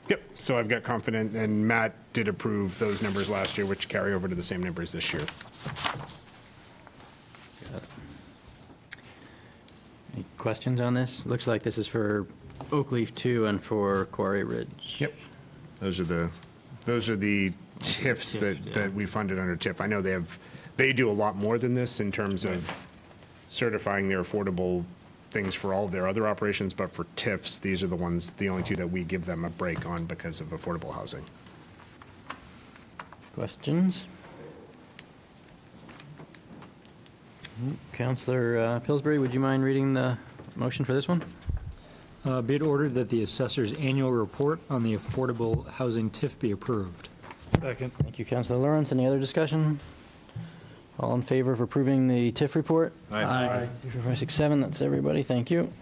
Speaker 6: yep. So I've got confidence, and Matt did approve those numbers last year, which carry over to the same numbers this year.
Speaker 2: Any questions on this? Looks like this is for Oakleaf 2 and for Quarry Ridge.
Speaker 6: Yep. Those are the TIFs that we funded under TIF. I know they do a lot more than this in terms of certifying their affordable things for all of their other operations, but for TIFs, these are the only two that we give them a break on because of affordable housing.
Speaker 2: Questions? Councillor Pillsbury, would you mind reading the motion for this one?
Speaker 9: Be it ordered that the assessor's annual report on the affordable housing TIF be approved.
Speaker 3: Second.
Speaker 2: Thank you, Councillor Lawrence. Any other discussion? All in favor of approving the TIF report?
Speaker 3: Aye.
Speaker 2: 567, that's everybody. Thank you.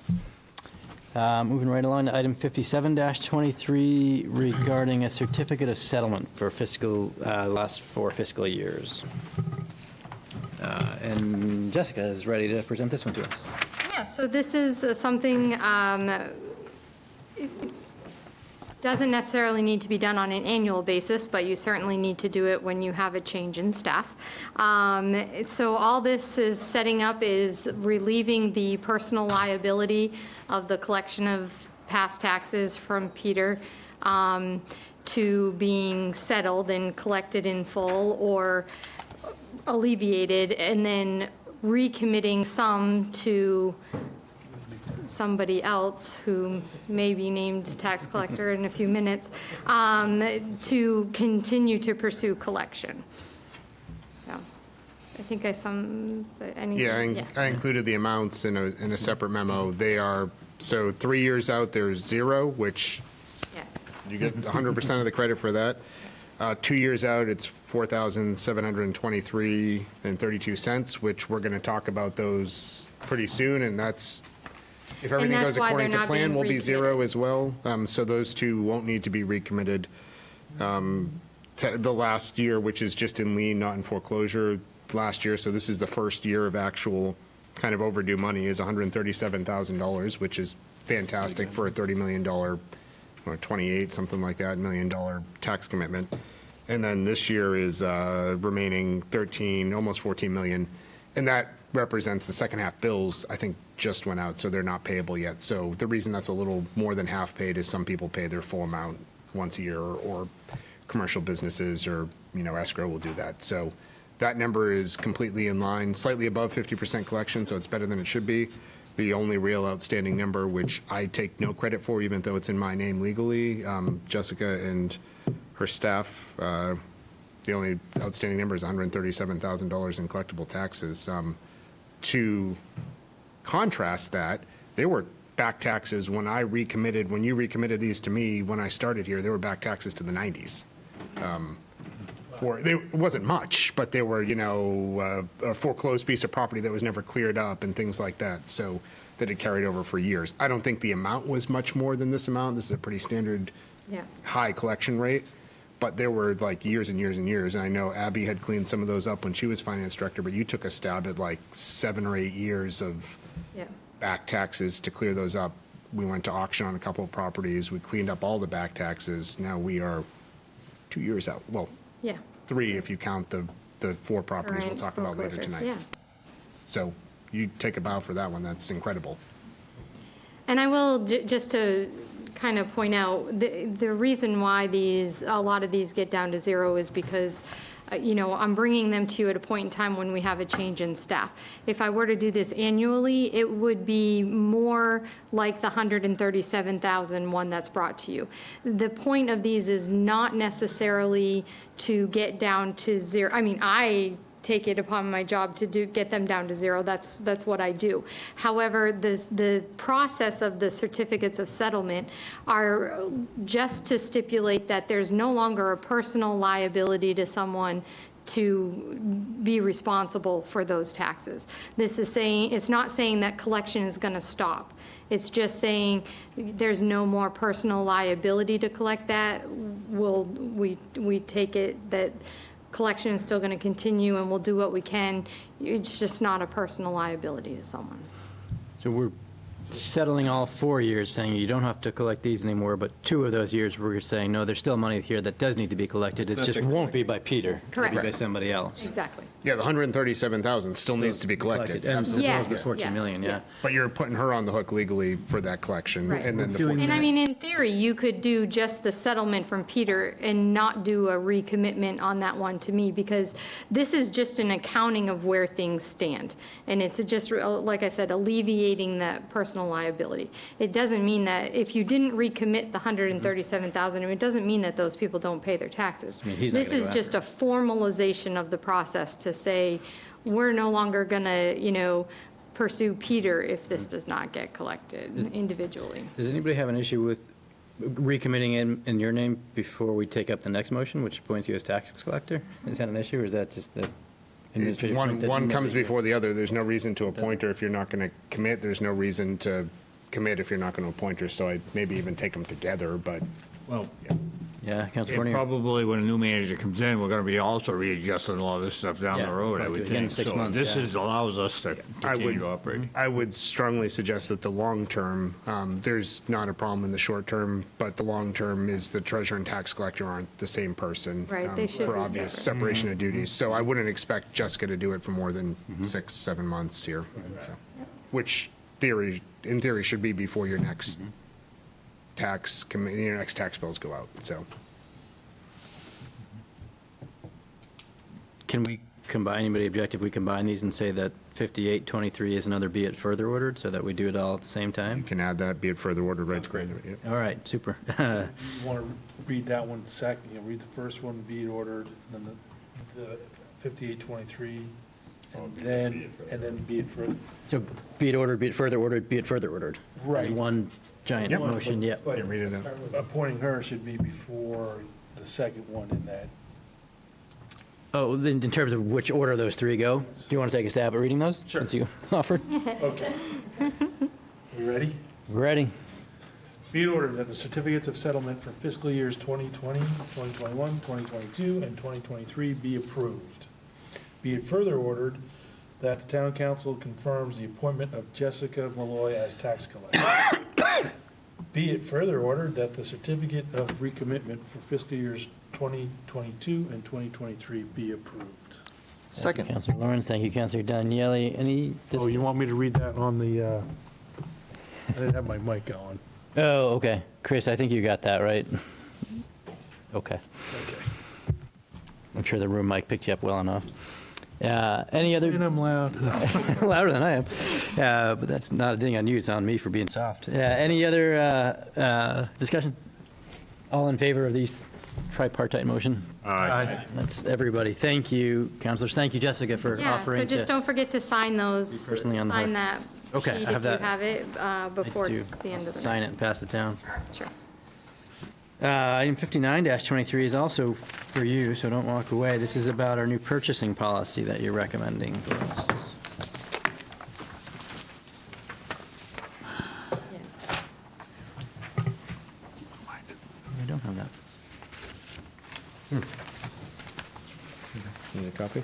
Speaker 2: Moving right along to item 57-23 regarding a certificate of settlement for last 4 fiscal years. And Jessica is ready to present this one to us.
Speaker 10: Yeah, so this is something, it doesn't necessarily need to be done on an annual basis, but you certainly need to do it when you have a change in staff. So all this is setting up is relieving the personal liability of the collection of past taxes from Peter to being settled and collected in full or alleviated, and then recommitting some to somebody else who may be named tax collector in a few minutes to continue to pursue collection. So I think I
Speaker 6: I included the amounts in a separate memo. They are, so 3 years out, there's 0, which
Speaker 10: yes,
Speaker 6: you get 100% of the credit for that. 2 years out, it's $4,723.32, which we're going to talk about those pretty soon, and that's, if everything
Speaker 10: that's
Speaker 6: goes
Speaker 10: why
Speaker 6: according
Speaker 10: they're
Speaker 6: to
Speaker 10: not
Speaker 6: plan,
Speaker 10: being
Speaker 6: will be
Speaker 10: recommitted.
Speaker 6: zero as well. So those two won't need to be recommitted. The last year, which is just in lien, not in foreclosure last year, so this is the first year of actual kind of overdue money, is $137,000, which is fantastic for a $30 million, or 28, something like that, $1 million tax commitment. And then this year is remaining 13, almost 14 million. And that represents the second half bills, I think, just went out, so they're not payable yet. So the reason that's a little more than half paid is some people pay their full amount once a year, or commercial businesses, or, escrow will do that. So that number is completely in line, slightly above 50% collection, so it's better than it should be. The only real outstanding number, which I take no credit for, even though it's in my name legally, Jessica and her staff, the only outstanding number is $137,000 in collectible taxes. To contrast that, they were back taxes when you recommitted these to me when I started here, they were back taxes to the 90s. It wasn't much, but they were, a foreclosed piece of property that was never cleared up and things like that. So that had carried over for years. I don't think the amount was much more than this amount. This is a pretty standard high collection rate, but there were like years and years and years. And I know Abby had cleaned some of those up when she was finance director, but you took a stab at like 7 or 8 years of back taxes to clear those up. We went to auction on a couple of properties. We cleaned up all the back taxes. Now we are 2 years out. Well, 3 if you count the 4 properties we'll talk about later tonight.
Speaker 10: Yeah.
Speaker 6: So you take a bow for that one. That's incredible.
Speaker 10: And I will, just to kind of point out, the reason why a lot of these get down to zero is because, I'm bringing them to you at a point in time when we have a change in staff. If I were to do this annually, it would be more like the 137,000 one that's brought to you. The point of these is not necessarily to get down to zero. I mean, I take it upon my job to get them down to zero. That's what I do. However, the process of the certificates of settlement are just to stipulate that there's no longer a personal liability to someone to be responsible for those taxes. It's not saying that collection is going to stop. It's just saying there's no more personal liability to collect that. We take it that collection is still going to continue, and we'll do what we can. It's just not a personal liability to someone.
Speaker 2: So we're settling all 4 years, saying you don't have to collect these anymore, but 2 of those years we're saying, no, there's still money here that does need to be collected. It just won't be by Peter.
Speaker 10: Correct.
Speaker 2: It'll be by somebody else.
Speaker 10: Exactly.
Speaker 6: Yeah, the 137,000 still needs to be collected.
Speaker 2: As well as the
Speaker 10: Yes,
Speaker 2: 14 million, yeah.
Speaker 6: But you're putting her on the hook legally for that collection.
Speaker 10: Right.
Speaker 6: And then the
Speaker 10: And I mean, in theory, you could do just the settlement from Peter and not do a recommitment on that one to me, because this is just an accounting of where things stand. And it's just, like I said, alleviating that personal liability. It doesn't mean that if you didn't recommit the 137,000, it doesn't mean that those people don't pay their taxes.
Speaker 2: he's not
Speaker 10: This
Speaker 2: gonna
Speaker 10: is
Speaker 2: go
Speaker 10: just a formalization of the process to say, we're no longer going to, pursue Peter if this does not get collected individually.
Speaker 2: Does anybody have an issue with recommitting in your name before we take up the next motion, which appoints you as tax collector? Is that an issue, or is that just a administrative point that-
Speaker 6: One comes before the other. There's no reason to appoint her if you're not going to commit. There's no reason to commit if you're not going to appoint her. So I'd maybe even take them together, but.
Speaker 11: Well,
Speaker 2: Yeah, Councilor
Speaker 11: and
Speaker 2: Fournier.
Speaker 11: probably when a new manager comes in, we're going to be also readjusting a lot of this stuff down
Speaker 2: Yeah,
Speaker 11: the road, I
Speaker 2: right,
Speaker 11: would
Speaker 2: again in
Speaker 11: think.
Speaker 2: 6
Speaker 11: So
Speaker 2: months,
Speaker 11: this
Speaker 2: yeah.
Speaker 11: allows us to continue to operate.
Speaker 6: I would strongly suggest that the long term, there's not a problem in the short term, but the long term is the treasurer and tax collector aren't the same person.
Speaker 10: Right, they should
Speaker 6: For
Speaker 10: be
Speaker 6: obvious
Speaker 10: separate.
Speaker 6: separation of duties. So I wouldn't expect Jessica to do it for more than 6, 7 months here. So, which in theory should be before your next your next tax bills go out, so.
Speaker 2: Can we combine, anybody object if we combine these and say that 5823 is another be it further ordered, so that we do it all at the same time?
Speaker 6: You can add that, be it further ordered, Red's great. Yep.
Speaker 2: All right, super.
Speaker 3: You want to read that one second, read the first one, be it ordered, and then the 5823, and then be it further.
Speaker 2: So be it ordered, be it further ordered, be it further ordered.
Speaker 3: Right.
Speaker 2: As one giant
Speaker 6: Yep.
Speaker 2: motion, yeah.
Speaker 3: But
Speaker 6: Yeah, read it out.
Speaker 3: appointing her should be before the second one in that.
Speaker 2: Oh, then in terms of which order those three go, do you want to take a stab at reading those?
Speaker 3: Sure.
Speaker 2: Since you offered.
Speaker 3: Okay. You ready?
Speaker 2: Ready.
Speaker 3: Be it ordered that the certificates of settlement for fiscal years 2020, 2021, 2022, and 2023 be approved. Be it further ordered that the town council confirms the appointment of Jessica Malloy as tax collector. Be it further ordered that the certificate of recommitment for fiscal years 2022 and 2023 be approved.
Speaker 2: Second. Thank you, Councilor Lawrence. Thank you, Councilor Daniele. Any?
Speaker 3: Oh, you want me to read that on the, I didn't have my mic on.
Speaker 2: Oh, okay. Chris, I think you got that right. Okay.
Speaker 3: Okay.
Speaker 2: I'm sure the room mic picked you up well enough. Any other?
Speaker 3: And I'm loud.
Speaker 2: Louder than I am. But that's not a ding on you. It's on me for being soft. Any other discussion? All in favor of these tripartite motion?
Speaker 3: Aye.
Speaker 2: That's everybody. Thank you, councilors. Thank you, Jessica, for
Speaker 10: Yeah,
Speaker 2: offering
Speaker 10: so just
Speaker 2: to.
Speaker 10: don't forget to sign those.
Speaker 2: Be personally on the
Speaker 10: Sign
Speaker 2: hook.
Speaker 10: that
Speaker 2: Okay,
Speaker 10: sheet
Speaker 2: I have
Speaker 10: if you
Speaker 2: that.
Speaker 10: have it before
Speaker 2: to
Speaker 10: the end of the
Speaker 2: Sign
Speaker 10: night.
Speaker 2: it and pass it down.
Speaker 10: Sure.
Speaker 2: Item 59-23 is also for you, so don't walk away. This is about our new purchasing policy that you're recommending for us. I don't have that.
Speaker 6: Need a copy?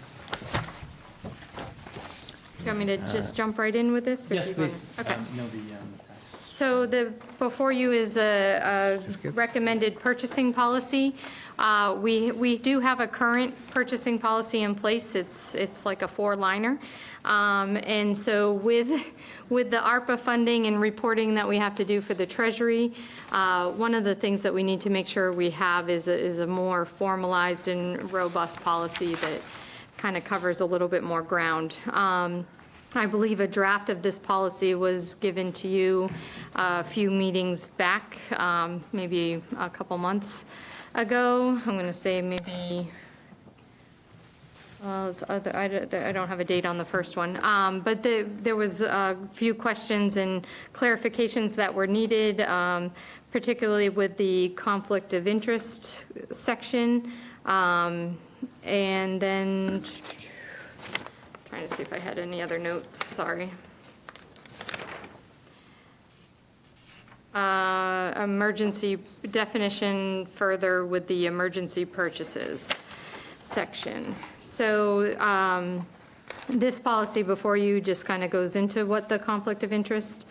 Speaker 10: Do you want me to just jump right in with this? or
Speaker 2: Yes,
Speaker 10: do you want-
Speaker 2: please.
Speaker 10: Okay.
Speaker 2: No, the
Speaker 10: So before you is a recommended purchasing policy. We do have a current purchasing policy in place. It's like a four-liner. And so with the ARPA funding and reporting that we have to do for the Treasury, one of the things that we need to make sure we have is a more formalized and robust policy that kind of covers a little bit more ground. I believe a draft of this policy was given to you a few meetings back, maybe a couple months ago. I'm going to say maybe, I don't have a date on the first one, but there was a few questions and clarifications that were needed, particularly with the conflict of interest section. And then, trying to see if I had any other notes, sorry. Emergency definition further with the emergency purchases section. So this policy before you just kind of goes into what the conflict of interest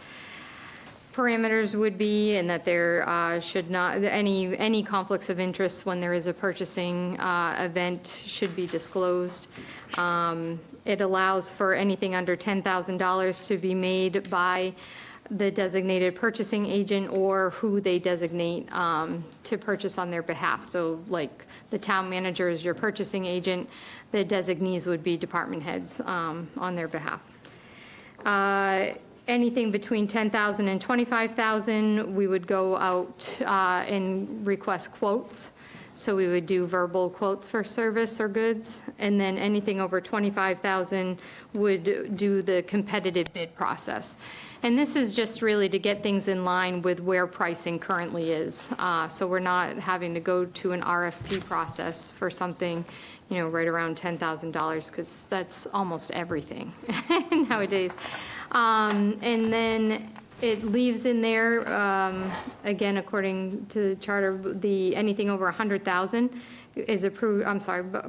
Speaker 10: parameters would be, and that there should not, any conflicts of interest when there is a purchasing event should be disclosed. It allows for anything under $10,000 to be made by the designated purchasing agent or who they designate to purchase on their behalf. So like the town manager is your purchasing agent, the designees would be department heads on their behalf. Anything between $10,000 and $25,000, we would go out and request quotes. So we would do verbal quotes for service or goods. And then anything over $25,000 would do the competitive bid process. And this is just really to get things in line with where pricing currently is. So we're not having to go to an RFP process for something, right around $10,000, because that's almost everything nowadays. And then it leaves in there, again, according to the charter, anything over 100,000 is approved,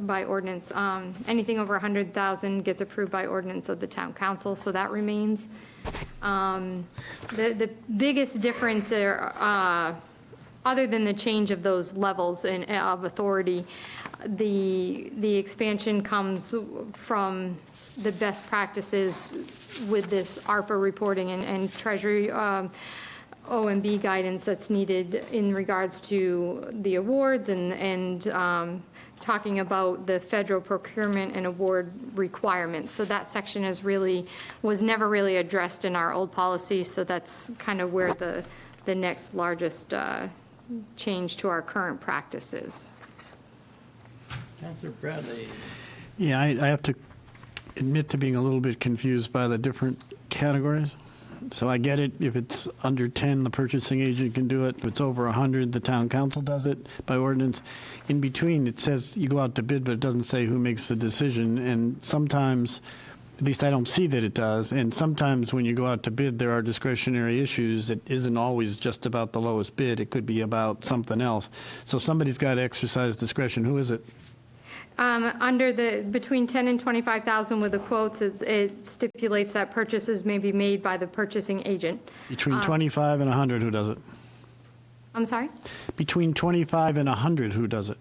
Speaker 10: by ordinance. Anything over 100,000 gets approved by ordinance of the town council, so that remains. The biggest difference other than the change of those levels of authority, the expansion comes from the best practices with this ARPA reporting and Treasury OMB guidance that's needed in regards to the awards and talking about the federal procurement and award requirements. So that section was never really addressed in our old policy, so that's kind of where the next largest change to our current practice is.
Speaker 2: Councilor Bradley.
Speaker 4: Yeah, I have to admit to being a little bit confused by the different categories. So I get it, if it's under 10, the purchasing agent can do it. If it's over 100, the town council does it by ordinance. In between, it says you go out to bid, but it doesn't say who makes the decision. And sometimes, at least I don't see that it does, and sometimes when you go out to bid, there are discretionary issues. It isn't always just about the lowest bid. It could be about something else. So somebody's got to exercise discretion. Who is it?
Speaker 10: Under between 10 and 25,000 with the quotes, it stipulates that purchases may be made by the purchasing agent.
Speaker 4: Between 25 and 100, who does it?
Speaker 10: I'm sorry?
Speaker 4: Between 25 and 100, who does it?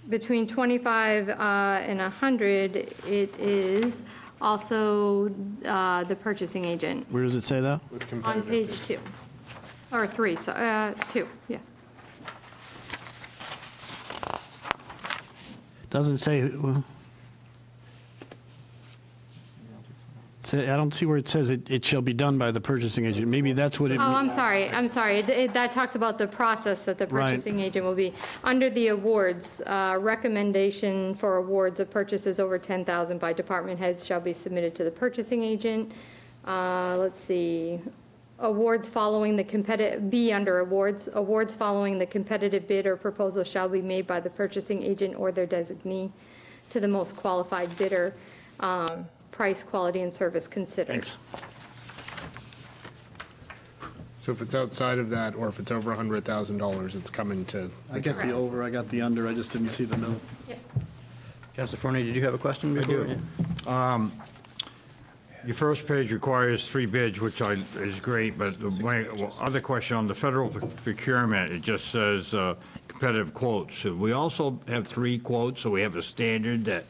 Speaker 10: Between 25 and 100, it is also the purchasing agent.
Speaker 4: Where does it say that?
Speaker 10: On page 2, or 3, so, 2, yeah.
Speaker 4: Doesn't say, well, I don't see where it says it shall be done by the purchasing agent. Maybe that's what it
Speaker 10: Oh,
Speaker 4: means.
Speaker 10: I'm sorry. That talks about the process that the
Speaker 4: Right.
Speaker 10: purchasing agent will be. Under the awards, recommendation for awards of purchases over 10,000 by department heads shall be submitted to the purchasing agent. Let's see. Awards following the competitive, B under awards, awards following the competitive bid or proposal shall be made by the purchasing agent or their designee to the most qualified bidder, price, quality, and service considered.
Speaker 4: Thanks.
Speaker 6: So if it's outside of that, or if it's over $100,000, it's coming to
Speaker 4: I got the over, I got the under, I just didn't see the note.
Speaker 2: Councilor Forney, did you have a question before?
Speaker 11: do. Your first page requires 3 bids, which is great, but my other question on the federal procurement, it just says competitive quotes. Should we also have 3 quotes, so we have a standard that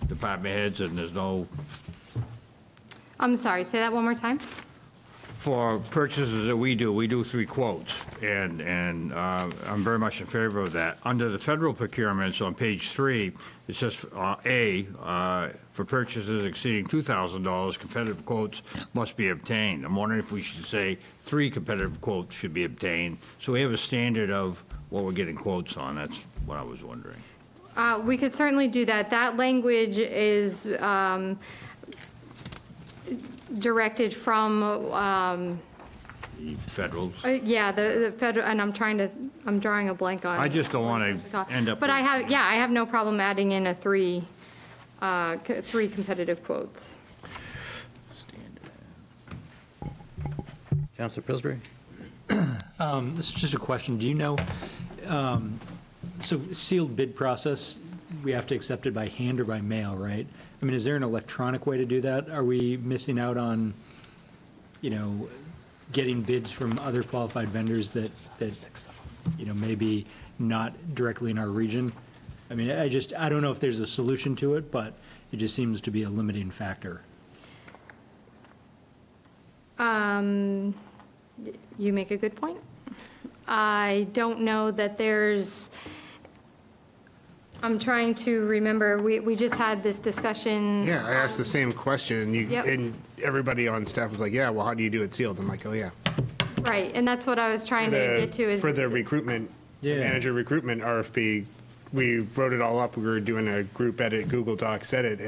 Speaker 11: department heads, and there's no,
Speaker 10: I'm sorry, say that one more time?
Speaker 11: for purchases that we do 3 quotes, and I'm very much in favor of that. Under the federal procurements on page 3, it says for purchases exceeding $2,000, competitive quotes must be obtained. I'm wondering if we should say 3 competitive quotes should be obtained, so we have a standard of what we're getting quotes on. That's what I was wondering.
Speaker 10: We could certainly do that. That language is directed from,
Speaker 11: Federals.
Speaker 10: yeah, the federal, and I'm drawing a blank on.
Speaker 11: I just don't want to end up.
Speaker 10: But I have no problem adding in a 3 competitive quotes.
Speaker 2: Councilor Pillsbury?
Speaker 9: This is just a question. Do you know, so sealed bid process, we have to accept it by hand or by mail, right? I mean, is there an electronic way to do that? Are we missing out on, getting bids from other qualified vendors that maybe not directly in our region? I mean, I don't know if there's a solution to it, but it just seems to be a limiting factor.
Speaker 10: You make a good point. I don't know that there's, I'm trying to remember, we just had this discussion.
Speaker 6: Yeah, I asked the same question,
Speaker 10: Yep.
Speaker 6: and everybody on staff was like, yeah, well, how do you do it sealed? I'm like, oh, yeah.
Speaker 10: Right, and that's what I was trying to get to is.
Speaker 6: For the recruitment, the manager recruitment RFP, we wrote it all up. We were doing a group edit, Google Docs edit,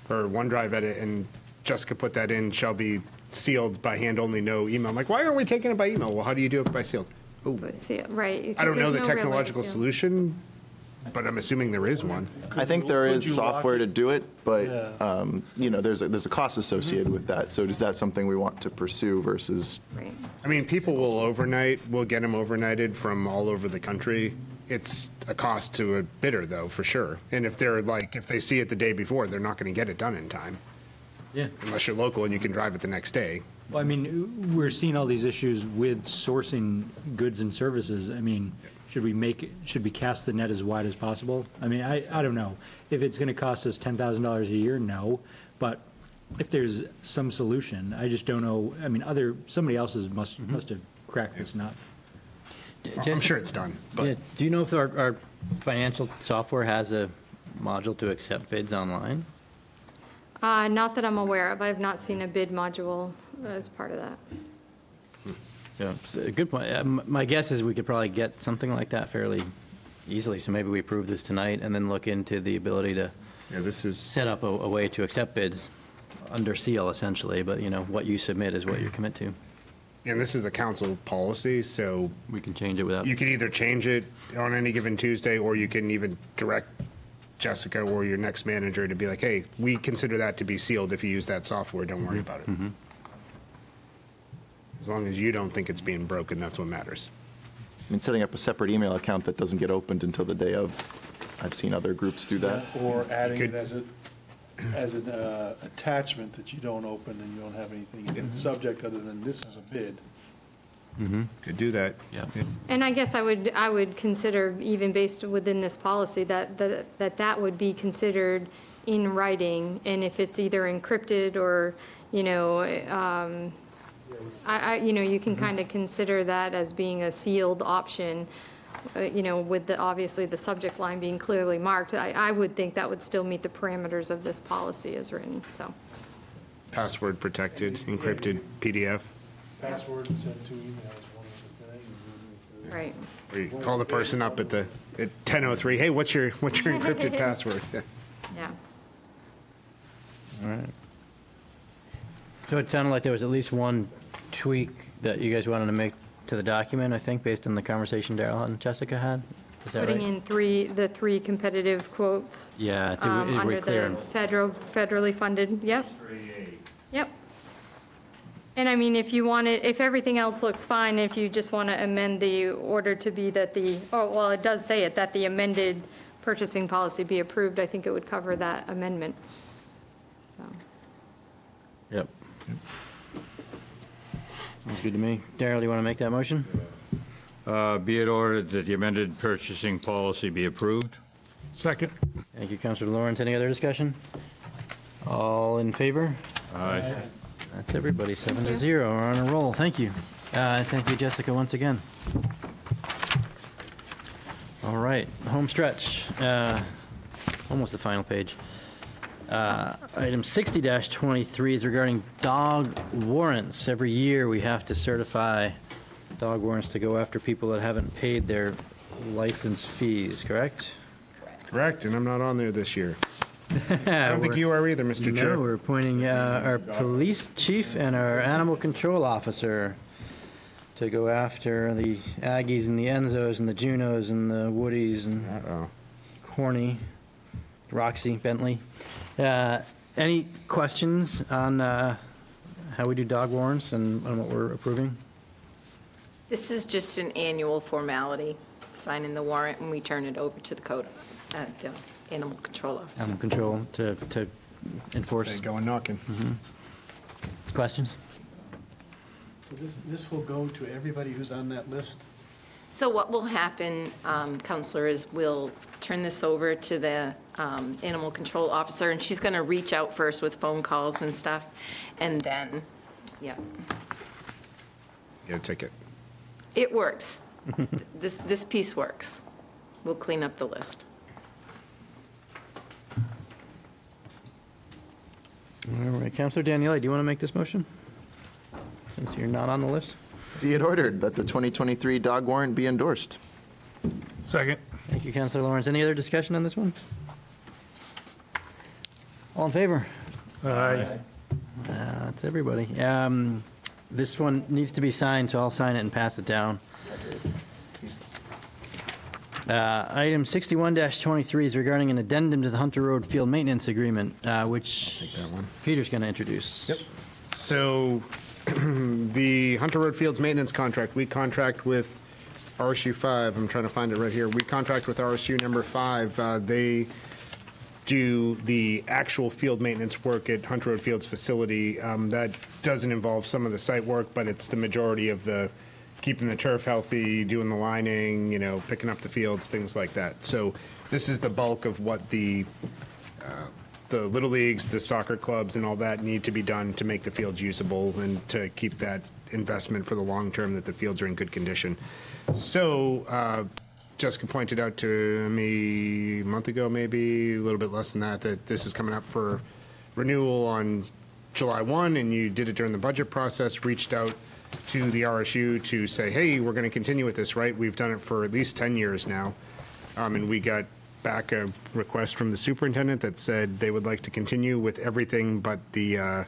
Speaker 6: or OneDrive edit, and Jessica put that in, shall be sealed by hand only, no email. I'm like, why aren't we taking it by email? Well, how do you do it by sealed? Oh,
Speaker 10: Right.
Speaker 6: I don't know the
Speaker 10: there's no real way to
Speaker 6: technological
Speaker 10: seal.
Speaker 6: solution, but I'm assuming there is one.
Speaker 13: I think there
Speaker 11: Could
Speaker 13: is
Speaker 11: you lock
Speaker 13: software
Speaker 11: it?
Speaker 13: to do it, but,
Speaker 11: Yeah.
Speaker 13: there's a cost associated with that. So is that something we want to pursue versus?
Speaker 10: Right.
Speaker 6: I mean, people will overnight, we'll get them overnighted from all over the country. It's a cost to a bidder, though, for sure. And if they see it the day before, they're not going to get it done in time.
Speaker 9: Yeah.
Speaker 6: Unless you're local and you can drive it the next day.
Speaker 9: Well, I mean, we're seeing all these issues with sourcing goods and services. I mean, should we cast the net as wide as possible? I mean, I don't know. If it's going to cost us $10,000 a year, no. But if there's some solution, I just don't know. I mean, somebody else must have cracked this nut.
Speaker 6: I'm sure it's done. But
Speaker 2: Yeah, do you know if our financial software has a module to accept bids online?
Speaker 10: Not that I'm aware of. I have not seen a bid module as part of that.
Speaker 2: So, a good point. My guess is we could probably get something like that fairly easily. So maybe we approve this tonight and then look into the ability to set up a way to accept bids under seal, essentially. But, what you submit is what you commit to.
Speaker 6: and this is a council policy, so
Speaker 2: We can change it without.
Speaker 6: you can either change it on any given Tuesday, or you can even direct Jessica or your next manager to be like, hey, we consider that to be sealed if you use that software, don't worry about it. As long as you don't think it's being broken, that's what matters.
Speaker 13: I mean, setting up a separate email account that doesn't get opened until the day of, I've seen other groups do that.
Speaker 3: Or adding
Speaker 6: Could-
Speaker 3: it as an attachment that you don't open and you don't have anything in the subject other than this is a bid.
Speaker 6: Could do that.
Speaker 2: Yeah.
Speaker 10: And I guess I would consider, even based within this policy, that would be considered in writing, and if it's either encrypted or, you know, you can kind of consider that as being a sealed option, you know, with obviously the subject line being clearly marked. I would think that would still meet the parameters of this policy as written, so.
Speaker 6: Password protected, encrypted PDF.
Speaker 3: Password and send 2 emails, one with the thing.
Speaker 10: Right.
Speaker 6: Or you call the person up at 10:03, hey, what's your encrypted password? Yeah.
Speaker 10: Yeah.
Speaker 2: All right. So it sounded like there was at least one tweak that you guys wanted to make to the document, I think, based on the conversation Daryl and Jessica had. Is that right?
Speaker 10: Putting in the three competitive quotes.
Speaker 2: Yeah, is we
Speaker 10: Under
Speaker 2: clear
Speaker 10: the
Speaker 2: on-
Speaker 10: federally funded, yep. Yep. And I mean, if you want it, if everything else looks fine, if you just want to amend the order to be that it does say it, that the amended purchasing policy be approved, I think it would cover that amendment. So,
Speaker 2: Yep. Sounds good to me. Daryl, do you want to make that motion?
Speaker 11: Be it ordered that the amended purchasing policy be approved.
Speaker 3: Second.
Speaker 2: Thank you, Councilor Lawrence. Any other discussion? All in favor?
Speaker 11: Aye.
Speaker 2: That's everybody, 7-0. We're on a roll. Thank you. Thank you, Jessica, once again. All right, home stretch. Almost the final page. Item 60-23 is regarding dog warrants. Every year, we have to certify dog warrants to go after people that haven't paid their license fees, correct?
Speaker 6: Correct, and I'm not on there this year. I don't think you are either, Mr. Chair.
Speaker 2: No, we're appointing our police chief and our animal control officer to go after the Aggies and the Enzos and the Junos and the Woodies and Corny, Roxy, Bentley. Any questions on how we do dog warrants and on what we're approving?
Speaker 19: This is just an annual formality, signing the warrant, and we turn it over to the code, the animal control officer.
Speaker 2: Animal control to enforce.
Speaker 6: Going knocking.
Speaker 2: Questions?
Speaker 4: So this will go to everybody who's on that list?
Speaker 19: So what will happen, Counselor, is we'll turn this over to the animal control officer, and she's going to reach out first with phone calls and stuff, and then, yeah.
Speaker 6: Get a ticket.
Speaker 19: It works. This piece works. We'll clean up the list.
Speaker 2: All right, Councilor Daniele, do you want to make this motion? Since you're not on the list?
Speaker 13: Be it ordered that the 2023 dog warrant be endorsed.
Speaker 3: Second.
Speaker 2: Thank you, Councilor Lawrence. Any other discussion on this one? All in favor?
Speaker 3: Aye.
Speaker 2: That's everybody. This one needs to be signed, so I'll sign it and pass it down. Item 61-23 is regarding an addendum to the Hunter Road Field Maintenance Agreement, which
Speaker 6: Take that one.
Speaker 2: Peter's going to introduce.
Speaker 6: Yep. So the Hunter Road Fields Maintenance Contract, we contract with RSU 5. I'm trying to find it right here. We contract with RSU number 5. They do the actual field maintenance work at Hunter Road Fields facility. That doesn't involve some of the site work, but it's the majority of the keeping the turf healthy, doing the lining, picking up the fields, things like that. So this is the bulk of what the Little Leagues, the soccer clubs, and all that need to be done to make the fields usable and to keep that investment for the long term that the fields are in good condition. So Jessica pointed out to me a month ago, maybe a little bit less than that this is coming up for renewal on July 1, and you did it during the budget process, reached out to the RSU to say, hey, we're going to continue with this, right? We've done it for at least 10 years now. And we got back a request from the superintendent that said they would like to continue with everything but those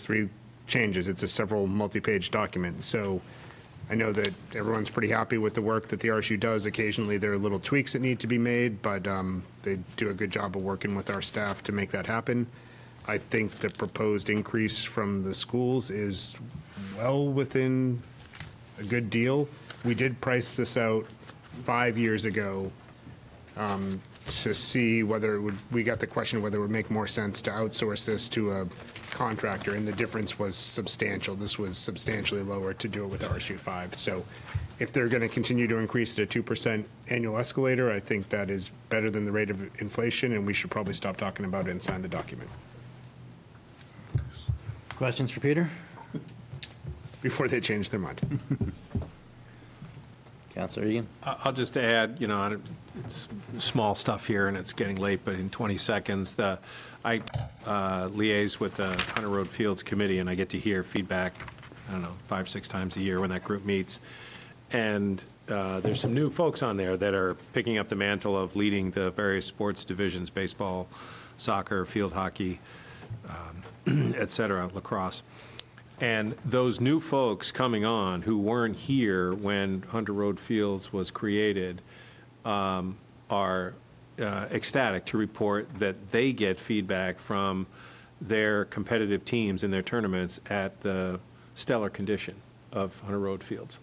Speaker 6: three changes. It's a several multi-page document. So I know that everyone's pretty happy with the work that the RSU does. Occasionally, there are little tweaks that need to be made, but they do a good job of working with our staff to make that happen. I think the proposed increase from the schools is well within a good deal. We did price this out 5 years ago to see whether it would, we got the question whether it would make more sense to outsource this to a contractor, and the difference was substantial. This was substantially lower to do it with RSU 5. So if they're going to continue to increase it at 2% annual escalator, I think that is better than the rate of inflation, and we should probably stop talking about it and sign the document.
Speaker 2: Questions for Peter?
Speaker 6: Before they change their mind.
Speaker 2: Councilor Egan?
Speaker 5: I'll just add, it's small stuff here and it's getting late, but in 20 seconds, I liaise with the Hunter Road Fields Committee and I get to hear feedback, 5-6 times a year when that group meets. And there's some new folks on there that are picking up the mantle of leading the various sports divisions, baseball, soccer, field hockey, et cetera, lacrosse. And those new folks coming on who weren't here when Hunter Road Fields was created are ecstatic to report that they get feedback from their competitive teams in their tournaments at the stellar condition of Hunter Road Fields.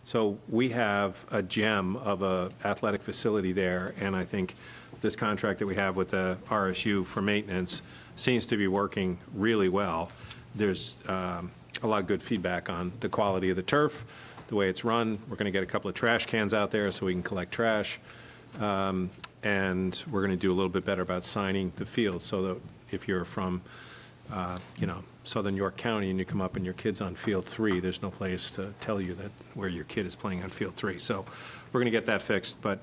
Speaker 5: So we have a gem of a athletic facility there, and I think this contract that we have with the RSU for maintenance seems to be working really well. There's a lot of good feedback on the quality of the turf, the way it's run. We're going to get a couple of trash cans out there so we can collect trash. And we're going to do a little bit better about signing the field so that if you're from, Southern York County and you come up and your kid's on field 3, there's no place to tell you that where your kid is playing on field 3. So we're going to get that fixed. But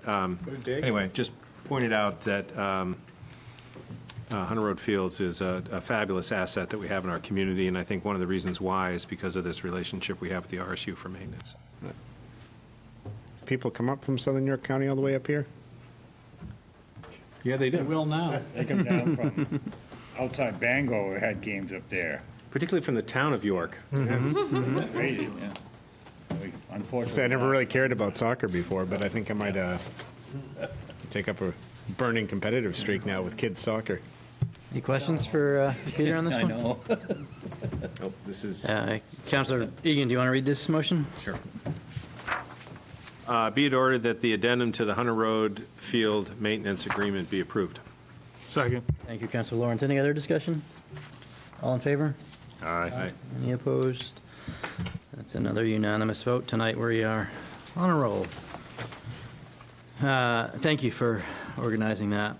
Speaker 5: anyway, just pointed out that Hunter Road Fields is a fabulous asset that we have in our community, and I think one of the reasons why is because of this relationship we have with the RSU for maintenance.
Speaker 6: People come up from Southern York County all the way up here?
Speaker 5: Yeah, they do.
Speaker 4: They will now.
Speaker 11: They come down from outside Bangor, we had games up there.
Speaker 5: Particularly from the town of York.
Speaker 11: Crazy. Unfortunately.
Speaker 6: I never really cared about soccer before, but I think I might take up a burning competitive streak now with kids soccer.
Speaker 2: Any questions for Peter on this one?
Speaker 11: I know.
Speaker 5: Oh, this is.
Speaker 2: Councilor Egan, do you want to read this motion?
Speaker 5: Sure. Be it ordered that the addendum to the Hunter Road Field Maintenance Agreement be approved.
Speaker 3: Second.
Speaker 2: Thank you, Councilor Lawrence. Any other discussion? All in favor?
Speaker 5: Aye.
Speaker 2: Any opposed? That's another unanimous vote tonight. We are on a roll. Thank you for organizing that.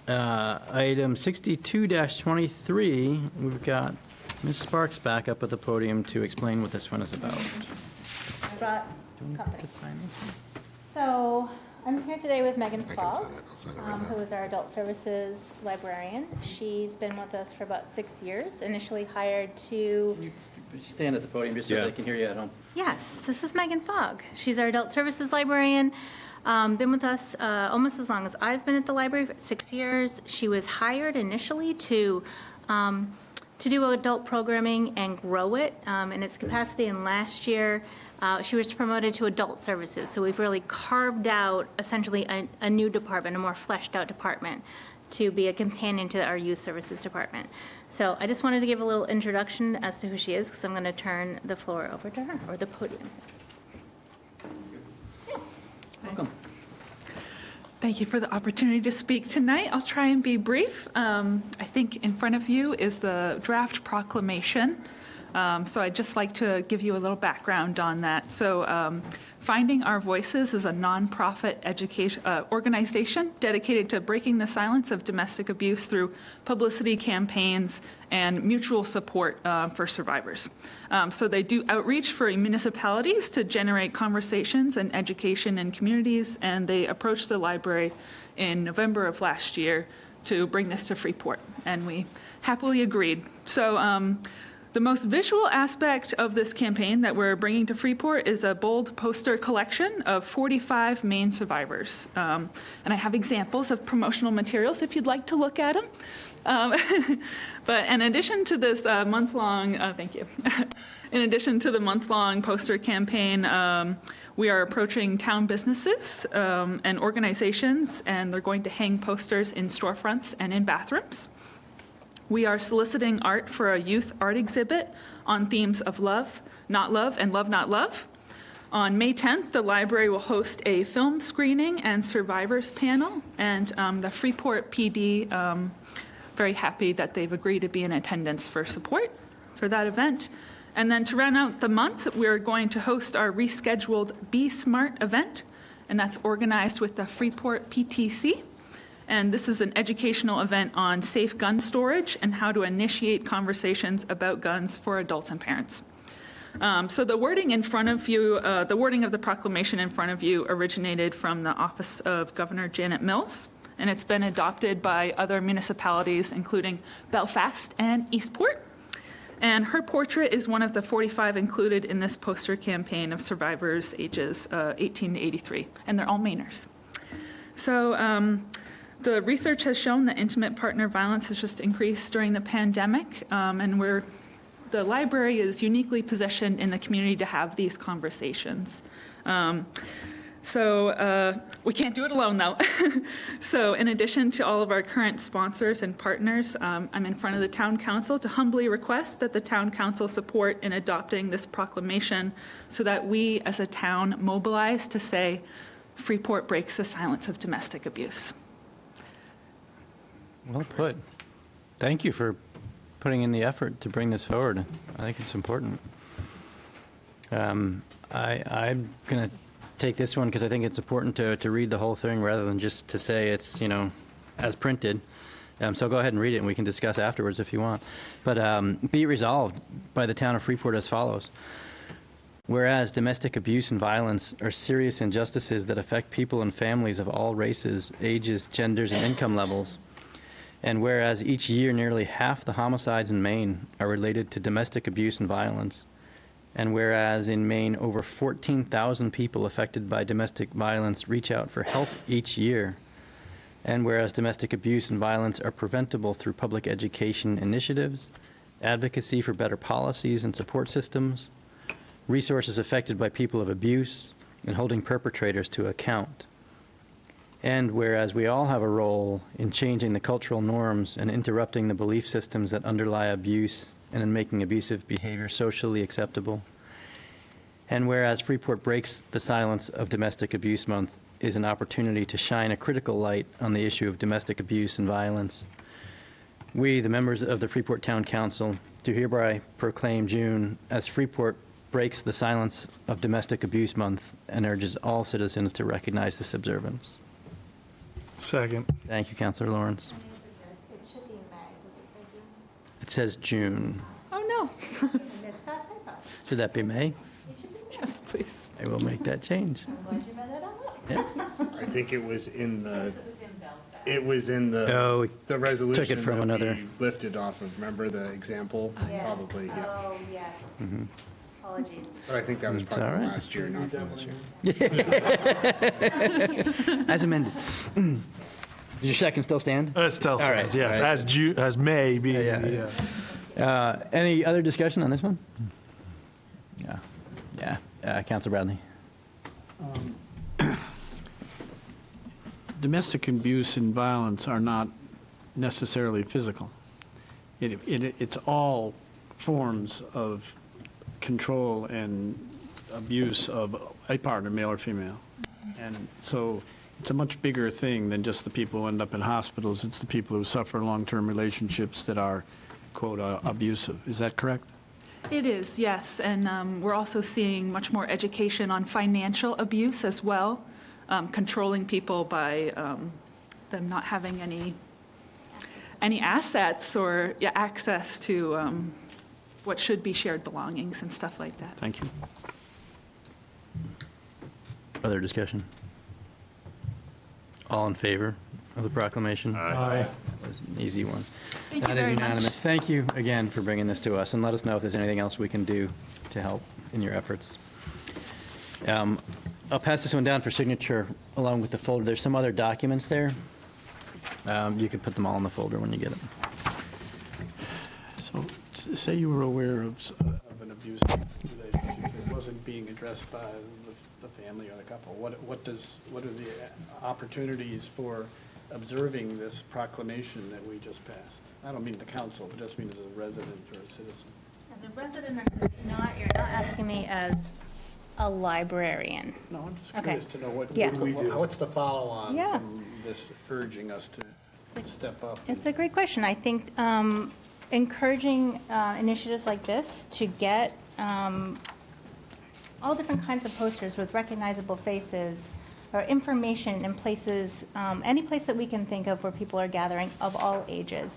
Speaker 2: Item 62-23, we've got Ms. Sparks back up at the podium to explain what this one is about.
Speaker 18: I brought company. So I'm here today with Megan Fogg, who is our Adult Services librarian. She's been with us for about 6 years, initially hired to...
Speaker 2: Stand at the podium just so they can hear you at home.
Speaker 18: Yes, this is Megan Fogg. She's our Adult Services librarian. Been with us almost as long as I've been at the library, for 6 years. She was hired initially to do adult programming and grow it in its capacity. And last year, she was promoted to Adult Services. So we've really carved out essentially a new department, a more fleshed out department, to be a companion to our Youth Services Department. So I just wanted to give a little introduction as to who she is, because I'm going to turn the floor over to her, or the podium.
Speaker 2: Welcome.
Speaker 20: Thank you for the opportunity to speak tonight. I'll try and be brief. I think in front of you is the draft proclamation. So I'd just like to give you a little background on that. So Finding Our Voices is a nonprofit education organization dedicated to breaking the silence of domestic abuse through publicity campaigns and mutual support for survivors. So they do outreach for municipalities to generate conversations and education in communities, and they approached the library in November of last year to bring this to Freeport, and we happily agreed. So The most visual aspect of this campaign that we're bringing to Freeport is a bold poster collection of 45 Maine survivors. And I have examples of promotional materials if you'd like to look at them. But in addition to this month-long, thank you. In addition to the month-long poster campaign, we are approaching town businesses and organizations, and they're going to hang posters in storefronts and in bathrooms. We are soliciting art for a youth art exhibit on themes of love, not love, and love, not love. On May 10th, the library will host a film screening and survivors panel, and the Freeport PD, very happy that they've agreed to be in attendance for support for that event. And then to round out the month, we're going to host our rescheduled Be Smart event, and that's organized with the Freeport PTC. And this is an educational event on safe gun storage and how to initiate conversations about guns for adults and parents. So the wording in front of you, the wording of the proclamation in front of you originated from the Office of Governor Janet Mills, and it's been adopted by other municipalities, including Belfast and Eastport. And her portrait is one of the 45 included in this poster campaign of survivors ages 18 to 83, and they're all Mainers. So the research has shown that intimate partner violence has just increased during the pandemic, and the library is uniquely positioned in the community to have these conversations. So we can't do it alone, though. So in addition to all of our current sponsors and partners, I'm in front of the town council to humbly request that the town council support in adopting this proclamation so that we as a town mobilize to say, Freeport breaks the silence of domestic abuse.
Speaker 2: Well put. Thank you for putting in the effort to bring this forward. I think it's important. I'm going to take this one because I think it's important to read the whole thing rather than just to say it's, as printed. So go ahead and read it and we can discuss afterwards if you want. But be it resolved by the town of Freeport as follows. Whereas domestic abuse and violence are serious injustices that affect people and families of all races, ages, genders, and income levels, and whereas each year nearly half the homicides in Maine are related to domestic abuse and violence, and whereas in Maine over 14,000 people affected by domestic violence reach out for help each year, and whereas domestic abuse and violence are preventable through public education initiatives, advocacy for better policies and support systems, resources affected by people of abuse, and holding perpetrators to account. And whereas we all have a role in changing the cultural norms and interrupting the belief systems that underlie abuse and in making abusive behavior socially acceptable. And whereas Freeport Breaks the Silence of Domestic Abuse Month is an opportunity to shine a critical light on the issue of domestic abuse and violence, we, the members of the Freeport Town Council, do hereby proclaim June as Freeport Breaks the Silence of Domestic Abuse Month and urges all citizens to recognize this observance.
Speaker 3: Second.
Speaker 2: Thank you, Councilor Lawrence.
Speaker 18: It should be May. Does it say June?
Speaker 2: It says June.
Speaker 20: Oh, no.
Speaker 18: Missed that typo.
Speaker 2: Should that be May?
Speaker 18: It should be May.
Speaker 20: Yes, please.
Speaker 2: I will make that change.
Speaker 18: I'm glad you read it out.
Speaker 2: Yeah.
Speaker 6: I think it was in the,
Speaker 18: Belfast.
Speaker 6: it was in
Speaker 2: Oh,
Speaker 6: the resolution
Speaker 2: took it from
Speaker 6: that
Speaker 2: another-
Speaker 6: we lifted off of. Remember the example?
Speaker 18: Yes.
Speaker 6: Probably, yeah.
Speaker 18: Oh, yes.
Speaker 2: Mhm.
Speaker 18: Apologies.
Speaker 6: But I think that was
Speaker 2: It's
Speaker 6: probably
Speaker 2: all
Speaker 6: from
Speaker 2: right.
Speaker 6: last year, not from this year.
Speaker 2: As amended. Does your second still stand?
Speaker 3: It still
Speaker 2: All right,
Speaker 3: stands, yes,
Speaker 2: all right.
Speaker 3: as May being,
Speaker 2: Yeah. Any other discussion on this one? Yeah. Councilor Bradley.
Speaker 4: Domestic abuse and violence are not necessarily physical. It's all forms of control and abuse of a partner, male or female. And so it's a much bigger thing than just the people who end up in hospitals. It's the people who suffer long-term relationships that are, quote, abusive. Is that correct?
Speaker 20: It is, yes. And we're also seeing much more education on financial abuse as well, controlling people by them not having any assets or access to what should be shared belongings and stuff like that.
Speaker 4: Thank you.
Speaker 2: Other discussion? All in favor of the proclamation?
Speaker 3: Aye.
Speaker 2: That was an easy one.
Speaker 20: Thank you
Speaker 2: That is
Speaker 20: very much.
Speaker 2: unanimous. Thank you again for bringing this to us, and let us know if there's anything else we can do to help in your efforts. I'll pass this one down for signature along with the folder. There's some other documents there. You can put them all in the folder when you get them.
Speaker 4: So say you were aware of an abusive relationship that wasn't being addressed by the family or the couple. What are the opportunities for observing this proclamation that we just passed? I don't mean the council, but just mean as a resident or a citizen.
Speaker 18: As a resident or citizen, you're not asking me as a librarian.
Speaker 4: No, I'm just
Speaker 18: Okay.
Speaker 4: curious to know what
Speaker 18: Yeah.
Speaker 4: do we do? What's the follow-on
Speaker 18: Yeah.
Speaker 4: from this urging us to step up?
Speaker 18: It's a great question. I think encouraging initiatives like this to get all different kinds of posters with recognizable faces or information in places, any place that we can think of where people are gathering of all ages.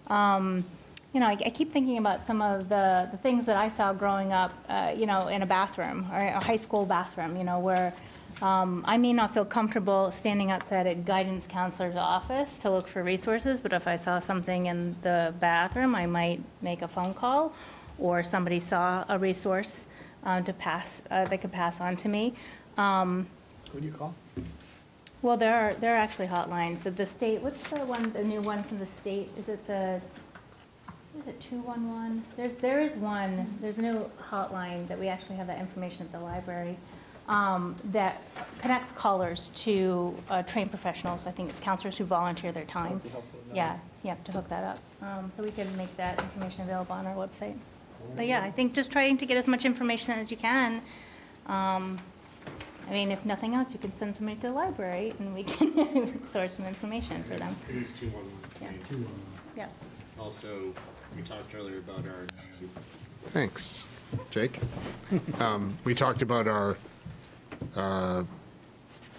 Speaker 18: I keep thinking about some of the things that I saw growing up, in a bathroom or a high school bathroom, where I may not feel comfortable standing outside a guidance counselor's office to look for resources, but if I saw something in the bathroom, I might make a phone call, or somebody saw a resource they could pass on to me.
Speaker 4: Who do you call?
Speaker 18: Well, there are actually hotlines. The state, what's the new one from the state? Is it 211? There is one. There's a new hotline that we actually have that information at the library that connects callers to trained professionals. I think it's counselors who volunteer their time. Yeah, to hook that up. So we can make that information available on our website. But yeah, I think just trying to get as much information as you can. If nothing else, you can send somebody to the library and we can source some information for them.
Speaker 6: It is 211.
Speaker 18: Yeah.
Speaker 6: 211.
Speaker 18: Yeah.
Speaker 6: Also, we talked earlier about our. Thanks, Jake. We talked about our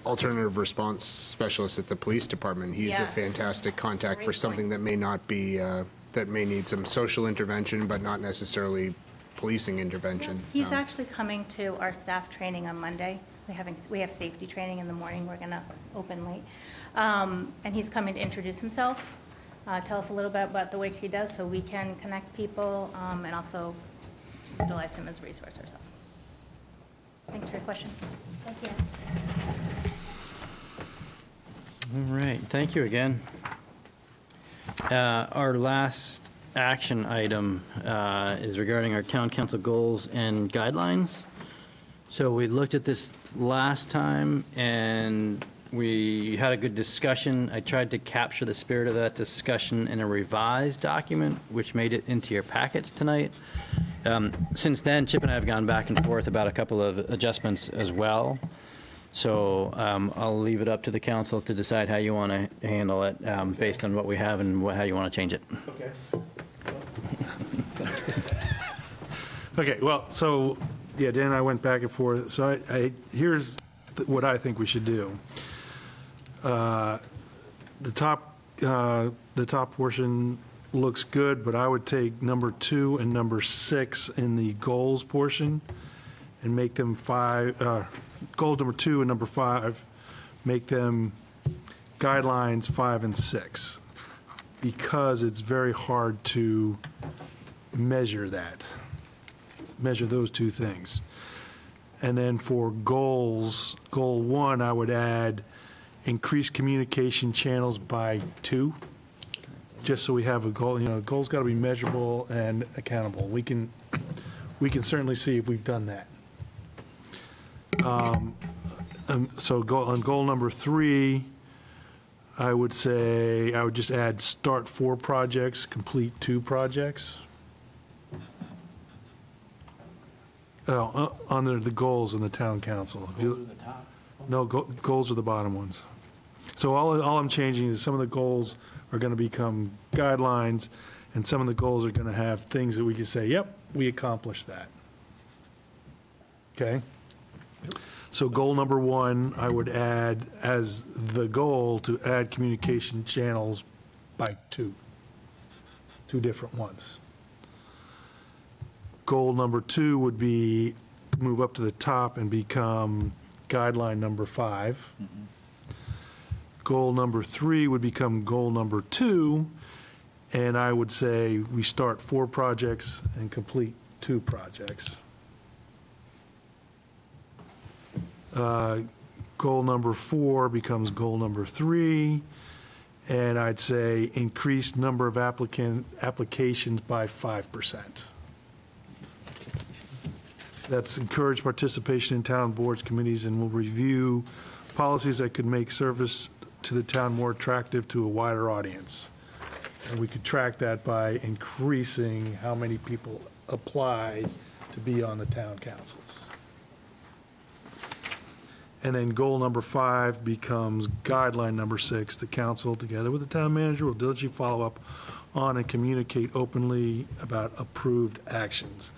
Speaker 6: alternative response specialist at the police department. He's a
Speaker 18: Yes.
Speaker 6: fantastic contact for
Speaker 18: Great
Speaker 6: something that may not be, that may need some social intervention, but not necessarily policing intervention.
Speaker 18: He's actually coming to our staff training on Monday. We have safety training in the morning. We're going to open late. And he's coming to introduce himself, tell us a little bit about the work he does so we can connect people and also utilize him as a resource ourselves. Thanks for your question. Thank you.
Speaker 2: All right, thank you again. Our last action item is regarding our town council goals and guidelines. So we looked at this last time, and we had a good discussion. I tried to capture the spirit of that discussion in a revised document, which made it into your packets tonight. Since then, Chip and I have gone back and forth about a couple of adjustments as well. So I'll leave it up to the council to decide how you want to handle it based on what we have and how you want to change it.
Speaker 3: Okay. Okay, well, so, yeah, Dan and I went back and forth. So here's what I think we should do. The top portion looks good, but I would take number 2 and number 6 in the goals portion and make them goals number 2 and number 5, make them guidelines 5 and 6, because it's very hard to measure those two things. And then for goals, goal 1, I would add increase communication channels by 2, just so we have a goal. Goal's got to be measurable and accountable. We can certainly see if we've done that. So on goal number 3, I would say, I would just add start 4 projects, complete 2 projects. Under the goals in the town council.
Speaker 4: Goals at the top?
Speaker 3: No, goals are the bottom ones. So all I'm changing is some of the goals are going to become guidelines, and some of the goals are going to have things that we can say, yep, we accomplished that. Okay? So goal number 1, I would add as the goal to add communication channels by 2 different ones. Goal number 2 would be move up to the top and become guideline number 5. Goal number 3 would become goal number 2, and I would say we start 4 projects and complete 2 projects. Goal number 4 becomes goal number 3, and I'd say increase number of applications by 5%. That's encourage participation in town boards, committees, and will review policies that could make service to the town more attractive to a wider audience. And we could track that by increasing how many people apply to be on the town councils. And then goal number 5 becomes guideline number 6. The council, together with the town manager, will diligently follow up on and communicate openly about approved actions.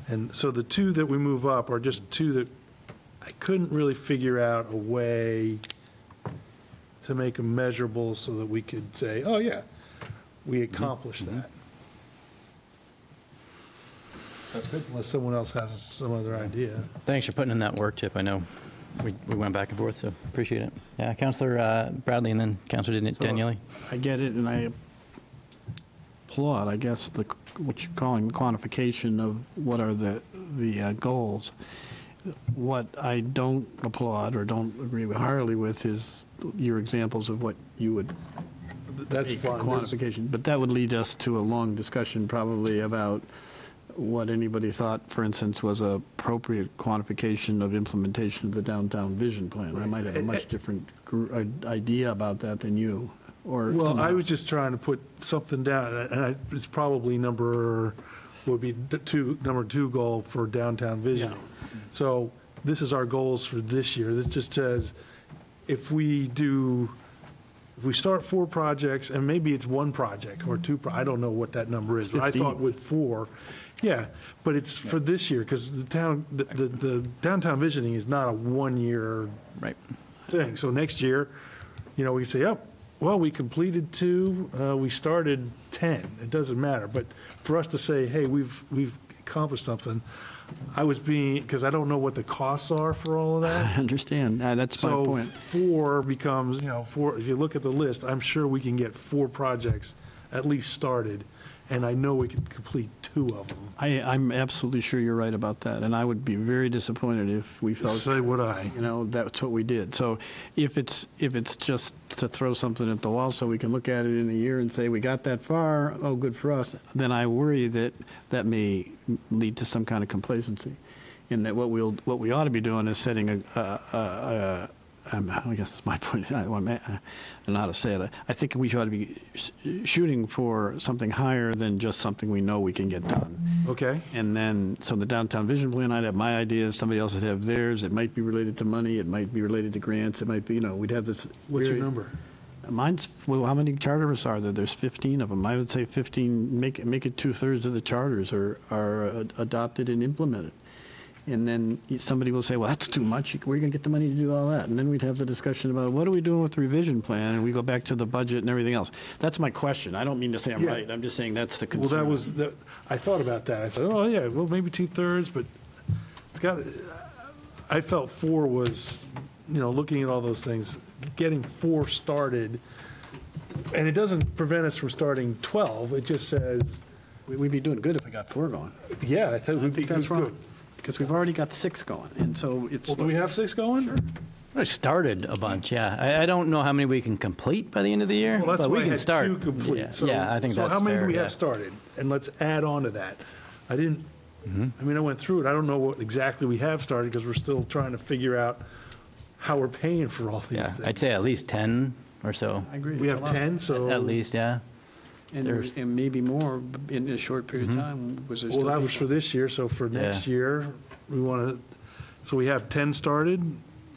Speaker 3: And so the 2 that we move up are just 2 that I couldn't really figure out a way to make them measurable so that we could say, oh, yeah, we accomplished that. That's good. Unless someone else has some other idea.
Speaker 2: Thanks for putting in that work, Chip. I know we went back and forth, so appreciate it. Yeah, Councilor Bradley and then Councilor Daniele.
Speaker 4: I get it, and I applaud, I guess, what you're calling the quantification of what are the goals. What I don't applaud or don't agree entirely with is your examples of what you would
Speaker 3: That's fine.
Speaker 4: quantification. But that would lead us to a long discussion probably about what anybody thought, for instance, was a appropriate quantification of implementation of the downtown vision plan. I might have a much different idea about that than you.
Speaker 3: Well, I was just trying to put something down, and it's probably number 2 goal for downtown visioning. So this is our goals for this year. This just says if we start 4 projects, and maybe it's 1 project or 2, I don't know what that number is, but I thought with 4. Yeah, but it's for this year, because the downtown visioning is not a 1-year thing. So next year, we say, oh, well, we completed 2, we started 10. It doesn't matter. But for us to say, hey, we've accomplished something, because I don't know what the costs are for all of that.
Speaker 4: I understand. That's my point.
Speaker 3: So 4 becomes, 4, if you look at the list, I'm sure we can get 4 projects at least started, and I know we can complete 2 of them.
Speaker 4: I'm absolutely sure you're right about that, and I would be very disappointed if we felt.
Speaker 3: So would I.
Speaker 4: That's what we did. So if it's just to throw something at the wall so we can look at it in a year and say we got that far, oh, good for us, then I worry that may lead to some kind of complacency, in that what we ought to be doing is setting I guess that's my point. I don't know how to say it. I think we ought to be shooting for something higher than just something we know we can get done.
Speaker 3: Okay.
Speaker 4: And then, so the downtown vision plan, I'd have my ideas, somebody else would have theirs. It might be related to money, it might be related to grants, it might be, we'd have this.
Speaker 3: What's your number?
Speaker 4: Mine's, how many charters are there? There's 15 of them. I would say 15, make it 2/3 of the charters are adopted and implemented. And then somebody will say, well, that's too much. Where are you going to get the money to do all that? And then we'd have the discussion about what are we doing with the revision plan? And we go back to the budget and everything else. That's my question. I don't mean to say I'm right. I'm just saying that's the concern.
Speaker 3: Well, I thought about that. I said, oh, yeah, well, maybe 2/3, but I felt 4 was, looking at all those things, getting 4 started, and it doesn't prevent us from starting 12. It just says.
Speaker 4: We'd be doing good if we got 4 going.
Speaker 3: Yeah, I think we'd be
Speaker 4: that's
Speaker 3: good.
Speaker 4: Wrong. Because we've already got 6 going, and so it's.
Speaker 3: Well, do we have 6 going? Sure.
Speaker 2: I started a bunch, yeah. I don't know how many we can complete by the end of the year,
Speaker 3: Well, that's
Speaker 2: but
Speaker 3: why
Speaker 2: we
Speaker 3: I
Speaker 2: can
Speaker 3: had
Speaker 2: start.
Speaker 3: 2 complete.
Speaker 2: Yeah, I think that's fair.
Speaker 3: So how many do we
Speaker 2: yeah.
Speaker 3: have started? And let's add on to that. I didn't. I mean, I went through it. I don't know what exactly we have started because we're still trying to figure out how we're paying for all these things.
Speaker 2: I'd say at least 10 or so.
Speaker 4: I agree.
Speaker 3: We have 10, so.
Speaker 2: At least, yeah.
Speaker 4: And maybe more in a short period of time.
Speaker 3: Well, that was for this year, so for next year, we want to, so we have 10 started.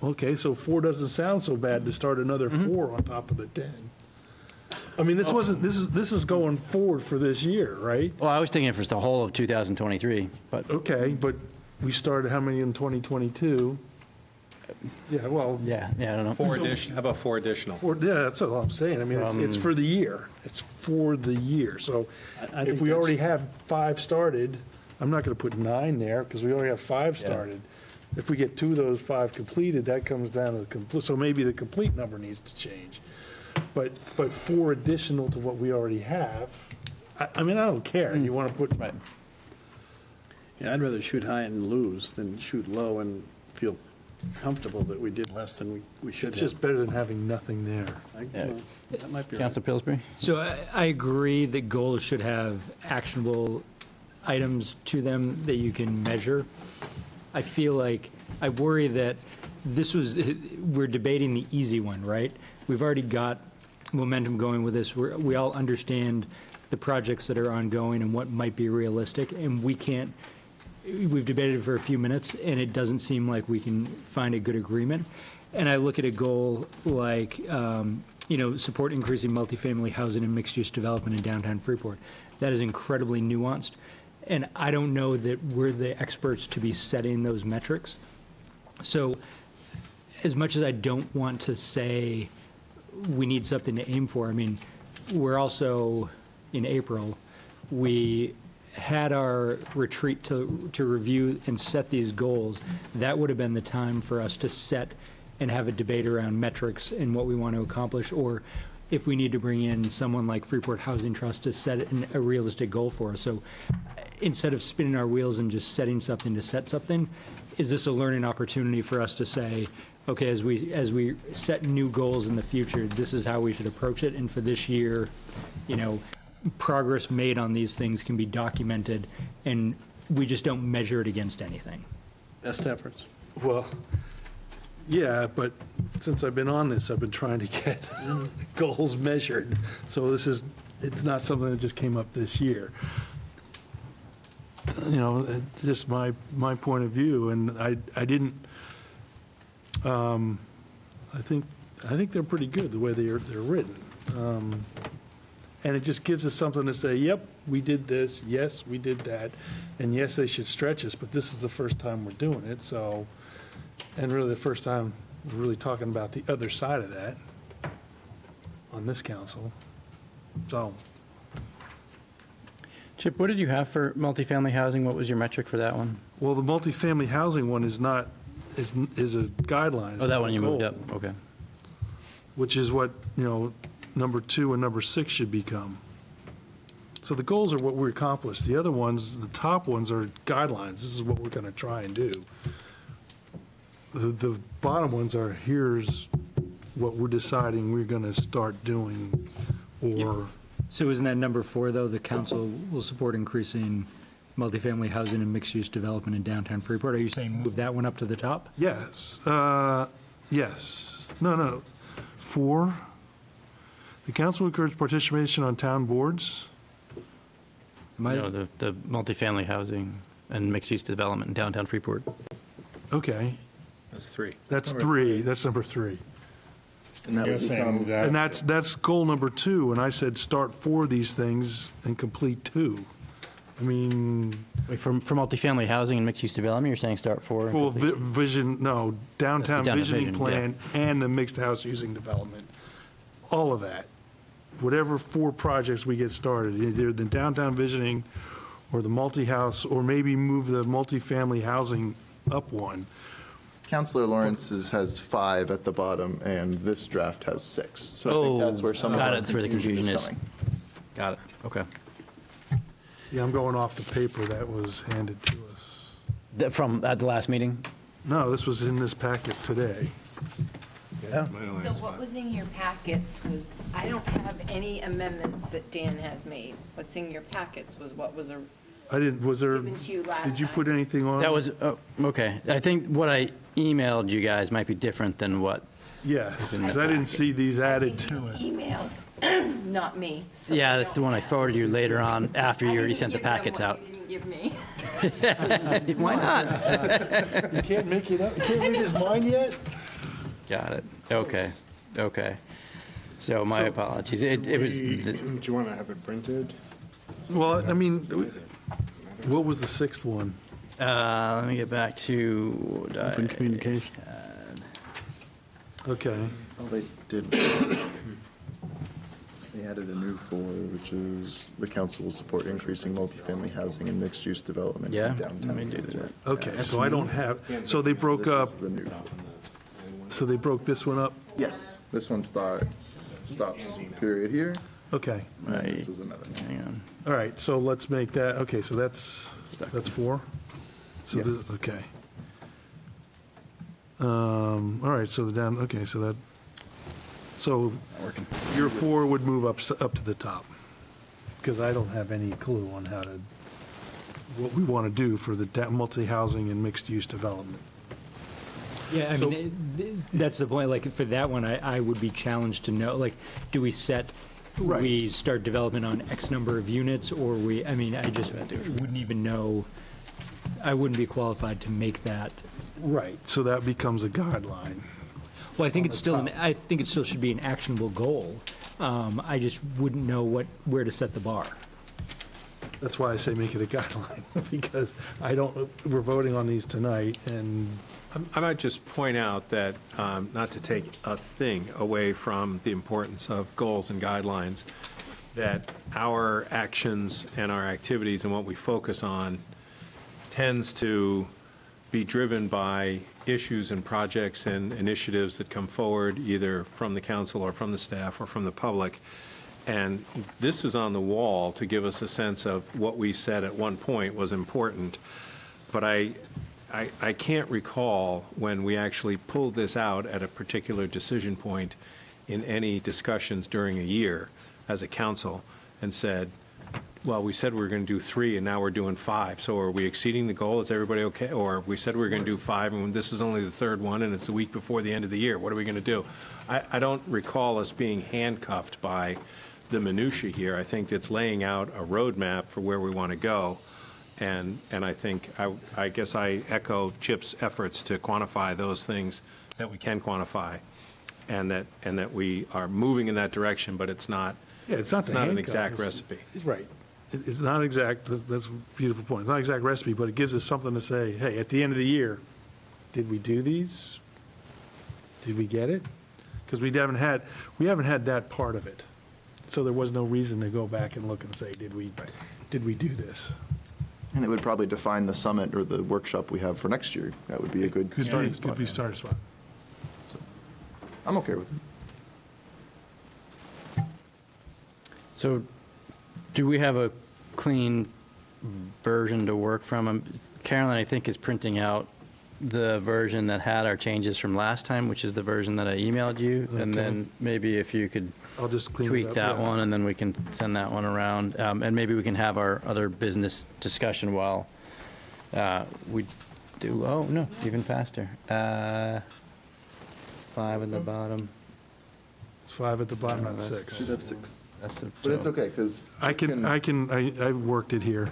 Speaker 3: Okay, so 4 doesn't sound so bad to start another 4 on top of the 10. I mean, this is going forward for this year, right?
Speaker 2: Well, I was thinking for the whole of 2023, but.
Speaker 3: Okay, but we started how many in 2022? Yeah, well.
Speaker 2: Yeah, I don't know.
Speaker 5: 4 additional, how about 4 additional?
Speaker 3: Yeah, that's all I'm saying. I mean, it's for the year. It's for the year. So if we already have 5 started, I'm not going to put 9 there because we already have 5 started. if we get 2 of those 5 completed, that comes down to the complete, so maybe the complete number needs to change. But 4 additional to what we already have, I mean, I don't care. You want to put.
Speaker 2: Right.
Speaker 4: Yeah, I'd rather shoot high and lose than shoot low and feel comfortable that we did less than we should have.
Speaker 3: It's just better than having nothing there.
Speaker 4: That might be right.
Speaker 2: Councilor Pillsbury?
Speaker 9: So I agree that goals should have actionable items to them that you can measure. I feel like, I worry that we're debating the easy one, right? We've already got momentum going with this. We all understand the projects that are ongoing and what might be realistic, and we've debated it for a few minutes, and it doesn't seem like we can find a good agreement. And I look at a goal like, support increasing multifamily housing and mixed-use development in downtown Freeport. That is incredibly nuanced, and I don't know that we're the experts to be setting those metrics. So as much as I don't want to say we need something to aim for, I mean, we're also, in April, we had our retreat to review and set these goals. That would have been the time for us to set and have a debate around metrics and what we want to accomplish, or if we need to bring in someone like Freeport Housing Trust to set a realistic goal for us. So instead of spinning our wheels and just setting something to set something, is this a learning opportunity for us to say, okay, as we set new goals in the future, this is how we should approach it, and for this year, progress made on these things can be documented, and we just don't measure it against anything.
Speaker 4: Best efforts.
Speaker 3: Well, yeah, but since I've been on this, I've been trying to get goals measured. So it's not something that just came up this year. Just my point of view, and I didn't, I think they're pretty good the way they're written. And it just gives us something to say, yep, we did this, yes, we did that, and yes, they should stretch us, but this is the first time we're doing it, so, and really the first time we're really talking about the other side of that on this council. So.
Speaker 2: Chip, what did you have for multifamily housing? What was your metric for that one?
Speaker 3: Well, the multifamily housing one is a guideline.
Speaker 2: Oh, that one you moved up, okay.
Speaker 3: Which is what, number 2 and number 6 should become. So the goals are what we accomplished. The other ones, the top ones, are guidelines. This is what we're going to try and do. The bottom ones are, here's what we're deciding we're going to start doing, or.
Speaker 9: So isn't that number 4, though, the council will support increasing multifamily housing and mixed-use development in downtown Freeport? Are you saying move that one up to the top?
Speaker 3: Yes. Yes. No. 4. The council encourages participation on town boards.
Speaker 2: No, the multifamily housing and mixed-use development in downtown Freeport.
Speaker 3: Okay.
Speaker 5: That's 3.
Speaker 3: That's 3. That's number 3.
Speaker 11: And that would become that.
Speaker 3: And that's goal number 2, and I said start 4 of these things and complete 2. I mean.
Speaker 2: Wait, for multifamily housing and mixed-use development, you're saying start 4?
Speaker 3: Full downtown
Speaker 2: That's the
Speaker 3: visioning
Speaker 2: vision,
Speaker 3: plan and the mixed house using development. All of that. Whatever 4 projects we get started, either the downtown visioning or the multi-house, or maybe move the multifamily housing up 1.
Speaker 13: Councilor Lawrence's has 5 at the bottom, and this draft has 6. So I think that's where some of the confusion is coming.
Speaker 2: Got it, okay.
Speaker 3: Yeah, I'm going off the paper that was handed to us.
Speaker 2: From at the last meeting?
Speaker 3: No, this was in this packet today.
Speaker 2: Yeah.
Speaker 19: So what was in your packets was, I don't have any amendments that Dan has made. What's in your packets was what was given to you last time.
Speaker 3: Did you put anything on?
Speaker 2: That was, okay. I think what I emailed you guys might be different than what.
Speaker 3: Yes, because I didn't see these added to it.
Speaker 19: Emailed, not me. So
Speaker 2: Yeah, that's the one I forwarded you later on after you already sent the
Speaker 19: give them
Speaker 2: packets
Speaker 19: what
Speaker 2: out.
Speaker 19: you didn't give me.
Speaker 2: Why not?
Speaker 3: You can't make it up? You can't read his mind yet?
Speaker 2: Got it. Okay. So my apologies. It was.
Speaker 6: Do you want to have it printed?
Speaker 3: Well, I mean, what was the 6th one?
Speaker 2: Let me get back to.
Speaker 4: Open communication.
Speaker 3: Okay.
Speaker 11: Well, they did. They
Speaker 21: added a new 4, which is the council will support increasing multifamily housing and mixed-use development in downtown.
Speaker 2: let me do that.
Speaker 3: Okay, so I don't have, so they broke up,
Speaker 21: This is the new 4.
Speaker 3: so they broke this one up?
Speaker 21: Yes, this one stops period here,
Speaker 3: Okay.
Speaker 21: and then this is another.
Speaker 2: Hang on.
Speaker 3: All right, so let's make that, okay, so that's 4? So
Speaker 21: Yes.
Speaker 3: this, okay. All right, so the down, okay, so that, so your 4 would move up to the top, because I don't have any clue on how to, what we want to do for the multi-housing and mixed-use development.
Speaker 9: Yeah, I mean, that's the point, like, for that one, I would be challenged to know, like, do we set,
Speaker 3: Right.
Speaker 9: we start development on X number of units, or we, I mean, I just wouldn't even know, I wouldn't be qualified to make that.
Speaker 3: Right, so that becomes a guideline.
Speaker 9: Well, I think
Speaker 3: On
Speaker 9: it's
Speaker 3: the
Speaker 9: still,
Speaker 3: top.
Speaker 9: I think it still should be an actionable goal. I just wouldn't know where to set the bar.
Speaker 3: That's why I say make it a guideline, because I don't, we're voting on these tonight, and
Speaker 5: I might just point out that, not to take a thing away from the importance of goals and guidelines, that our actions and our activities and what we focus on tends to be driven by issues and projects and initiatives that come forward either from the council or from the staff or from the public. And this is on the wall to give us a sense of what we said at one point was important. But I can't recall when we actually pulled this out at a particular decision point in any discussions during a year as a council and said, well, we said we were going to do 3 and now we're doing 5. So are we exceeding the goal? Is everybody okay? Or we said we were going to do 5 and this is only the 3rd one and it's a week before the end of the year. What are we going to do? I don't recall us being handcuffed by the minutia here. I think it's laying out a roadmap for where we want to go. And I think, I guess I echo Chip's efforts to quantify those things that we can quantify and that we are moving in that direction, but it's not,
Speaker 3: yeah, it's not the
Speaker 5: an
Speaker 3: handcuff,
Speaker 5: exact
Speaker 3: it's-
Speaker 5: recipe.
Speaker 3: Right. It's not exact, that's a beautiful point. It's not an exact recipe, but it gives us something to say, hey, at the end of the year, did we do these? Did we get it? Because we haven't had that part of it. So there was no reason to go back and look and say, did we do this?
Speaker 13: And it would probably define the summit or the workshop we have for next year. That would be a good starting spot.
Speaker 3: Could be starting spot.
Speaker 13: I'm okay with it.
Speaker 2: So do we have a clean version to work from? Carolyn, I think, is printing out the version that had our changes from last time, which is the version that I emailed you. And
Speaker 3: Okay.
Speaker 2: then maybe if you could
Speaker 3: I'll just clean it
Speaker 2: tweak
Speaker 3: up,
Speaker 2: that
Speaker 3: yeah.
Speaker 2: one, and then we can send that one around. And maybe we can have our other business discussion while we do, oh, no, even faster. 5 at the bottom.
Speaker 3: It's 5 at the bottom,
Speaker 2: No,
Speaker 3: not
Speaker 2: that's
Speaker 3: 6.
Speaker 2: the-
Speaker 21: Should have 6.
Speaker 2: That's the.
Speaker 21: But it's okay, because.
Speaker 3: I've worked it here.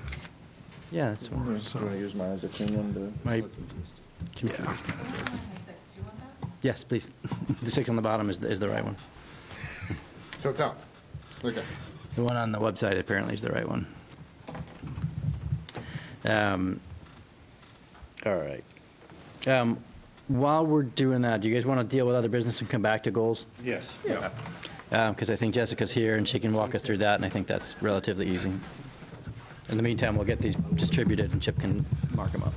Speaker 2: Yeah, that's
Speaker 21: You want to use mine as a clean one to?
Speaker 2: my computer. Yes, please. The 6 on the bottom is the right one.
Speaker 6: So it's up. Okay.
Speaker 2: The one on the website apparently is the right one. All right. While we're doing that, do you guys want to deal with other business and come back to goals?
Speaker 11: Yes.
Speaker 6: Yeah.
Speaker 2: Because I think Jessica's here and she can walk us through that, and I think that's relatively easy. In the meantime, we'll get these distributed and Chip can mark them up.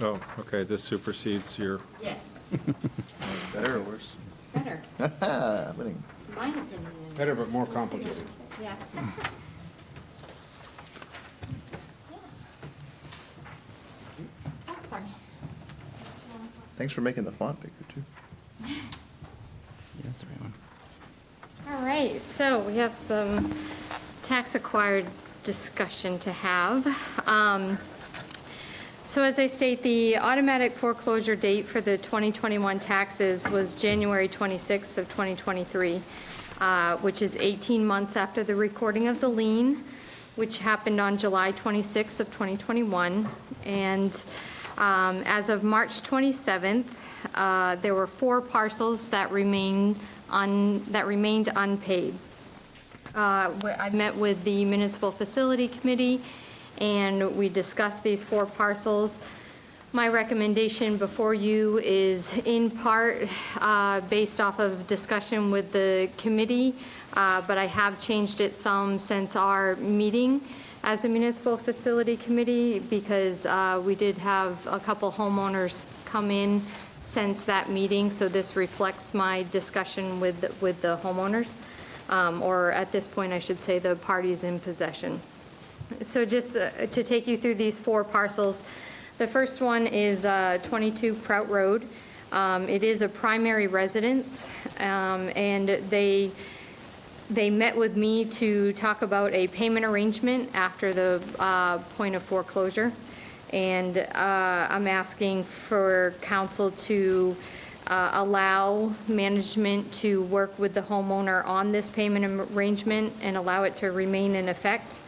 Speaker 5: Oh, okay, this supersedes your,
Speaker 10: Yes,
Speaker 21: Better or worse?
Speaker 10: better,
Speaker 21: Winning.
Speaker 10: in my opinion.
Speaker 6: Better but more complicated.
Speaker 10: Yeah. Oh, sorry.
Speaker 21: Thanks for making the font bigger, too.
Speaker 2: Yeah, that's the right one.
Speaker 10: All right, so we have some tax-acquired discussion to have. So as I state, the automatic foreclosure date for the 2021 taxes was January 26th of 2023, which is 18 months after the recording of the lien, which happened on July 26th of 2021. And as of March 27th, there were 4 parcels that remained unpaid. I met with the Municipal Facility Committee, and we discussed these 4 parcels. My recommendation before you is in part based off of discussion with the committee, but I have changed it some since our meeting as a municipal facility committee, because we did have a couple homeowners come in since that meeting, so this reflects my discussion with the homeowners, or at this point, I should say, the parties in possession. So just to take you through these 4 parcels, the first one is 22 Prout Road. It is a primary residence, and they met with me to talk about a payment arrangement after the point of foreclosure. And I'm asking for council to allow management to work with the homeowner on this payment arrangement and allow it to remain in effect,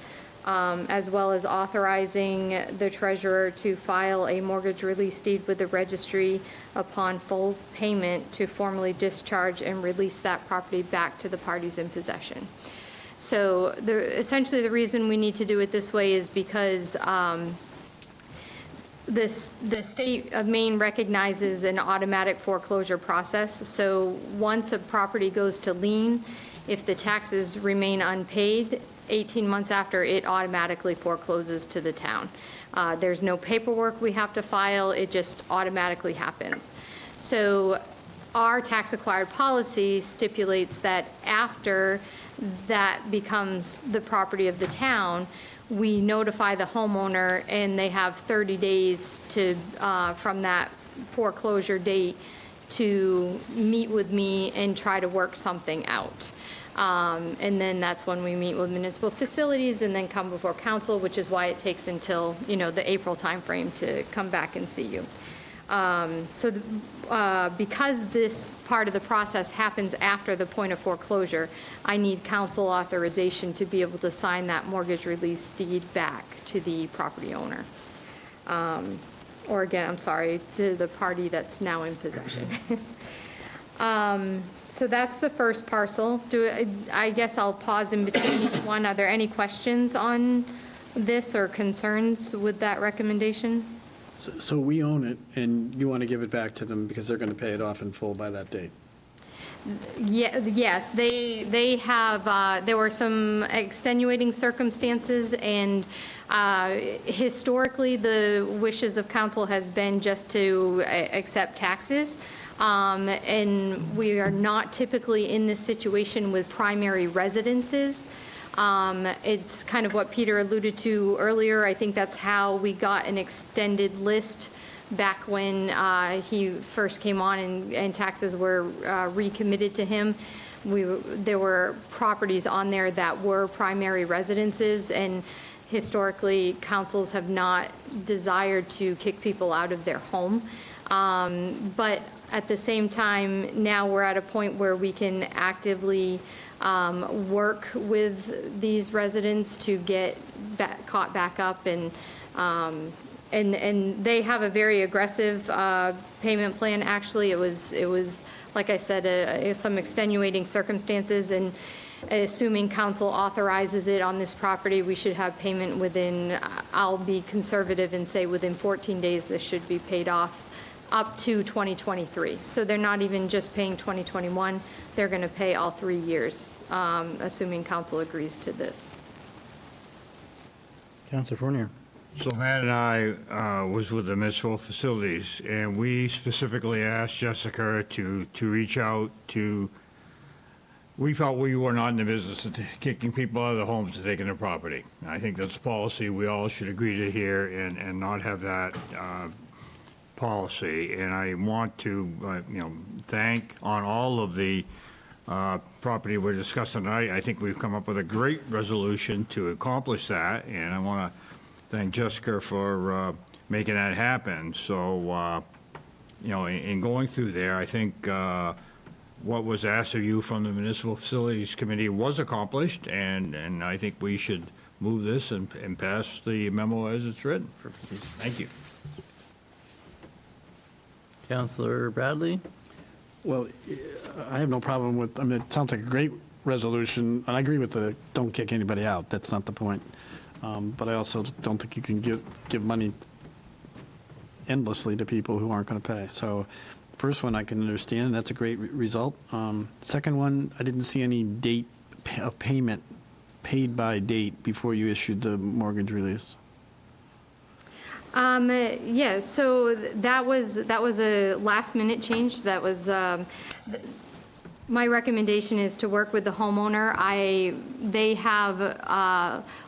Speaker 10: as well as authorizing the treasurer to file a mortgage release deed with the registry upon full payment to formally discharge and release that property back to the parties in possession. So essentially the reason we need to do it this way is because the state of Maine recognizes an automatic foreclosure process. So once a property goes to lien, if the taxes remain unpaid, 18 months after, it automatically forecloses to the town. There's no paperwork we have to file, it just automatically happens. So our tax acquired policy stipulates that after that becomes the property of the town, we notify the homeowner, and they have 30 days to, from that foreclosure date, to meet with me and try to work something out. And then that's when we meet with municipal facilities and then come before council, which is why it takes until, the April timeframe to come back and see you. Because this part of the process happens after the point of foreclosure, I need council authorization to be able to sign that mortgage release deed back to the property owner. Or again, I'm sorry, to the party that's now in possession. So that's the first parcel. I guess I'll pause in between each one. Are there any questions on this or concerns with that recommendation?
Speaker 4: So we own it, and you want to give it back to them because they're going to pay it off in full by that date?
Speaker 10: Yes, they have, there were some extenuating circumstances, and historically, the wishes of council has been just to accept taxes. And we are not typically in this situation with primary residences. It's kind of what Peter alluded to earlier. I think that's how we got an extended list back when he first came on and taxes were recommitted to him. There were properties on there that were primary residences, and historically, councils have not desired to kick people out of their home. But at the same time, now we're at a point where we can actively work with these residents to get caught back up, and they have a very aggressive payment plan. Actually, it was like I said, some extenuating circumstances, and assuming council authorizes it on this property, we should have payment within, I'll be conservative and say within 14 days this should be paid off, up to 2023. So they're not even just paying 2021, they're going to pay all 3 years, assuming council agrees to this.
Speaker 2: Councilor Fournier.
Speaker 11: So Matt and I was with the municipal facilities, and we specifically asked Jessica to reach out to, we felt we were not in the business of kicking people out of their homes and taking their property. I think that's a policy we all should agree to here and not have that policy. And I want to, thank on all of the property we're discussing tonight. I think we've come up with a great resolution to accomplish that, and I want to thank Jessica for making that happen. So, in going through there, I think what was asked of you from the Municipal Facilities Committee was accomplished, and I think we should move this and pass the memo as it's written. Thank you.
Speaker 2: Councilor Bradley?
Speaker 4: Well, I have no problem with, it sounds like a great resolution, and I agree with the don't kick anybody out. That's not the point. But I also don't think you can give money endlessly to people who aren't going to pay. So first one I can understand, that's a great result. Second one, I didn't see any date of payment paid by date before you issued the mortgage release.
Speaker 10: Yeah, so that was a last-minute change. That was, my recommendation is to work with the homeowner. They have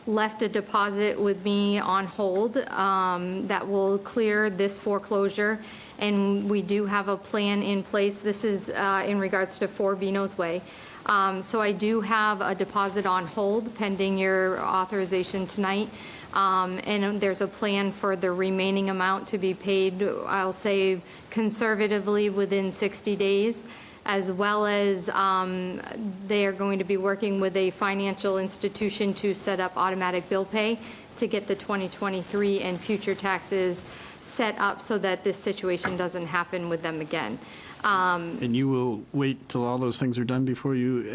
Speaker 10: left a deposit with me on hold that will clear this foreclosure, and we do have a plan in place. This is in regards to 4 Beano's Way. So I do have a deposit on hold pending your authorization tonight. And there's a plan for the remaining amount to be paid, I'll say conservatively within 60 days, as well as they are going to be working with a financial institution to set up automatic bill pay to get the 2023 and future taxes set up so that this situation doesn't happen with them again.
Speaker 4: And you will wait till all those things are done before you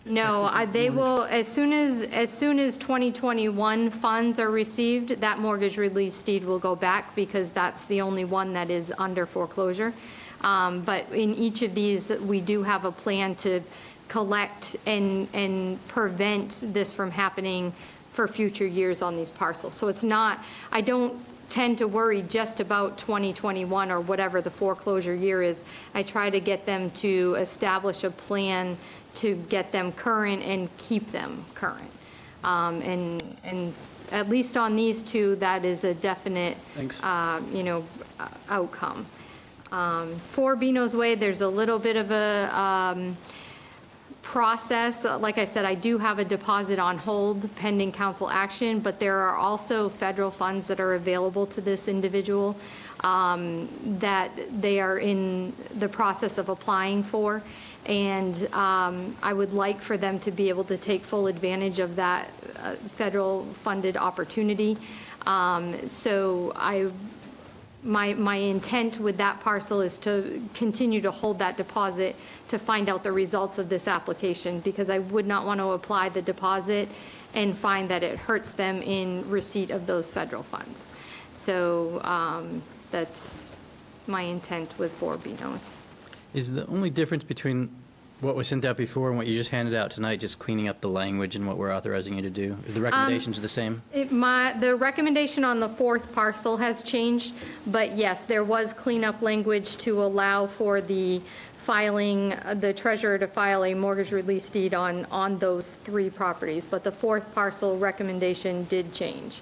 Speaker 10: No, they will, as soon as 2021 funds are received, that mortgage release deed will go back because that's the only one that is under foreclosure. But in each of these, we do have a plan to collect and prevent this from happening for future years on these parcels. So it's not, I don't tend to worry just about 2021 or whatever the foreclosure year is. I try to get them to establish a plan to get them current and keep them current. And at least on these two, that is a definite, outcome. 4 Beano's Way, there's a little bit of a process. Like I said, I do have a deposit on hold pending council action, but there are also federal funds that are available to this individual that they are in the process of applying for. And I would like for them to be able to take full advantage of that federal funded opportunity. So my intent with that parcel is to continue to hold that deposit to find out the results of this application, because I would not want to apply the deposit and find that it hurts them in receipt of those federal funds. So that's my intent with 4 Beano's.
Speaker 2: Is the only difference between what was sent out before and what you just handed out tonight just cleaning up the language and what we're authorizing you to do? Are the recommendations the same?
Speaker 10: The recommendation on the 4th parcel has changed, but yes, there was cleanup language to allow for the filing, the treasurer to file a mortgage release deed on those 3 properties, but the 4th parcel recommendation did change.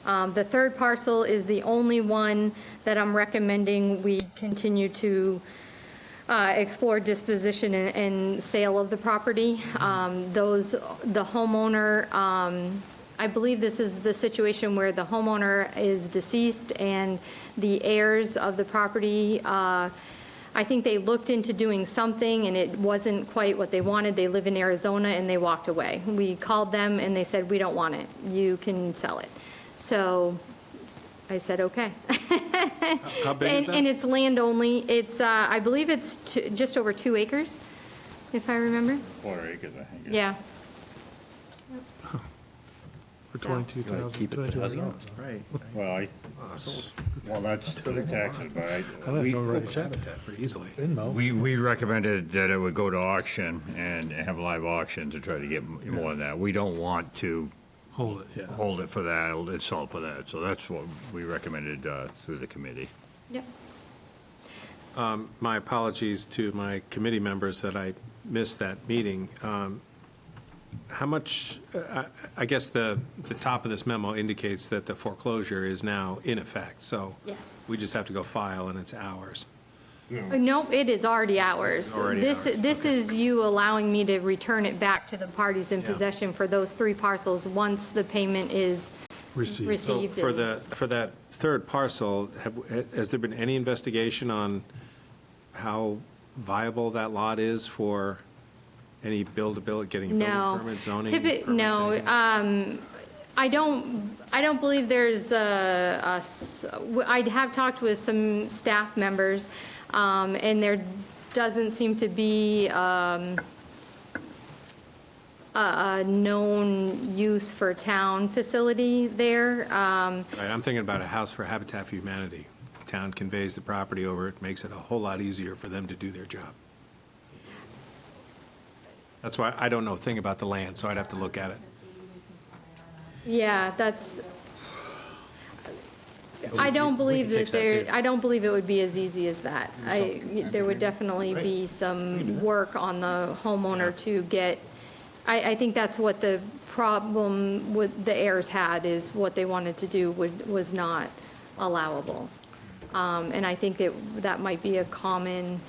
Speaker 10: The 3rd parcel is the only one that I'm recommending we continue to explore disposition and sale of the property. The homeowner, I believe this is the situation where the homeowner is deceased and the heirs of the property, I think they looked into doing something and it wasn't quite what they wanted. They live in Arizona and they walked away. We called them and they said, we don't want it. You can sell it. So I said, okay.
Speaker 5: How big is that?
Speaker 10: And it's land only. It's, I believe it's just over 2 acres, if I remember.
Speaker 11: 4 acres, I think.
Speaker 10: Yeah.
Speaker 3: For $22,000.
Speaker 21: Right.
Speaker 11: Well, that's to the taxes, but
Speaker 3: I go right to Habitat pretty easily.
Speaker 11: we recommended that it would go to auction and have live auction to try to get more than that. We don't want to
Speaker 3: Hold it, yeah.
Speaker 11: hold it for that, hold it sell for that. So that's what we recommended through the committee.
Speaker 10: Yep.
Speaker 5: My apologies to my committee members that I missed that meeting. How much, I guess the top of this memo indicates that the foreclosure is now in effect, so
Speaker 10: Yes.
Speaker 5: we just have to go file and it's ours.
Speaker 10: No, it is already ours.
Speaker 5: Already
Speaker 10: This
Speaker 5: ours,
Speaker 10: is you allowing me to return it back to the parties in
Speaker 5: Yeah.
Speaker 10: possession for those 3 parcels once the payment is received.
Speaker 5: So for that 3rd parcel, has there been any investigation on how viable that lot is for any buildability, getting a building permit, zoning?
Speaker 10: No, I don't believe there's I have talked with some staff members, and there doesn't seem to be a known use for town facility there.
Speaker 5: Right, I'm thinking about a house for Habitat for Humanity. town conveys the property over, it makes it a whole lot easier for them to do their job. That's why I don't know a thing about the land, so I'd have to look at it.
Speaker 10: Yeah, I don't believe that I don't believe it would be as easy as that. There would definitely be some work on the homeowner to get, I think that's what the problem with the heirs had, is what they wanted to do was not allowable. And I think that might be a common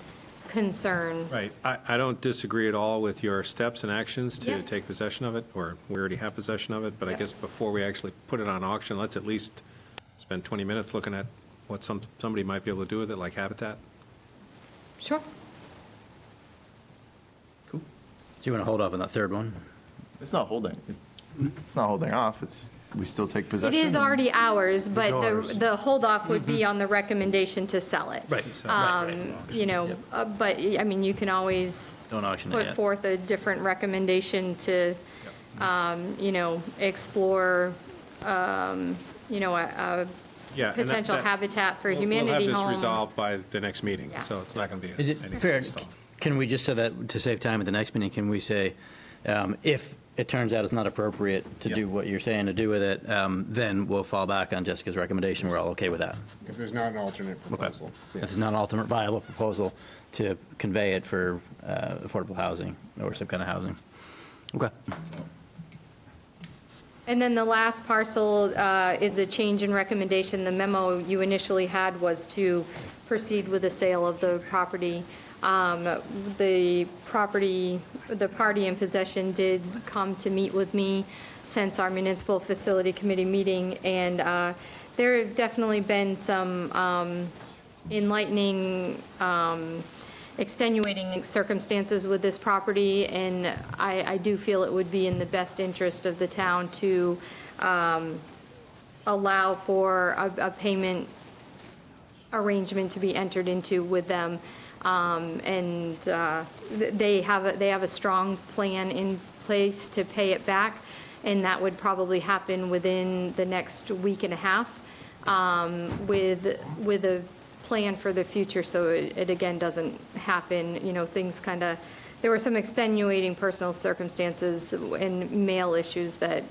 Speaker 10: concern.
Speaker 5: Right. I don't disagree at all with your steps and actions to
Speaker 10: Yeah.
Speaker 5: take possession of it, or we already have possession of it, but I guess before we actually put it on auction, let's at least spend 20 minutes looking at what somebody might be able to do with it, like Habitat.
Speaker 10: Sure.
Speaker 2: Do you want to hold off on that third one?
Speaker 21: It's not holding. It's not holding off. We still take
Speaker 10: It
Speaker 21: possession.
Speaker 10: is already ours, but
Speaker 21: ours.
Speaker 10: the holdoff would be on the recommendation to sell it.
Speaker 2: Right.
Speaker 10: You know, but, I mean, you can always
Speaker 2: Don't auction it
Speaker 10: put
Speaker 2: yet.
Speaker 10: forth a different recommendation to, you know, explore, you know, a
Speaker 5: Yeah, and that-
Speaker 10: potential
Speaker 5: that-
Speaker 10: habitat for
Speaker 5: We'll
Speaker 10: humanity
Speaker 5: have
Speaker 10: home.
Speaker 5: this resolved by the next meeting,
Speaker 10: Yeah.
Speaker 5: so it's not going to be
Speaker 2: Is it
Speaker 5: anything
Speaker 2: fair,
Speaker 5: installed.
Speaker 2: can we just, so that, to save time at the next meeting, can we say, if it turns out it's not appropriate to do what you're saying to do with it, then we'll fall back on Jessica's recommendation, we're all okay with that?
Speaker 6: If there's not an alternate proposal.
Speaker 2: If it's not an ultimate viable proposal to convey it for affordable housing or some kind of housing. Okay.
Speaker 10: And then the last parcel is a change in recommendation. The memo you initially had was to proceed with the sale of the property. The party in possession did come to meet with me since our municipal facility committee meeting, and there have definitely been some enlightening, extenuating circumstances with this property, and I do feel it would be in the best interest of the town to allow for a payment arrangement to be entered into with them. And they have a strong plan in place to pay it back, and that would probably happen within the next week and a half, with a plan for the future, so it again doesn't happen, you know, things kind of, there were some extenuating personal circumstances and mail issues that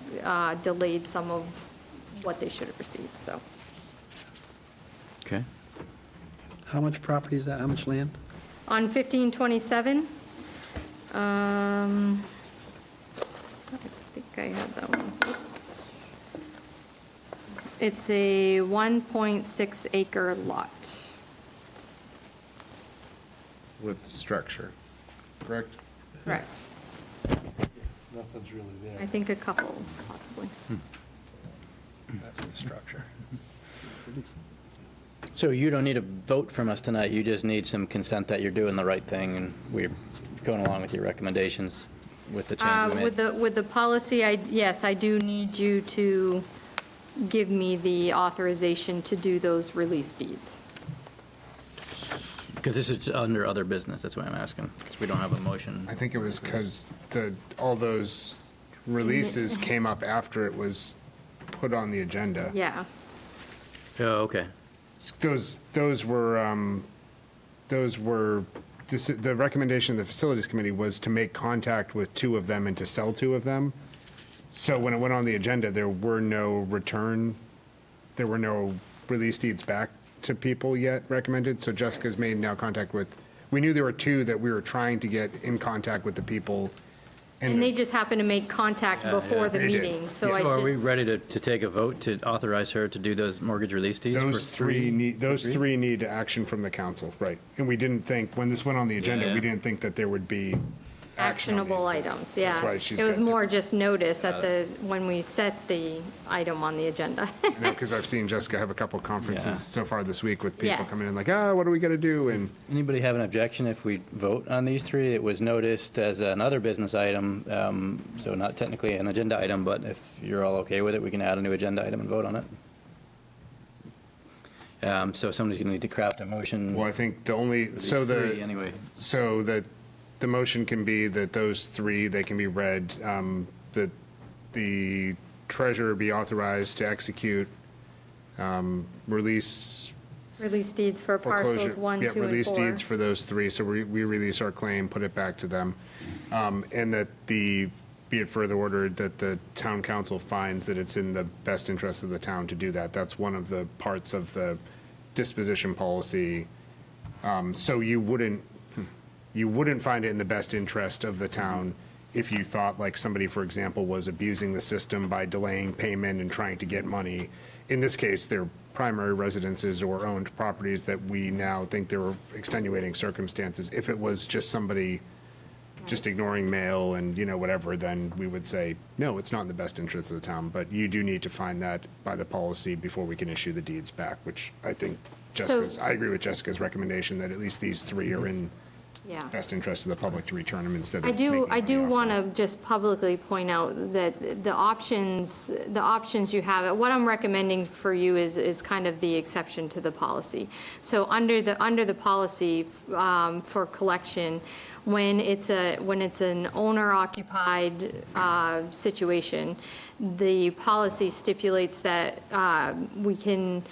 Speaker 10: delayed some of what they should have received, so.
Speaker 2: Okay.
Speaker 4: How much property is that? How much land?
Speaker 10: On 1527, I think I have that one. Oops. It's a 1.6 acre lot.
Speaker 6: With structure, correct?
Speaker 10: Correct.
Speaker 3: Nothing's really there.
Speaker 10: I think a couple, possibly.
Speaker 5: That's the structure.
Speaker 2: So you don't need a vote from us tonight, you just need some consent that you're doing the right thing, and we're going along with your recommendations with the change we made?
Speaker 10: With the policy, yes, I do need you to give me the authorization to do those release deeds.
Speaker 2: Because this is under other business, that's why I'm asking, because we don't have a motion.
Speaker 6: I think it was because all those releases came up after it was put on the agenda.
Speaker 10: Yeah.
Speaker 2: Oh, okay.
Speaker 6: Those were, the recommendation of the Facilities Committee was to make contact with two of them and to sell two of them. So when it went on the agenda, there were no release deeds back to people yet recommended. So Jessica's made now contact with, we knew there were two that we were trying to get in contact with the people.
Speaker 10: And they just happened to make contact before the
Speaker 6: They did.
Speaker 10: meeting, so I
Speaker 2: So are we
Speaker 10: just,
Speaker 2: ready to take a vote to authorize her to do those mortgage release deeds? for
Speaker 6: Those three
Speaker 2: three?
Speaker 6: need action from the council, right? And we didn't think, when this went on the agenda,
Speaker 2: Yeah.
Speaker 6: we didn't think that there would be action on these
Speaker 10: actionable
Speaker 6: two.
Speaker 10: items, yeah.
Speaker 6: That's why she's
Speaker 10: It was
Speaker 6: got to-
Speaker 10: more just notice when we set the item on the agenda.
Speaker 6: Because I've seen Jessica have a couple conferences
Speaker 2: Yeah.
Speaker 6: so far this week with people
Speaker 10: Yeah.
Speaker 6: coming in like, what are we going to do? And
Speaker 2: Anybody have an objection if we vote on these three? It was noticed as another business item, so not technically an agenda item, but if you're all okay with it, we can add a new agenda item and vote on it. So somebody's going to need to craft a motion.
Speaker 6: well, I think the only,
Speaker 2: for these
Speaker 6: so
Speaker 2: three Anyway.
Speaker 6: so that the motion can be that those three, they can be read, that the treasurer be authorized to execute release
Speaker 10: Release deeds for parcels
Speaker 6: foreclosure-
Speaker 10: 1,
Speaker 6: yeah,
Speaker 10: 2, and
Speaker 6: release
Speaker 10: 4.
Speaker 6: deeds for those three, so we release our claim, put it back to them. And that be it further ordered that the town council finds that it's in the best interest of the town to do that. That's one of the parts of the disposition policy. So you wouldn't find it in the best interest of the town if you thought like somebody, for example, was abusing the system by delaying payment and trying to get money. In this case, they're primary residences or owned properties that we now think there were extenuating circumstances. If it was just somebody just ignoring mail and, whatever, then we would say, no, it's not in the best interest of the town. But you do need to find that by the policy before we can issue the deeds back, which I think I agree with Jessica's recommendation that at least these three are in
Speaker 10: Yeah.
Speaker 6: best interest of the public to return them instead of
Speaker 10: I do
Speaker 6: making money
Speaker 10: want to just publicly point out that the options you have, what I'm recommending for you is kind of the exception to the policy. So under the policy for collection, when it's an owner-occupied situation, the policy stipulates that we can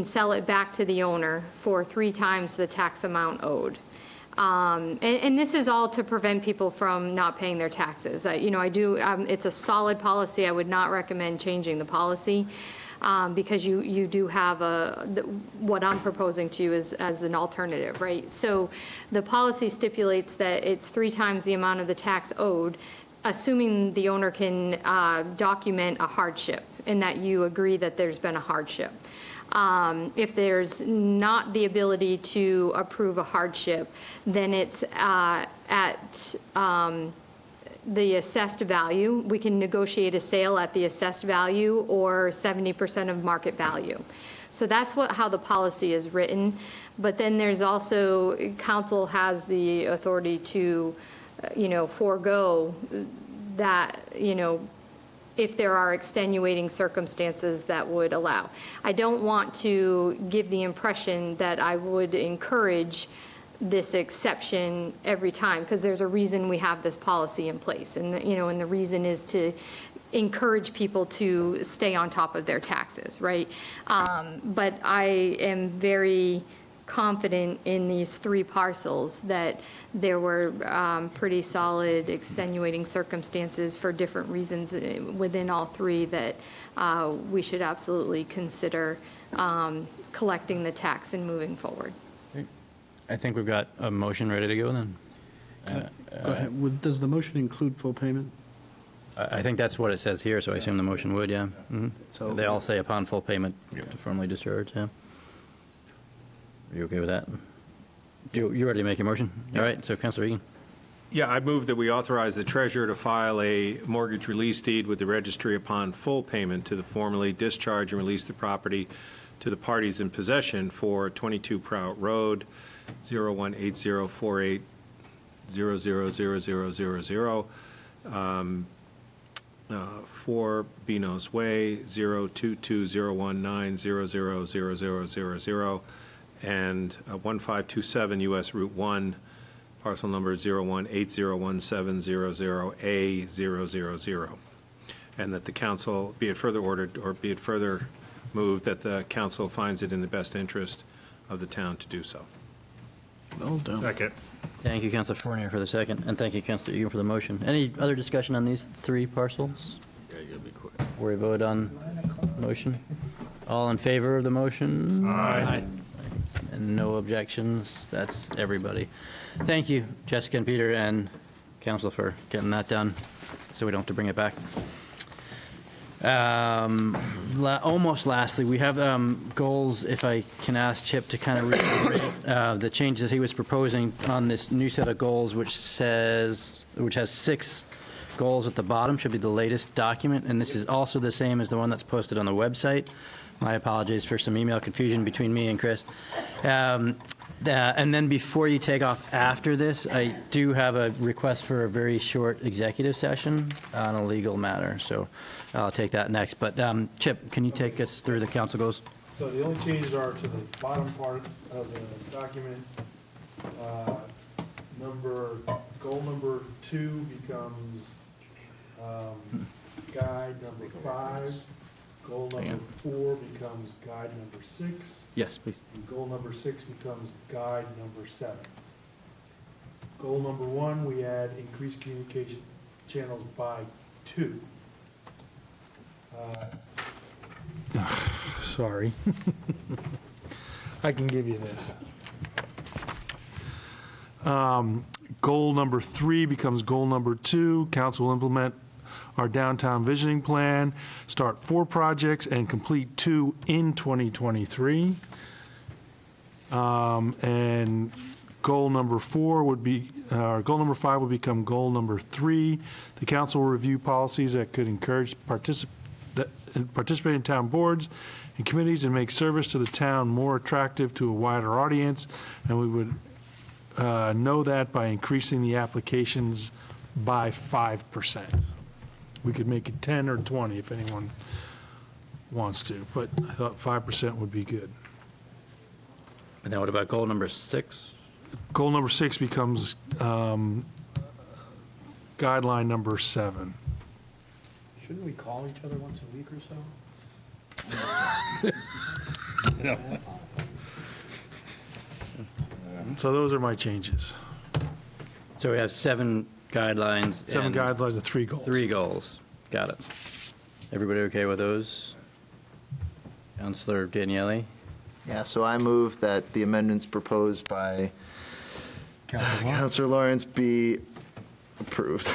Speaker 10: sell it back to the owner for 3 times the tax amount owed. And this is all to prevent people from not paying their taxes. It's a solid policy. I would not recommend changing the policy because you do have what I'm proposing to you as an alternative, right? So the policy stipulates that it's 3 times the amount of the tax owed, assuming the owner can document a hardship and that you agree that there's been a hardship. If there's not the ability to approve a hardship, then it's at the assessed value. We can negotiate a sale at the assessed value or 70% of market value. So that's how the policy is written. But then there's also, council has the authority to, forego that, if there are extenuating circumstances that would allow. I don't want to give the impression that I would encourage this exception every time, because there's a reason we have this policy in place. And, and the reason is to encourage people to stay on top of their taxes, right? But I am very confident in these 3 parcels that there were pretty solid extenuating circumstances for different reasons within all 3 that we should absolutely consider collecting the tax and moving forward.
Speaker 2: I think we've got a motion ready to go then.
Speaker 4: Go ahead. Does the motion include full payment?
Speaker 2: I think that's what it says here, so I assume the motion would, yeah.
Speaker 4: So-
Speaker 2: They all say upon full payment to formally discharge, yeah. Are you okay with that? You ready to make your motion? All right, so Councilor Egan.
Speaker 5: Yeah, I move that we authorize the treasurer to file a mortgage release deed with the registry upon full payment to formally discharge and release the property to the parties in possession for 22 Prout Road, 018048000000, 4 Beano's Way, 022019000000, and 1527 US Route 1, parcel number 01801700A000. And that the council, be it further ordered, or be it further moved, that the council finds it in the best interest of the town to do so.
Speaker 4: Well done.
Speaker 11: Second.
Speaker 2: Thank you, Councilor Fournier, for the second, and thank you, Councilor Egan, for the motion. Any other discussion on these 3 parcels?
Speaker 11: Yeah, you gotta be quick.
Speaker 2: Before we vote on motion? All in favor of the motion?
Speaker 11: Aye.
Speaker 2: And no objections? That's everybody. Thank you, Jessica and Peter and council, for getting that done, so we don't have to bring it back. Almost lastly, we have goals, if I can ask Chip to kind of reiterate the changes he was proposing on this new set of goals, which has 6 goals at the bottom, should be the latest document, and this is also the same as the one that's posted on the website. My apologies for some email confusion between me and Chris. And then before you take off after this, I do have a request for a very short executive session on a legal matter, so I'll take that next. But Chip, can you take us through the council goals?
Speaker 3: So the only changes are to the bottom part of the document. Goal number 2 becomes guide number 5. Goal number 4 becomes guide number 6.
Speaker 2: Yes, please.
Speaker 3: And goal number 6 becomes guide number 7. Goal number 1, we add increased communication channels by 2. Sorry. I can give you this. Goal number 3 becomes goal number 2. Council will implement our downtown visioning plan, start 4 projects and complete 2 in 2023. And goal number 4 would be, goal number 5 would become goal number 3. The council will review policies that could encourage participating town boards and committees and make service to the town more attractive to a wider audience. And we would know that by increasing the applications by 5%. We could make it 10 or 20 if anyone wants to, but I thought 5% would be good.
Speaker 2: And then what about goal number 6?
Speaker 3: Goal number 6 becomes guideline number 7.
Speaker 4: Shouldn't we call each other once a week or so?
Speaker 3: So those are my changes.
Speaker 2: So we have 7 guidelines.
Speaker 3: 7
Speaker 2: and
Speaker 3: guidelines and 3 goals.
Speaker 2: 3 goals. Got it. Everybody okay with those? Councilor Daniele?
Speaker 13: Yeah, so I move that the amendments proposed by Councilor Lawrence be approved.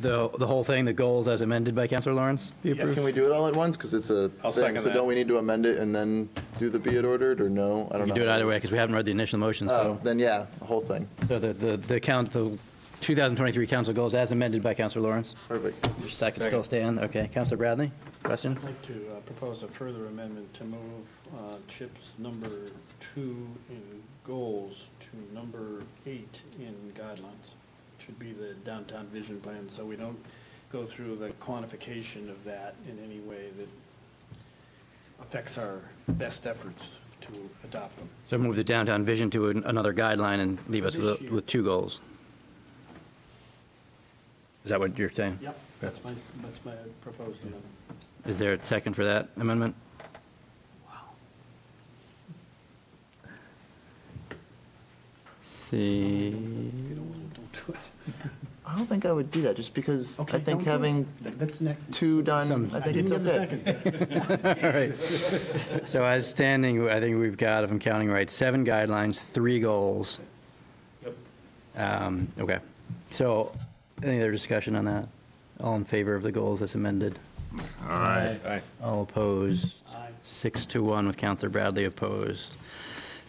Speaker 2: The whole thing, the goals as amended by Councilor Lawrence, be approved?
Speaker 13: Can we do it all at once? Because it's a
Speaker 5: I'll
Speaker 13: thing,
Speaker 5: second
Speaker 13: so
Speaker 5: that.
Speaker 13: don't we need to amend it and then do the be it ordered, or no? I don't
Speaker 2: We
Speaker 13: know.
Speaker 2: can do it either way, because we haven't read the initial motion,
Speaker 13: Oh,
Speaker 2: so.
Speaker 13: then yeah, the whole thing.
Speaker 2: So the 2023 council goals as amended by Councilor Lawrence?
Speaker 13: Perfect.
Speaker 2: Your second still stand? Okay. Councilor Bradley, question?
Speaker 4: I'd like to propose a further amendment to move CHIPS number 2 in goals to number 8 in guidelines. Should be the downtown vision plan, so we don't go through the quantification of that in any way that affects our best efforts to adopt them.
Speaker 2: So move the downtown vision to another guideline and leave us with 2 goals. Is that what you're saying?
Speaker 4: Yep, that's my proposed amendment.
Speaker 2: Is there a second for that amendment? See.
Speaker 13: I don't think I would do that, just because
Speaker 4: Okay,
Speaker 13: I think
Speaker 4: don't do it.
Speaker 13: having
Speaker 4: That's next.
Speaker 13: 2 done, I think it's okay.
Speaker 2: All right. So as standing, I think we've got, if I'm counting right, 7 guidelines, 3 goals.
Speaker 4: Yep.
Speaker 2: Okay. So any other discussion on that? All in favor of the goals as amended?
Speaker 11: Aye.
Speaker 2: All opposed?
Speaker 4: Aye.
Speaker 2: 6-1 with Councilor Bradley opposed.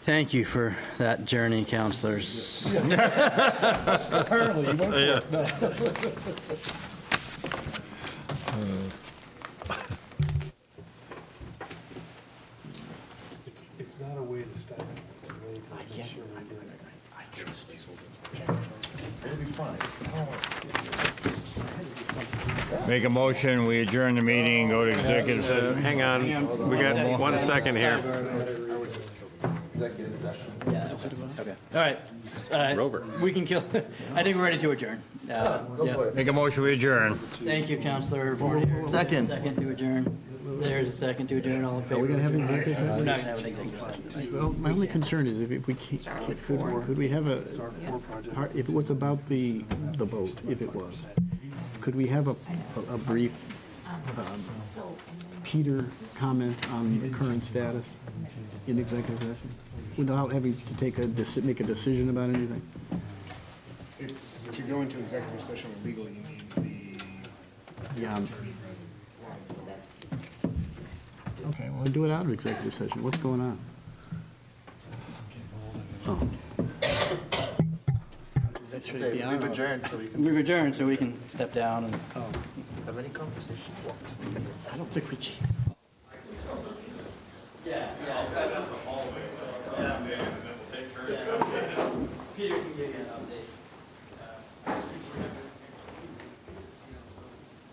Speaker 2: Thank you for that journey, councilors.
Speaker 4: Apparently, you went for
Speaker 3: It's not a way to stop it. It's a way to make sure we do it.
Speaker 13: I trust you. It'll be fine.
Speaker 11: Make a motion, we adjourn the meeting, and go to executive session.
Speaker 5: Hang on, we got 1 second here.
Speaker 13: Executive session.
Speaker 2: Yeah, okay. All right.
Speaker 5: Rover.
Speaker 2: We can kill, I think we're ready to adjourn.
Speaker 13: Go for it.
Speaker 11: Make a motion, we adjourn.
Speaker 2: Thank you, Councilor Fournier.
Speaker 13: Second.
Speaker 2: Second to adjourn. There's a second to adjourn. All in favor?
Speaker 4: Are we going to have an executive session?
Speaker 2: We're not going to have an executive session.
Speaker 4: Well, my only concern is if we could we have if it was about the boat, if it was, could we have a brief Peter comment on the current status in executive session without having to make a decision about anything?
Speaker 1: It's, to go into executive session legally, you need the.
Speaker 4: Yeah. Okay, well, do it out of executive session. What's going on? Oh. That should be on.
Speaker 13: We've adjourned, so we can
Speaker 2: We've adjourned, so we can step down and.
Speaker 13: have any conversation.
Speaker 4: I don't think we can.
Speaker 2: Yeah.